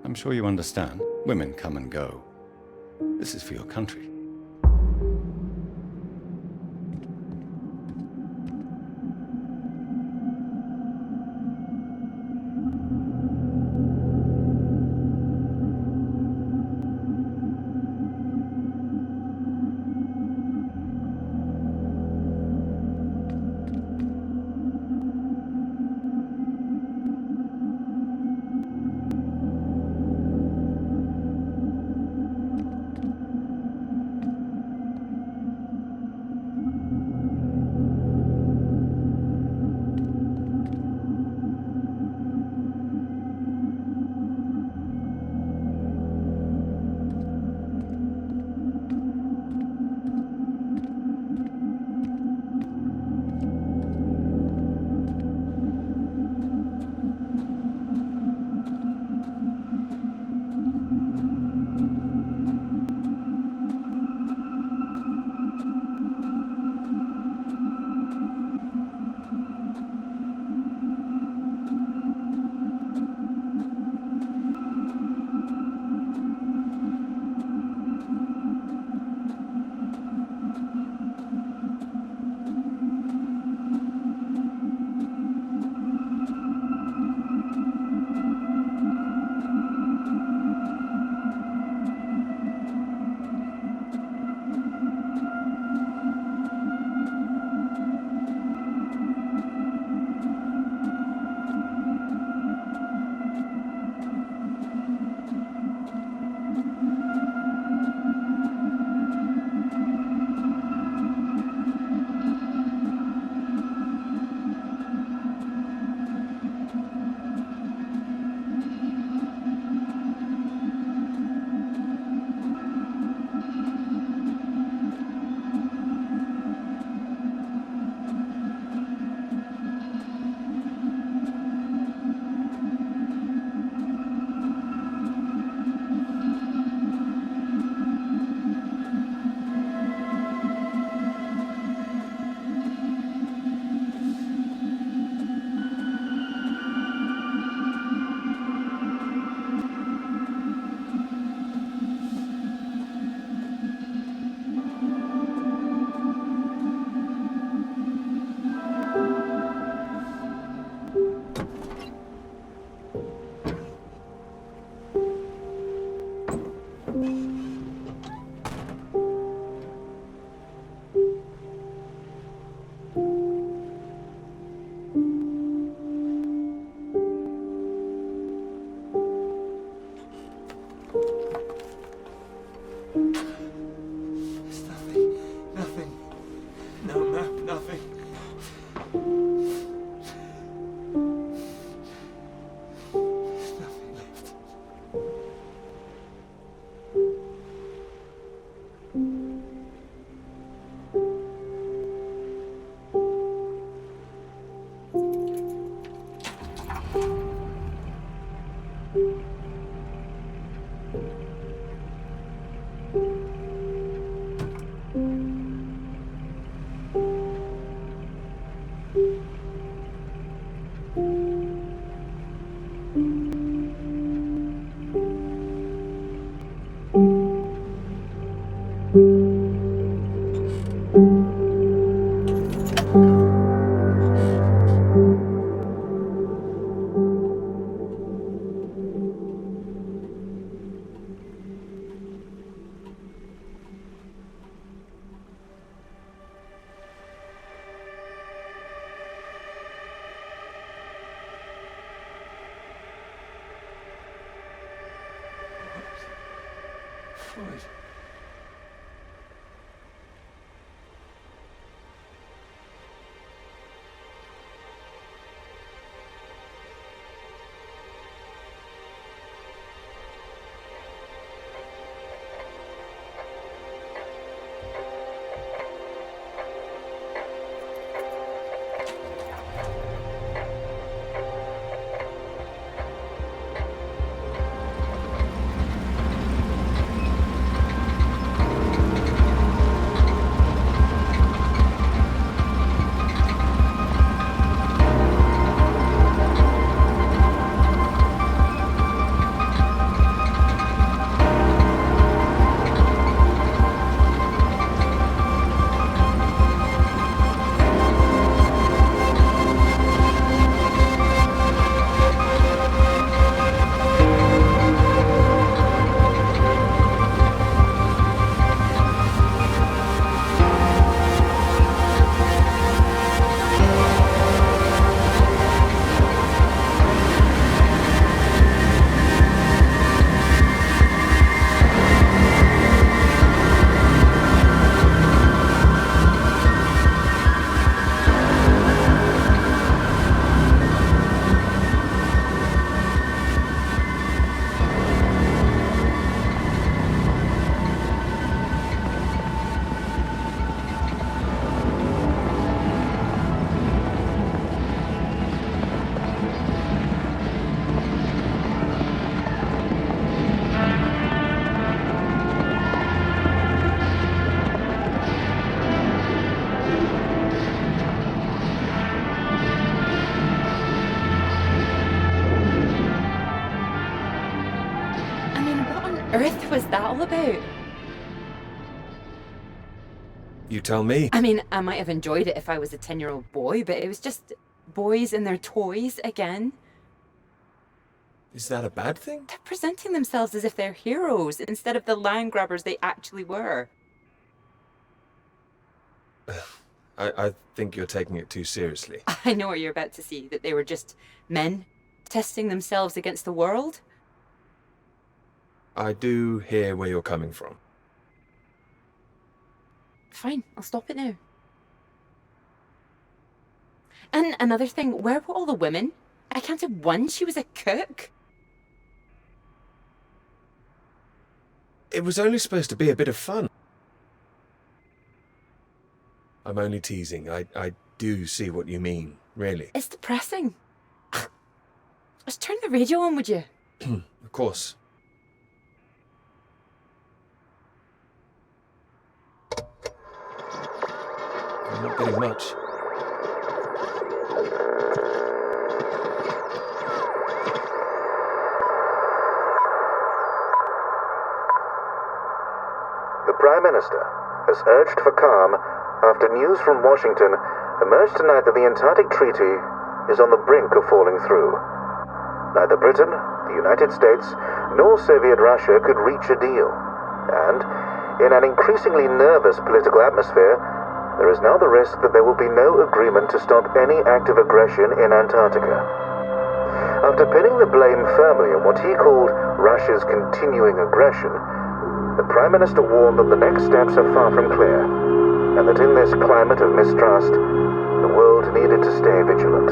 I'm sure you understand. Women come and go. This is for your country. was that all about? You tell me. I mean, I might have enjoyed it if I was a 10-year-old boy, but it was just boys and their toys again. Is that a bad thing? They're presenting themselves as if they're heroes instead of the land grabbers they actually were. I think you're taking it too seriously. I know what you're about to see, that they were just men testing themselves against the world. I do hear where you're coming from. Fine, I'll stop it now. And another thing, where were all the women? I counted one, she was a cook. It was only supposed to be a bit of fun. I'm only teasing. I do see what you mean, really. It's depressing. Just turn the radio on, would you? Of course. I'm not getting much. The Prime Minister has urged for calm after news from Washington emerged tonight that the Antarctic Treaty is on the brink of falling through. Neither Britain, the United States, nor Soviet Russia could reach a deal. And, in an increasingly nervous political atmosphere, there is now the risk that there will be no agreement to stop any active aggression in Antarctica. After pinning the blame firmly on what he called Russia's continuing aggression, the Prime Minister warned that the next steps are far from clear, and that in this climate of mistrust, the world needed to stay vigilant.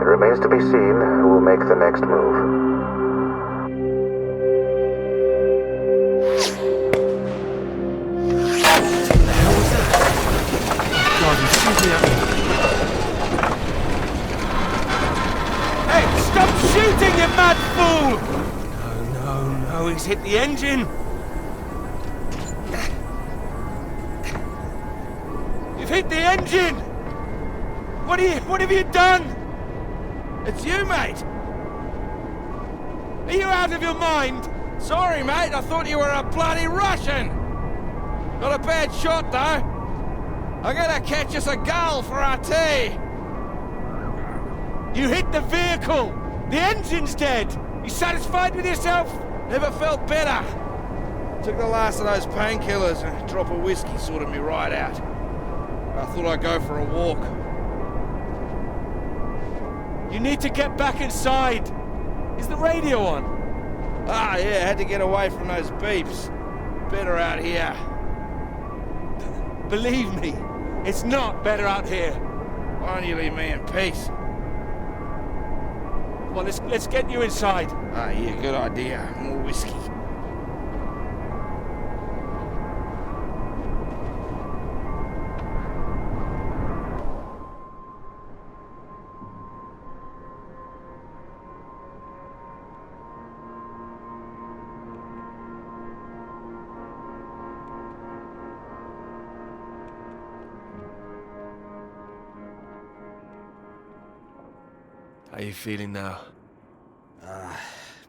It remains to be seen who will make the next move. Hey, stop shooting, you mad fool! No, he's hit the engine. You've hit the engine! What have you done? It's you, mate! Are you out of your mind? Sorry, mate, I thought you were a bloody Russian! Not a bad shot, though. I'm gonna catch us a gull for our tea! You hit the vehicle! The engine's dead! You satisfied with yourself? Never felt better. Took the last of those painkillers and a drop of whiskey sorted me right out. I thought I'd go for a walk. You need to get back inside. Is the radio on? Ah, yeah, had to get away from those beeps. Better out here. Believe me, it's not better out here. Why don't you leave me in peace? Well, let's get you inside. Ah, yeah, good idea. More whiskey. How are you feeling now?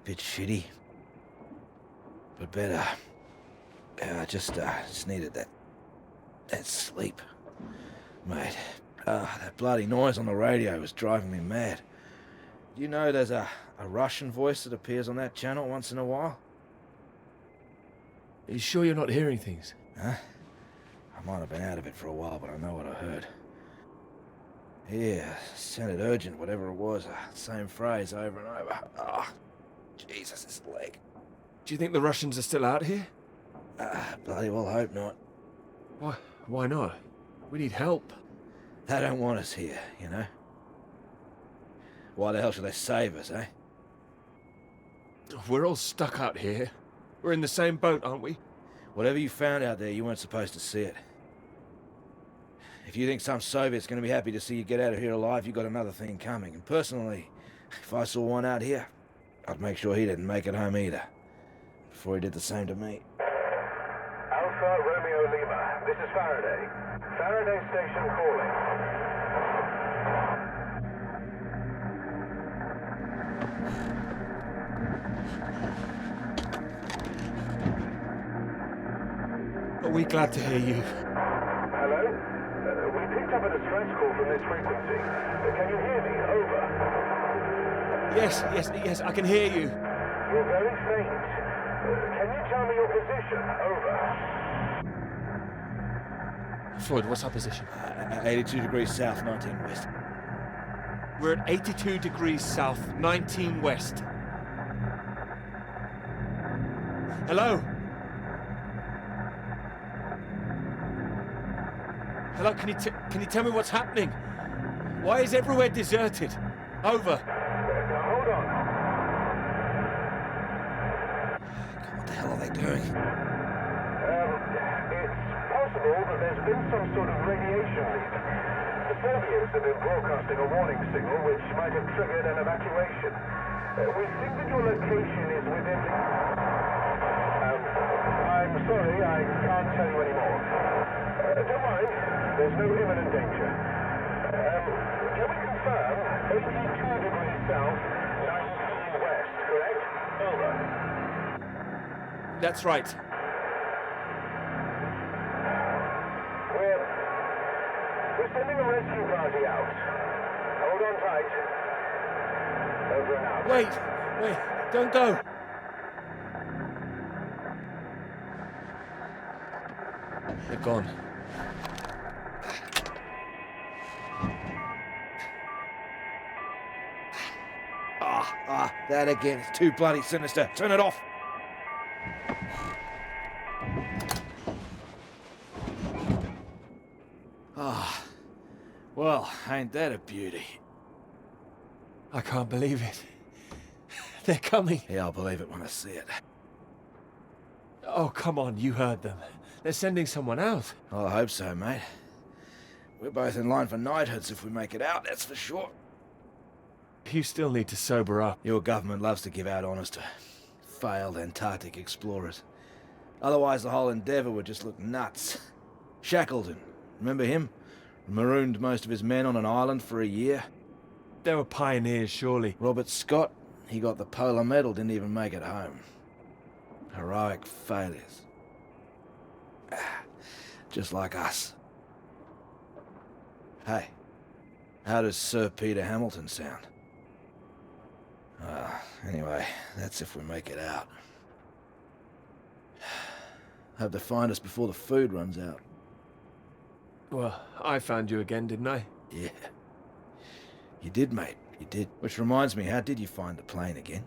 Bit shitty. But better. I just needed that sleep. Mate, that bloody noise on the radio was driving me mad. Do you know there's a Russian voice that appears on that channel once in a while? Are you sure you're not hearing things? Huh? I might have been out of it for a while, but I know what I heard. Yeah, sounded urgent, whatever it was. Same phrase over and over. Ah, Jesus, this leg. Do you think the Russians are still out here? Bloody well hope not. Why not? We need help. They don't want us here, you know? Why the hell should they save us, eh? We're all stuck out here. We're in the same boat, aren't we? Whatever you found out there, you weren't supposed to see it. If you think some Soviet's going to be happy to see you get out of here alive, you got another thing coming. And personally, if I saw one out here, I'd make sure he didn't make it home either. Before he did the same to me. Alpha Romeo Lima, this is Faraday. Faraday Station calling. we glad to hear you. Hello? We picked up a distress call from this frequency. Can you hear me? Over. Yes, I can hear you. You're very faint. Can you tell me your position? Over. Floyd, what's our position? 82 degrees south, 19 west. We're at 82 degrees south, 19 west. Hello? Hello, can you tell me what's happening? Why is everywhere deserted? Over. Hold on. What the hell are they doing? It's possible that there's been some sort of radiation leak. The Soviets have been broadcasting a warning signal which might have triggered an evacuation. We think that your location is within the... I'm sorry, I can't tell you anymore. Don't worry, there's no imminent danger. Can we confirm 82 degrees south, 19 west, correct? Over. That's right. We're sending a rescue party out. Hold on tight. Over and out. Wait, don't go. They're gone. That again. It's too bloody sinister. Turn it off. Well, ain't that a beauty? I can't believe it. They're coming. Yeah, I'll believe it when I see it. Oh, come on, you heard them. They're sending someone out. Well, I hope so, mate. We're both in line for knighthoods if we make it out, that's for sure. You still need to sober up. Your government loves to give out honours to failed Antarctic explorers. Otherwise, the whole endeavour would just look nuts. Shackleton, remember him? Marooned most of his men on an island for a year. They were pioneers, surely. Robert Scott, he got the Polar Medal, didn't even make it home. Heroic failures. Just like us. Hey, how does Sir Peter Hamilton sound? Anyway, that's if we make it out. Hope they find us before the food runs out. Well, I found you again, didn't I? Yeah. You did, mate. You did. Which reminds me, how did you find the plane again?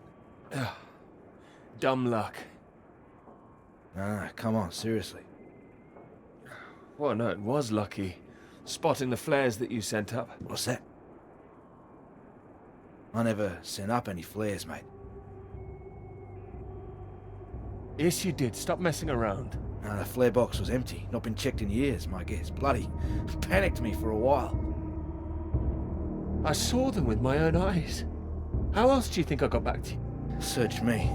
Dumb luck. No, come on, seriously. Well, no, it was lucky. Spotting the flares that you sent up. What's that? I never sent up any flares, mate. Yes, you did. Stop messing around. No, the flare box was empty. Not been checked in years, my guess. Bloody panicked me for a while. I saw them with my own eyes. How else do you think I got back to you? Search me.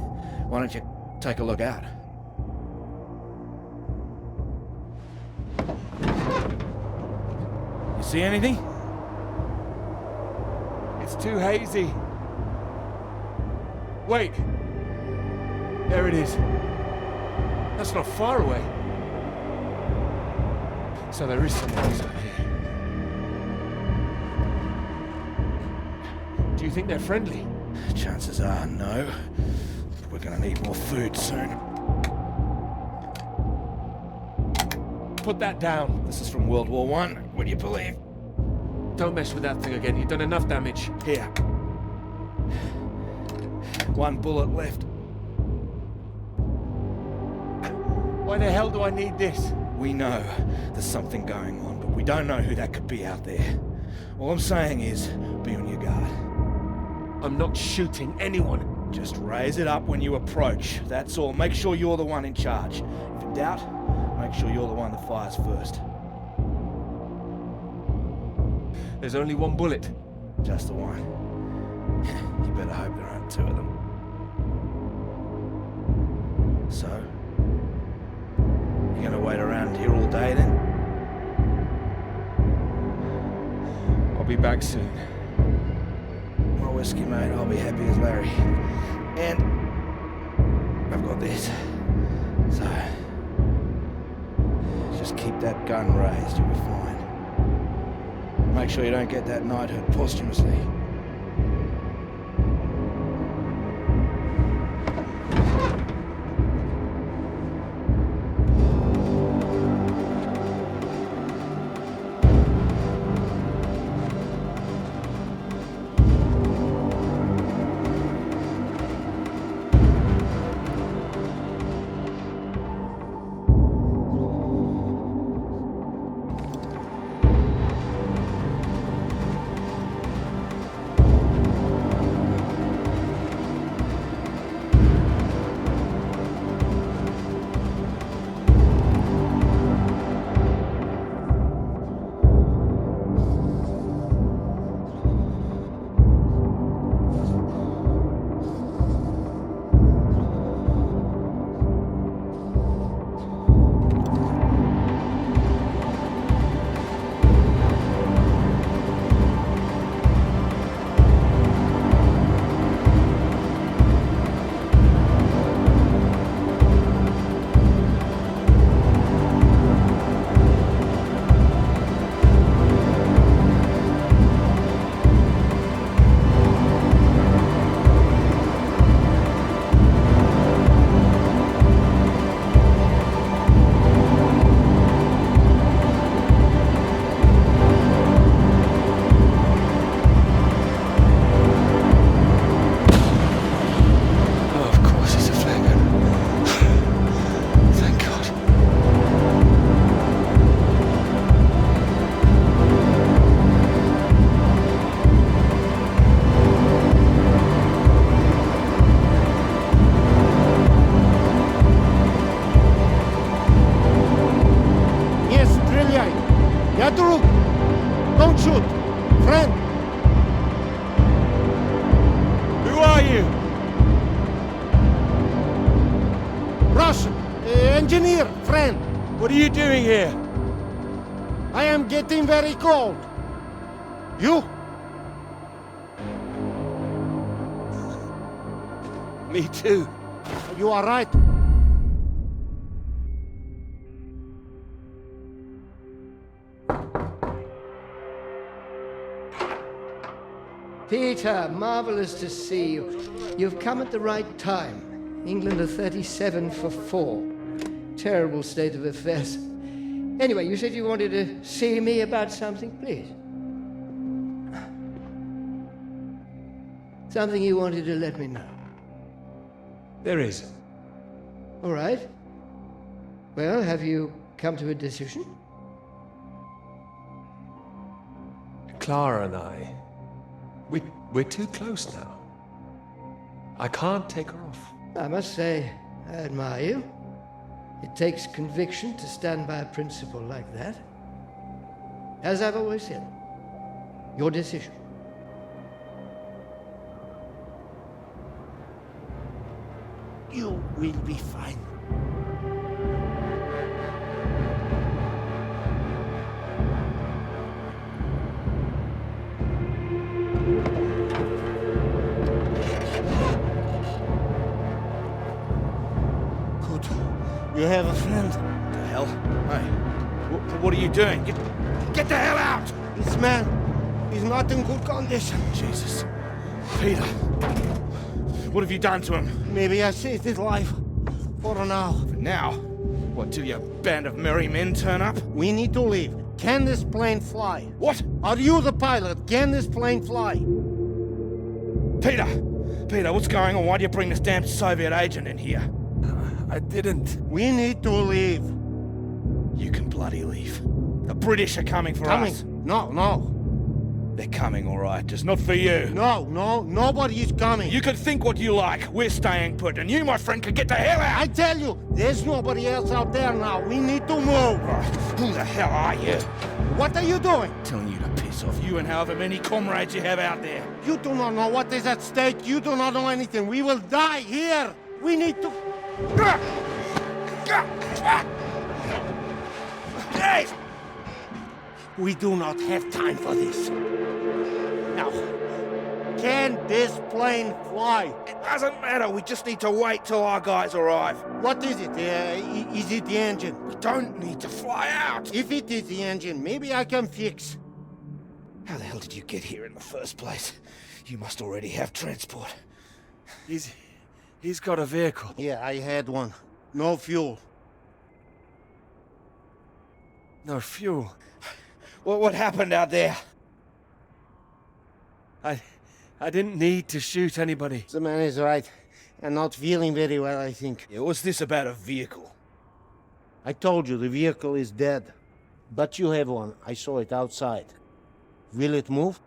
Why don't you take a look out? You see anything? It's too hazy. Wait. There it is. That's not far away. So there is someone else out here. Do you think they're friendly? Chances are no. We're gonna need more food soon. Put that down. This is from World War I. What do you believe? Don't mess with that thing again. You've done enough damage. Here. One bullet left. Why the hell do I need this? We know there's something going on, but we don't know who that could be out there. All I'm saying is, be on your guard. I'm not shooting anyone. Just raise it up when you approach. That's all. Make sure you're the one in charge. If in doubt, make sure you're the one that fires first. There's only one bullet. Just the one. You better hope there aren't two of them. So, you gonna wait around here all day then? I'll be back soon. My whiskey, mate. I'll be happy as Larry. And I've got this. So, Just keep that gun raised, you'll be fine. Make sure you don't get that knighthood posthumously. Don't shoot! Friend! Who are you? Russian! Engineer! Friend! What are you doing here? I am getting very cold. You? Me too. You are right. Peter, marvelous to see you. You've come at the right time. England are 37 for 4. Terrible state of affairs. Anyway, you said you wanted to see me about something, please. Something you wanted to let me know. There is. All right. Well, have you come to a decision? Clara and I, we're too close now. I can't take her off. I must say, I admire you. It takes conviction to stand by a principle like that. As I've always said, your decision. You will be fine. Good. You have a friend. The hell? Hey, what are you doing? Get the hell out! This man is not in good condition. Jesus. Peter, what have you done to him? Maybe I saved his life. For now. For now? What, till your band of merry men turn up? We need to leave. Can this plane fly? What? Are you the pilot? Can this plane fly? Peter, what's going on? Why do you bring this damn Soviet agent in here? I didn't. We need to leave. You can bloody leave. The British are coming for us. No. They're coming, all right, just not for you. No, nobody is coming. You can think what you like. We're staying put, and you, my friend, can get the hell out. I tell you, there's nobody else out there now. We need to move. Who the hell are you? What are you doing? Telling you to piss off, you and however many comrades you have out there. You do not know what is at stake. You do not know anything. We will die here. We need to... We do not have time for this. Now, Can this plane fly? It doesn't matter. We just need to wait till our guys arrive. What is it? Is it the engine? We don't need to fly out. If it is the engine, maybe I can fix. How the hell did you get here in the first place? You must already have transport. He's got a vehicle. Yeah, I had one. No fuel. No fuel. What happened out there? I didn't need to shoot anybody. The man is right. I'm not feeling very well, I think. Yeah, what's this about a vehicle? I told you, the vehicle is dead. But you have one. I saw it outside. Will it move?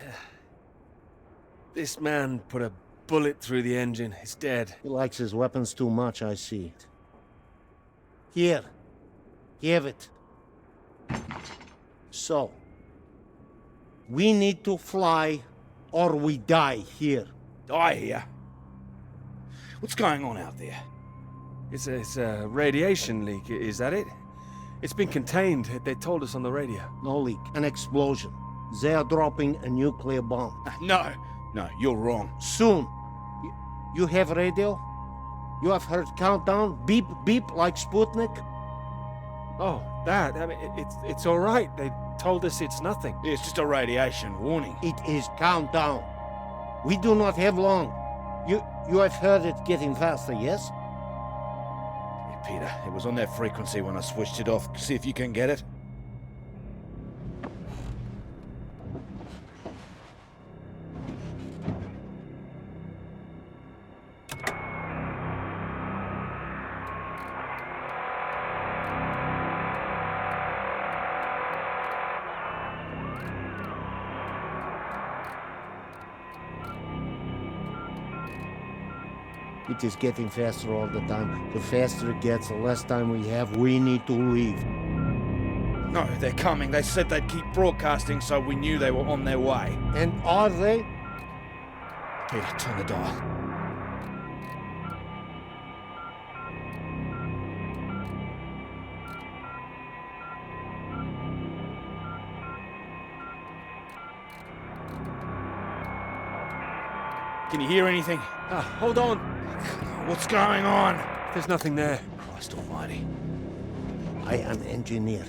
This man put a bullet through the engine. It's dead. He likes his weapons too much, I see it. Here. Have it. So. We need to fly, or we die here. Die here? What's going on out there? It's a radiation leak, is that it? It's been contained. They told us on the radio. No leak. An explosion. They are dropping a nuclear bomb. No, you're wrong. Soon. You have radio? You have heard countdown? Beep, beep, like Sputnik? Oh, that. I mean, it's all right. They told us it's nothing. Yeah, it's just a radiation warning. It is countdown. We do not have long. You have heard it getting faster, yes? Yeah, Peter, it was on that frequency when I switched it off. See if you can get it. It is getting faster all the time. The faster it gets, the less time we have. We need to leave. No, they're coming. They said they'd keep broadcasting, so we knew they were on their way. And are they? Peter, turn the dial. Can you hear anything? Hold on. What's going on? There's nothing there. Christ almighty. I am engineer.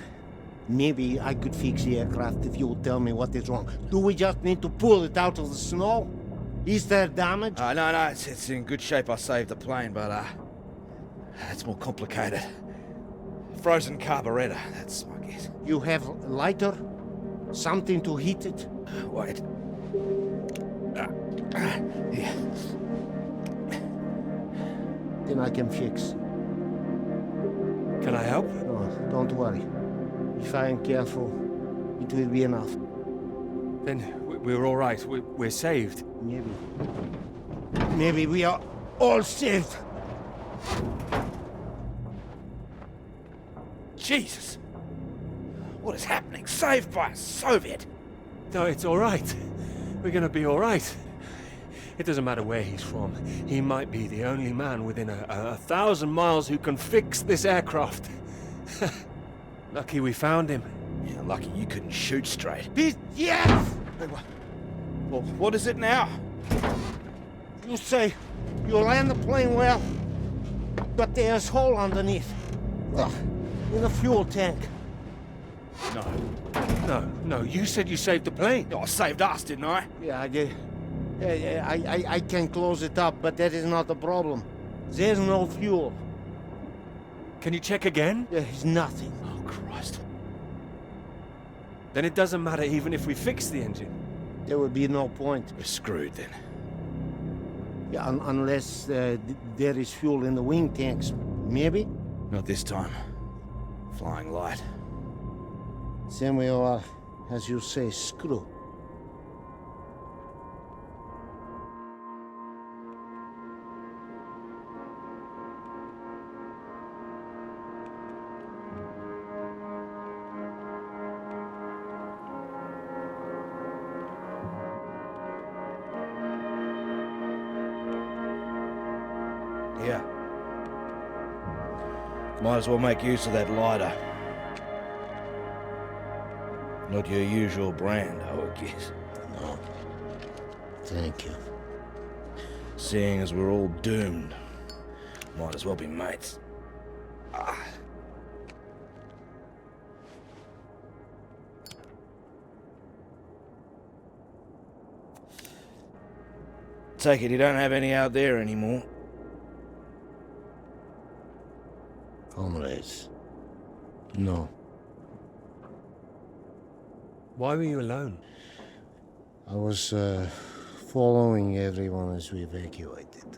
Maybe I could fix the aircraft if you would tell me what is wrong. Do we just need to pull it out of the snow? Is there damage? No, it's in good shape. I saved the plane, but it's more complicated. Frozen carburetor, that's my guess. You have lighter? Something to heat it? Wait. Here. Then I can fix. Can I help? No, don't worry. If I am careful, it will be enough. Then we're all right. We're saved. Maybe. Maybe we are all saved. Jesus! What is happening? Saved by a Soviet! No, it's all right. We're gonna be all right. It doesn't matter where he's from. He might be the only man within 1,000 miles who can fix this aircraft. Lucky we found him. Yeah, lucky you couldn't shoot straight. Yes! Well, what is it now? You say you land the plane well, but there's a hole underneath. In the fuel tank. No, you said you saved the plane. Oh, I saved us, didn't I? Yeah, I did. I can close it up, but that is not the problem. There's no fuel. Can you check again? There is nothing. Oh, Christ. Then it doesn't matter even if we fix the engine. There would be no point. We're screwed then. Yeah, unless there is fuel in the wing tanks. Maybe? Not this time. Flying light. Then we are, as you say, screwed. Yeah. Might as well make use of that lighter. Not your usual brand, I would guess. No. Thank you. Seeing as we're all doomed, might as well be mates. Take it you don't have any out there anymore. Comrades. No. Why were you alone? I was following everyone as we evacuated.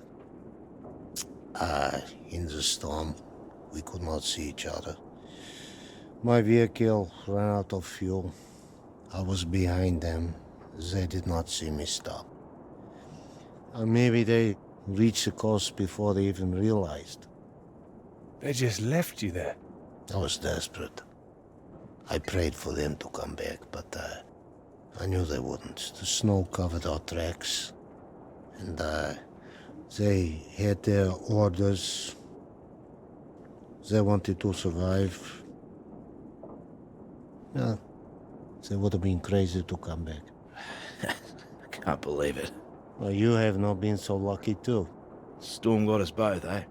In the storm, we could not see each other. My vehicle ran out of fuel. I was behind them. They did not see me stop. Maybe they reached the coast before they even realized. They just left you there. I was desperate. I prayed for them to come back, but I knew they wouldn't. The snow covered our tracks, and they had their orders. They wanted to survive. Yeah, they would have been crazy to come back. I can't believe it. Well, you have not been so lucky too. Storm got us both, eh?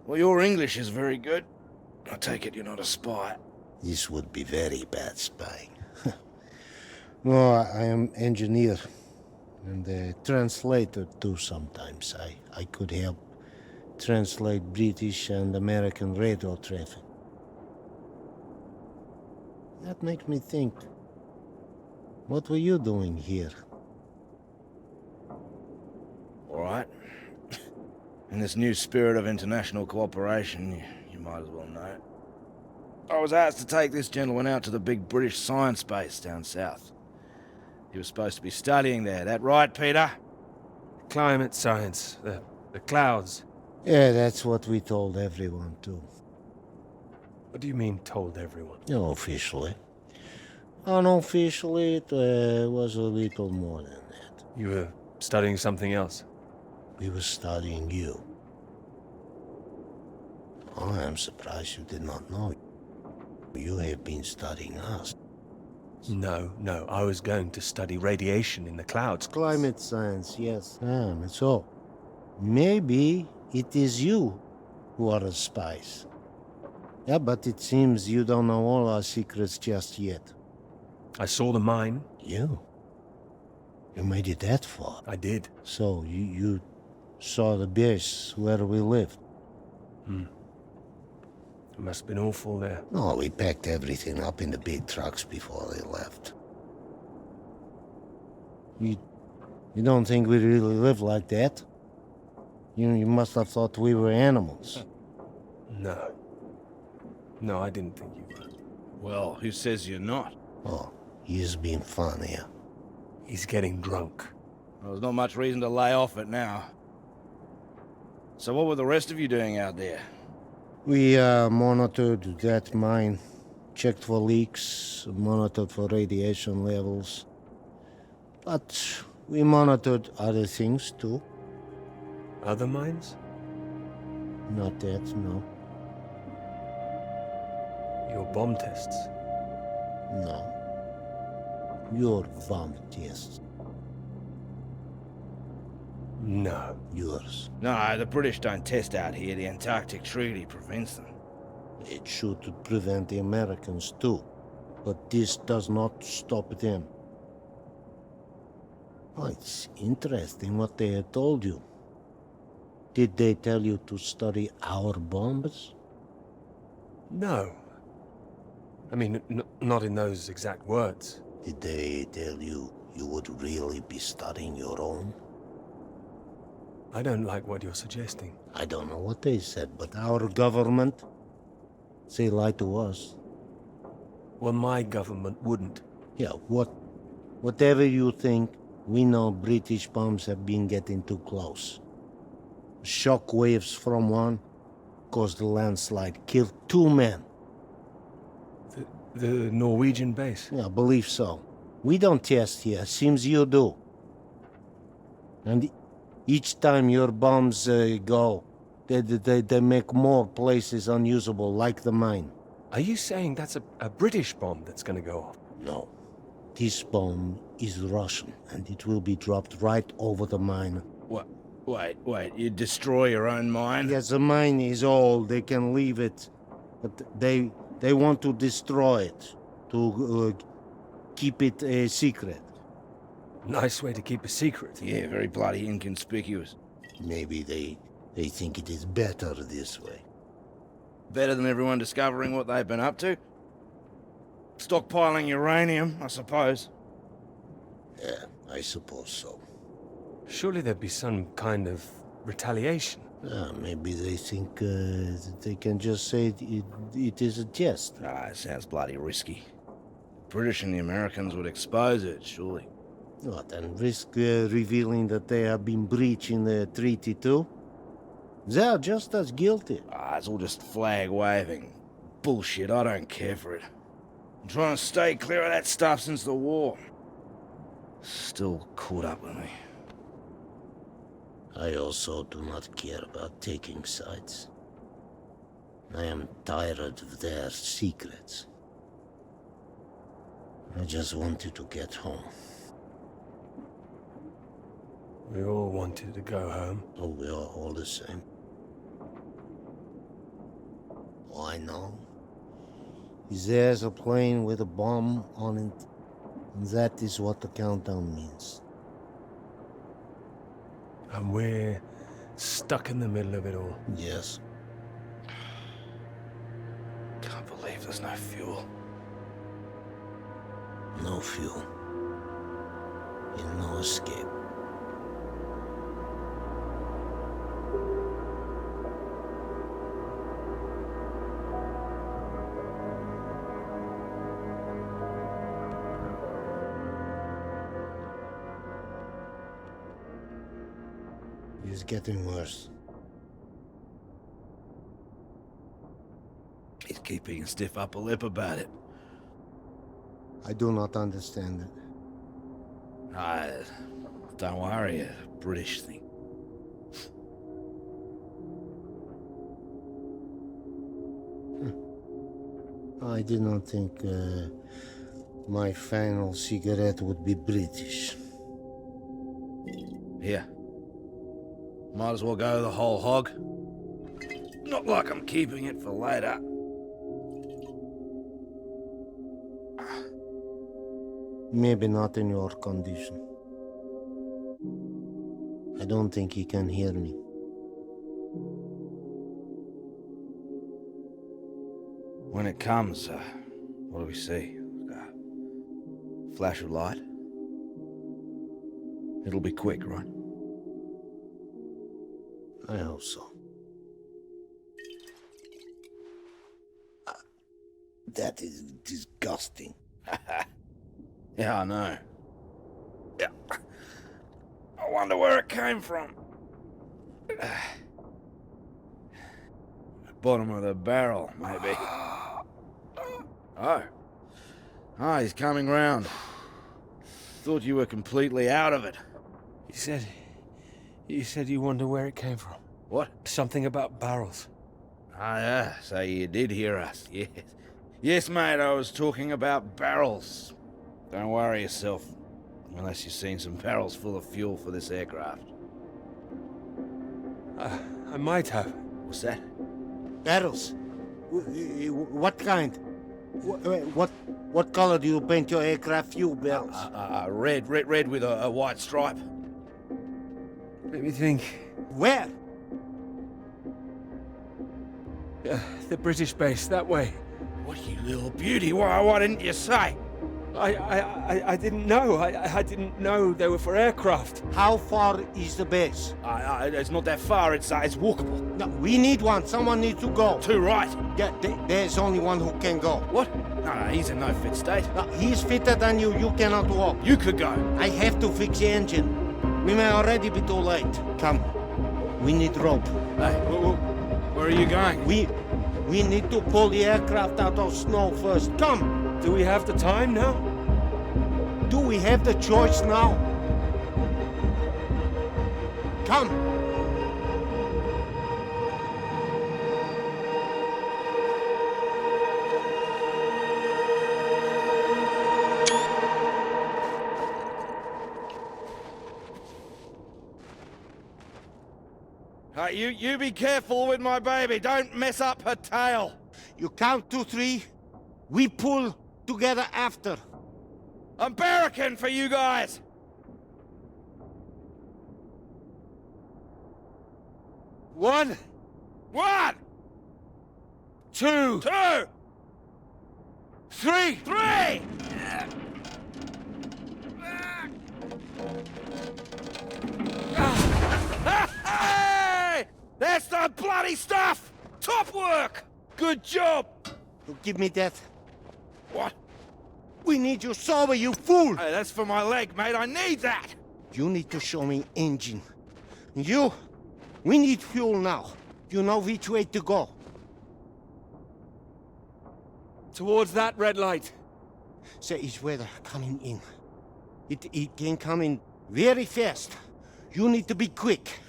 Well, your English is very good. I take it you're not a spy. This would be very bad spying. No, I am engineer and a translator too sometimes. I could help translate British and American radio traffic. That makes me think. What were you doing here? All right. In this new spirit of international cooperation, you might as well know. I was asked to take this gentleman out to the big British science base down south. He was supposed to be studying there. That right, Peter? Climate science, the clouds. Yeah, that's what we told everyone too. What do you mean, told everyone? No, officially. Unofficially, it was a little more than that. You were studying something else? We were studying you. I am surprised you did not know. You have been studying us. No, I was going to study radiation in the clouds. Climate science, yes. So, maybe it is you who are the spies. Yeah, but it seems you don't know all our secrets just yet. I saw the mine. You made it that far? I did. So, you saw the base where we lived? It must have been awful there. No, we packed everything up in the big trucks before they left. You don't think we really live like that? You must have thought we were animals. No, I didn't think you were. Well, who says you're not? Oh, he's being fun here. He's getting drunk. Well, there's not much reason to lay off it now. So what were the rest of you doing out there? We monitored that mine, checked for leaks, monitored for radiation levels. But we monitored other things too. Other mines? Not that, no. Your bomb tests? No. Your bomb tests. No. Yours. No, the British don't test out here. The Antarctic Treaty prevents them. It should prevent the Americans too. But this does not stop them. Oh, it's interesting what they had told you. Did they tell you to study our bombs? No. I mean, not in those exact words. Did they tell you you would really be studying your own? I don't like what you're suggesting. I don't know what they said, but our government, they lied to us. Well, my government wouldn't. Yeah, whatever you think, we know British bombs have been getting too close. Shock waves from one caused a landslide, killed 2 men. The Norwegian base? Yeah, I believe so. We don't test here, seems you do. And each time your bombs go, they make more places unusable, like the mine. Are you saying that's a British bomb that's going to go off? No. This bomb is Russian, and it will be dropped right over the mine. What? Wait, you destroy your own mine? Yes, the mine is old, they can leave it. But they want to destroy it, to keep it a secret. Nice way to keep a secret. Yeah, very bloody inconspicuous. Maybe they think it is better this way. Better than everyone discovering what they've been up to? Stockpiling uranium, I suppose. Yeah, I suppose so. Surely there'd be some kind of retaliation. Maybe they think they can just say it is a jest. It sounds bloody risky. British and the Americans would expose it, surely. What, and risk revealing that they have been breaching the treaty too? They are just as guilty. It's all just flag waving. Bullshit, I don't care for it. I'm trying to stay clear of that stuff since the war. Still caught up with me. I also do not care about taking sides. I am tired of their secrets. I just wanted to get home. We all wanted to go home. Oh, we are all the same. I know. There's a plane with a bomb on it, and that is what the countdown means. And we're stuck in the middle of it all. Yes. Can't believe there's no fuel. No fuel. And no escape. It's getting worse. He's keeping a stiff upper lip about it. I do not understand it. Don't worry, a British thing. I did not think my final cigarette would be British. Here. Might as well go the whole hog. Not like I'm keeping it for later. Maybe not in your condition. I don't think he can hear me. When it comes, what do we see? Flash of light? It'll be quick, right? I hope so. That is disgusting. Yeah, I know. Yeah. I wonder where it came from. Bottom of the barrel, maybe. Oh. Ah, he's coming round. Thought you were completely out of it. You said you wonder where it came from. What? Something about barrels. Ah, yeah, so you did hear us, yes. Yes, mate, I was talking about barrels. Don't worry yourself, unless you've seen some barrels full of fuel for this aircraft. I might have. What's that? Barrels? What kind? What color do you paint your aircraft fuel barrels? Red with a white stripe. Let me think. Where? The British base, that way. What, you little beauty? Why didn't you say? I didn't know. I didn't know they were for aircraft. How far is the base? It's not that far. It's walkable. No, we need one. Someone needs to go. Too right. Yeah, there's only one who can go. What? No, he's in no fit state. No, he's fitter than you. You cannot walk. You could go. I have to fix the engine. We may already be too late. Come. We need rope. Hey, where are you going? We need to pull the aircraft out of snow first. Come. Do we have the time now? Do we have the choice now? Come! you be careful with my baby. Don't mess up her tail. You count 2, 3. We pull together after. I'm barracking for you guys. 1. 1, 2. 2, 3. 3. Hey! That's the bloody stuff! Top work! Good job! You give me that. What? We need you sober, you fool! Hey, that's for my leg, mate. I need that! You need to show me engine. We need fuel now. You know which way to go. Towards that red light. There is weather coming in. It can come in very fast. You need to be quick.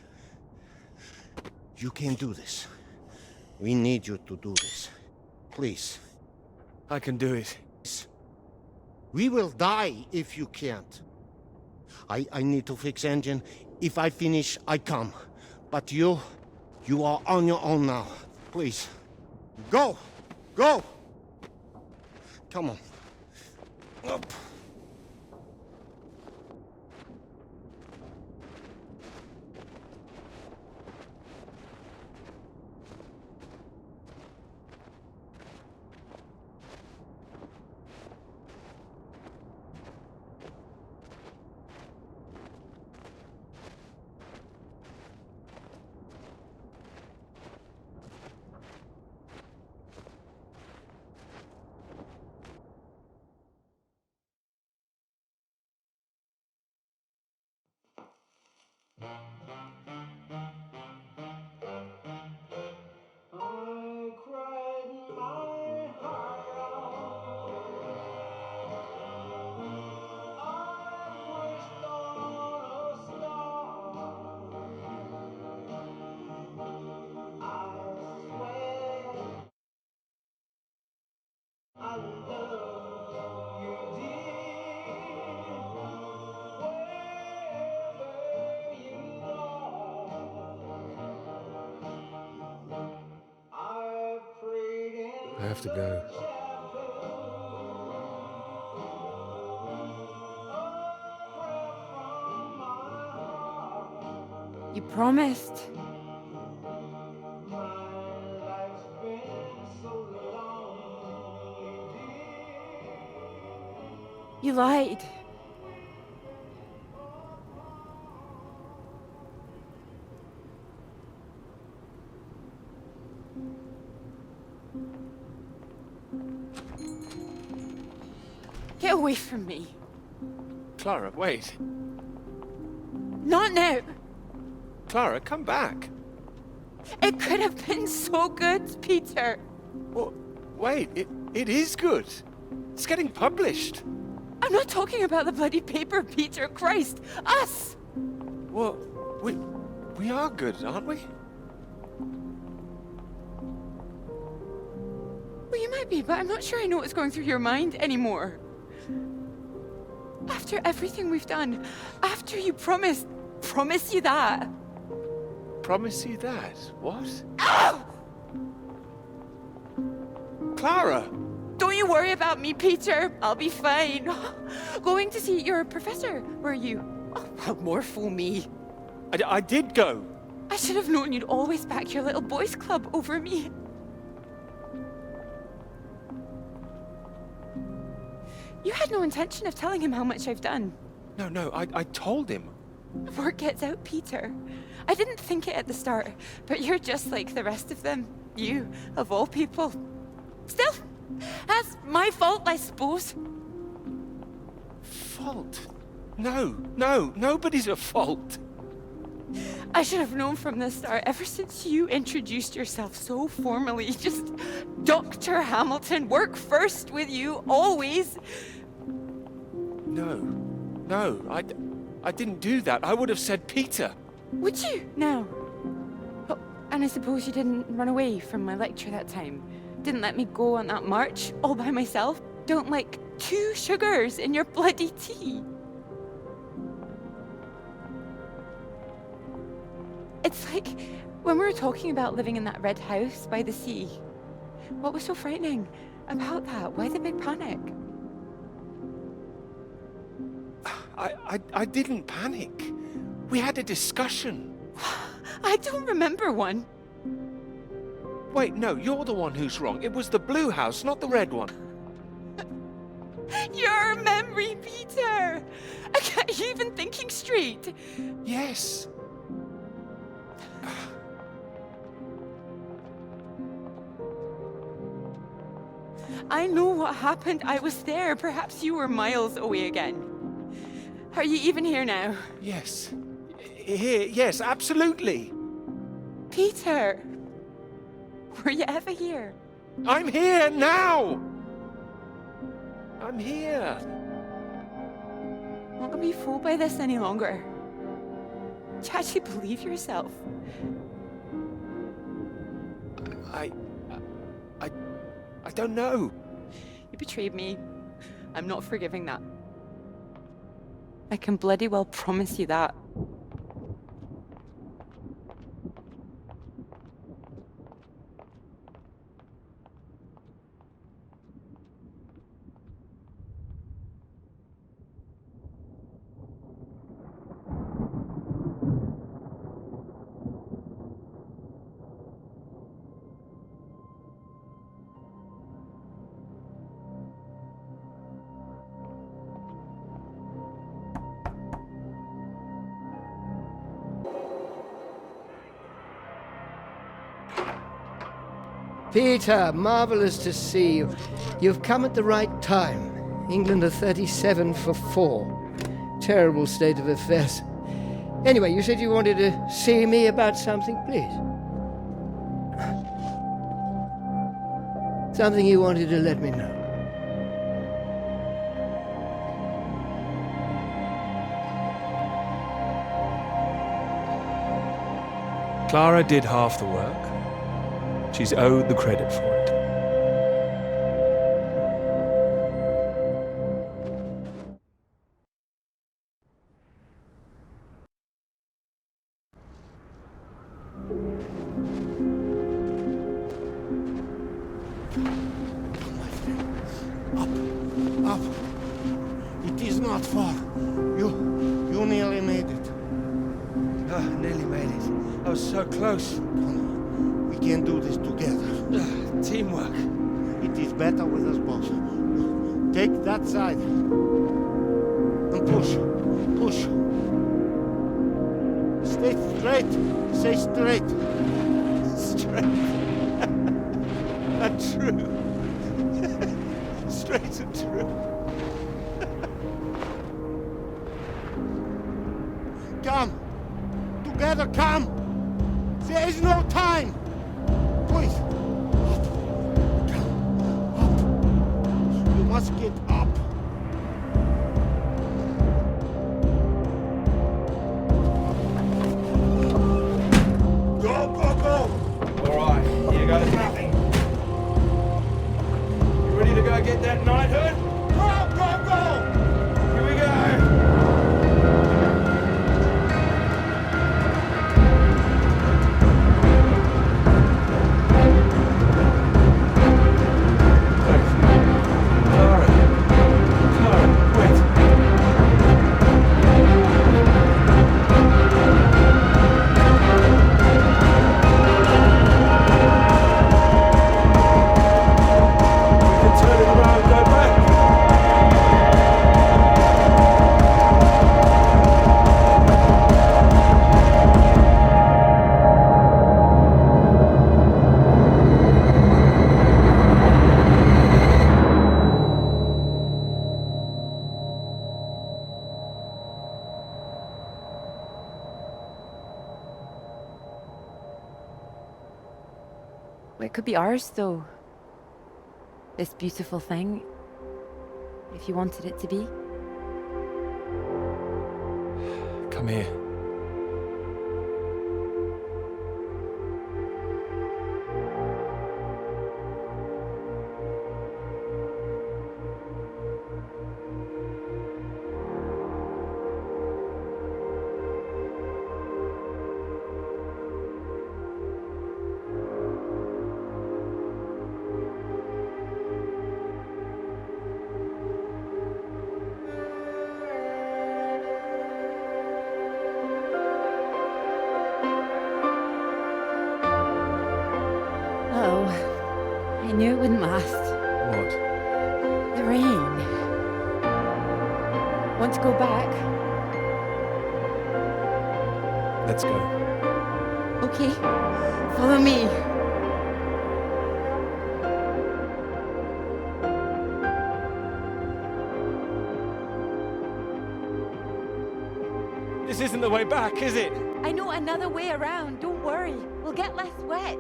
You can do this. We need you to do this. Please. I can do it. We will die if you can't. I need to fix engine. If I finish, I come. But you are on your own now. Please. Go! Go! Come on. Up. I have to go. You promised. You lied. Get away from me. Clara, wait. Not now. Clara, come back. It could have been so good, Peter. Well, wait, it is good. It's getting published. I'm not talking about the bloody paper, Peter. Christ. Us! Well, we are good, aren't we? Well, you might be, but I'm not sure I know what's going through your mind anymore. After everything we've done, after you promise you that. Promise you that? What? Ow! Clara! Don't you worry about me, Peter. I'll be fine. Going to see your professor, were you? Oh, well, more fool me. I did go. I should have known you'd always back your little boys club over me. You had no intention of telling him how much I've done. No, I told him. Word gets out, Peter. I didn't think it at the start, but you're just like the rest of them. You, of all people. Still, that's my fault, I suppose. Fault? No, nobody's at fault. I should have known from the start, ever since you introduced yourself so formally. Just Dr. Hamilton, work first with you, always. No, I didn't do that. I would have said Peter. Would you, now? Oh, and I suppose you didn't run away from my lecture that time. Didn't let me go on that march all by myself. Don't like 2 sugars in your bloody tea. It's like When we were talking about living in that red house by the sea, what was so frightening about that? Why the big panic? I didn't panic. We had a discussion. I don't remember one. Wait, no, you're the one who's wrong. It was the blue house, not the red one. Your memory, Peter! Are you even thinking straight? Yes. I know what happened. I was there. Perhaps you were miles away again. Are you even here now? Yes. Here, yes, absolutely. Peter! Were you ever here? I'm here now! I'm here. I'm not gonna be fooled by this any longer. Do you actually believe yourself? I don't know. You betrayed me. I'm not forgiving that. I can bloody well promise you that. Peter, marvelous to see you. You've come at the right time. England are 37 for 4. Terrible state of affairs. Anyway, you said you wanted to see me about something, please. Something you wanted to let me know. Clara did half the work. She's owed the credit for it. Up. It is not far. You nearly made it. Nearly made it. I was so close. We can do this together. Teamwork. It is better with us both. Take that side. And push. Push. Stay straight. Stay straight. Straight. And true. Straight and true. Come. Together, come. There is no time. Please. Up. You must get up. Go, go, go. All right, here goes nothing. You ready to go get that knighthood? Go, go, go. Here we go. It could be ours, though. This beautiful thing. If you wanted it to be. Come here. I knew it wouldn't last. What? The rain. Want to go back? Let's go. Okay. Follow me. This isn't the way back, is it? I know another way around. Don't worry. We'll get less wet.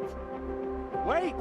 Wait!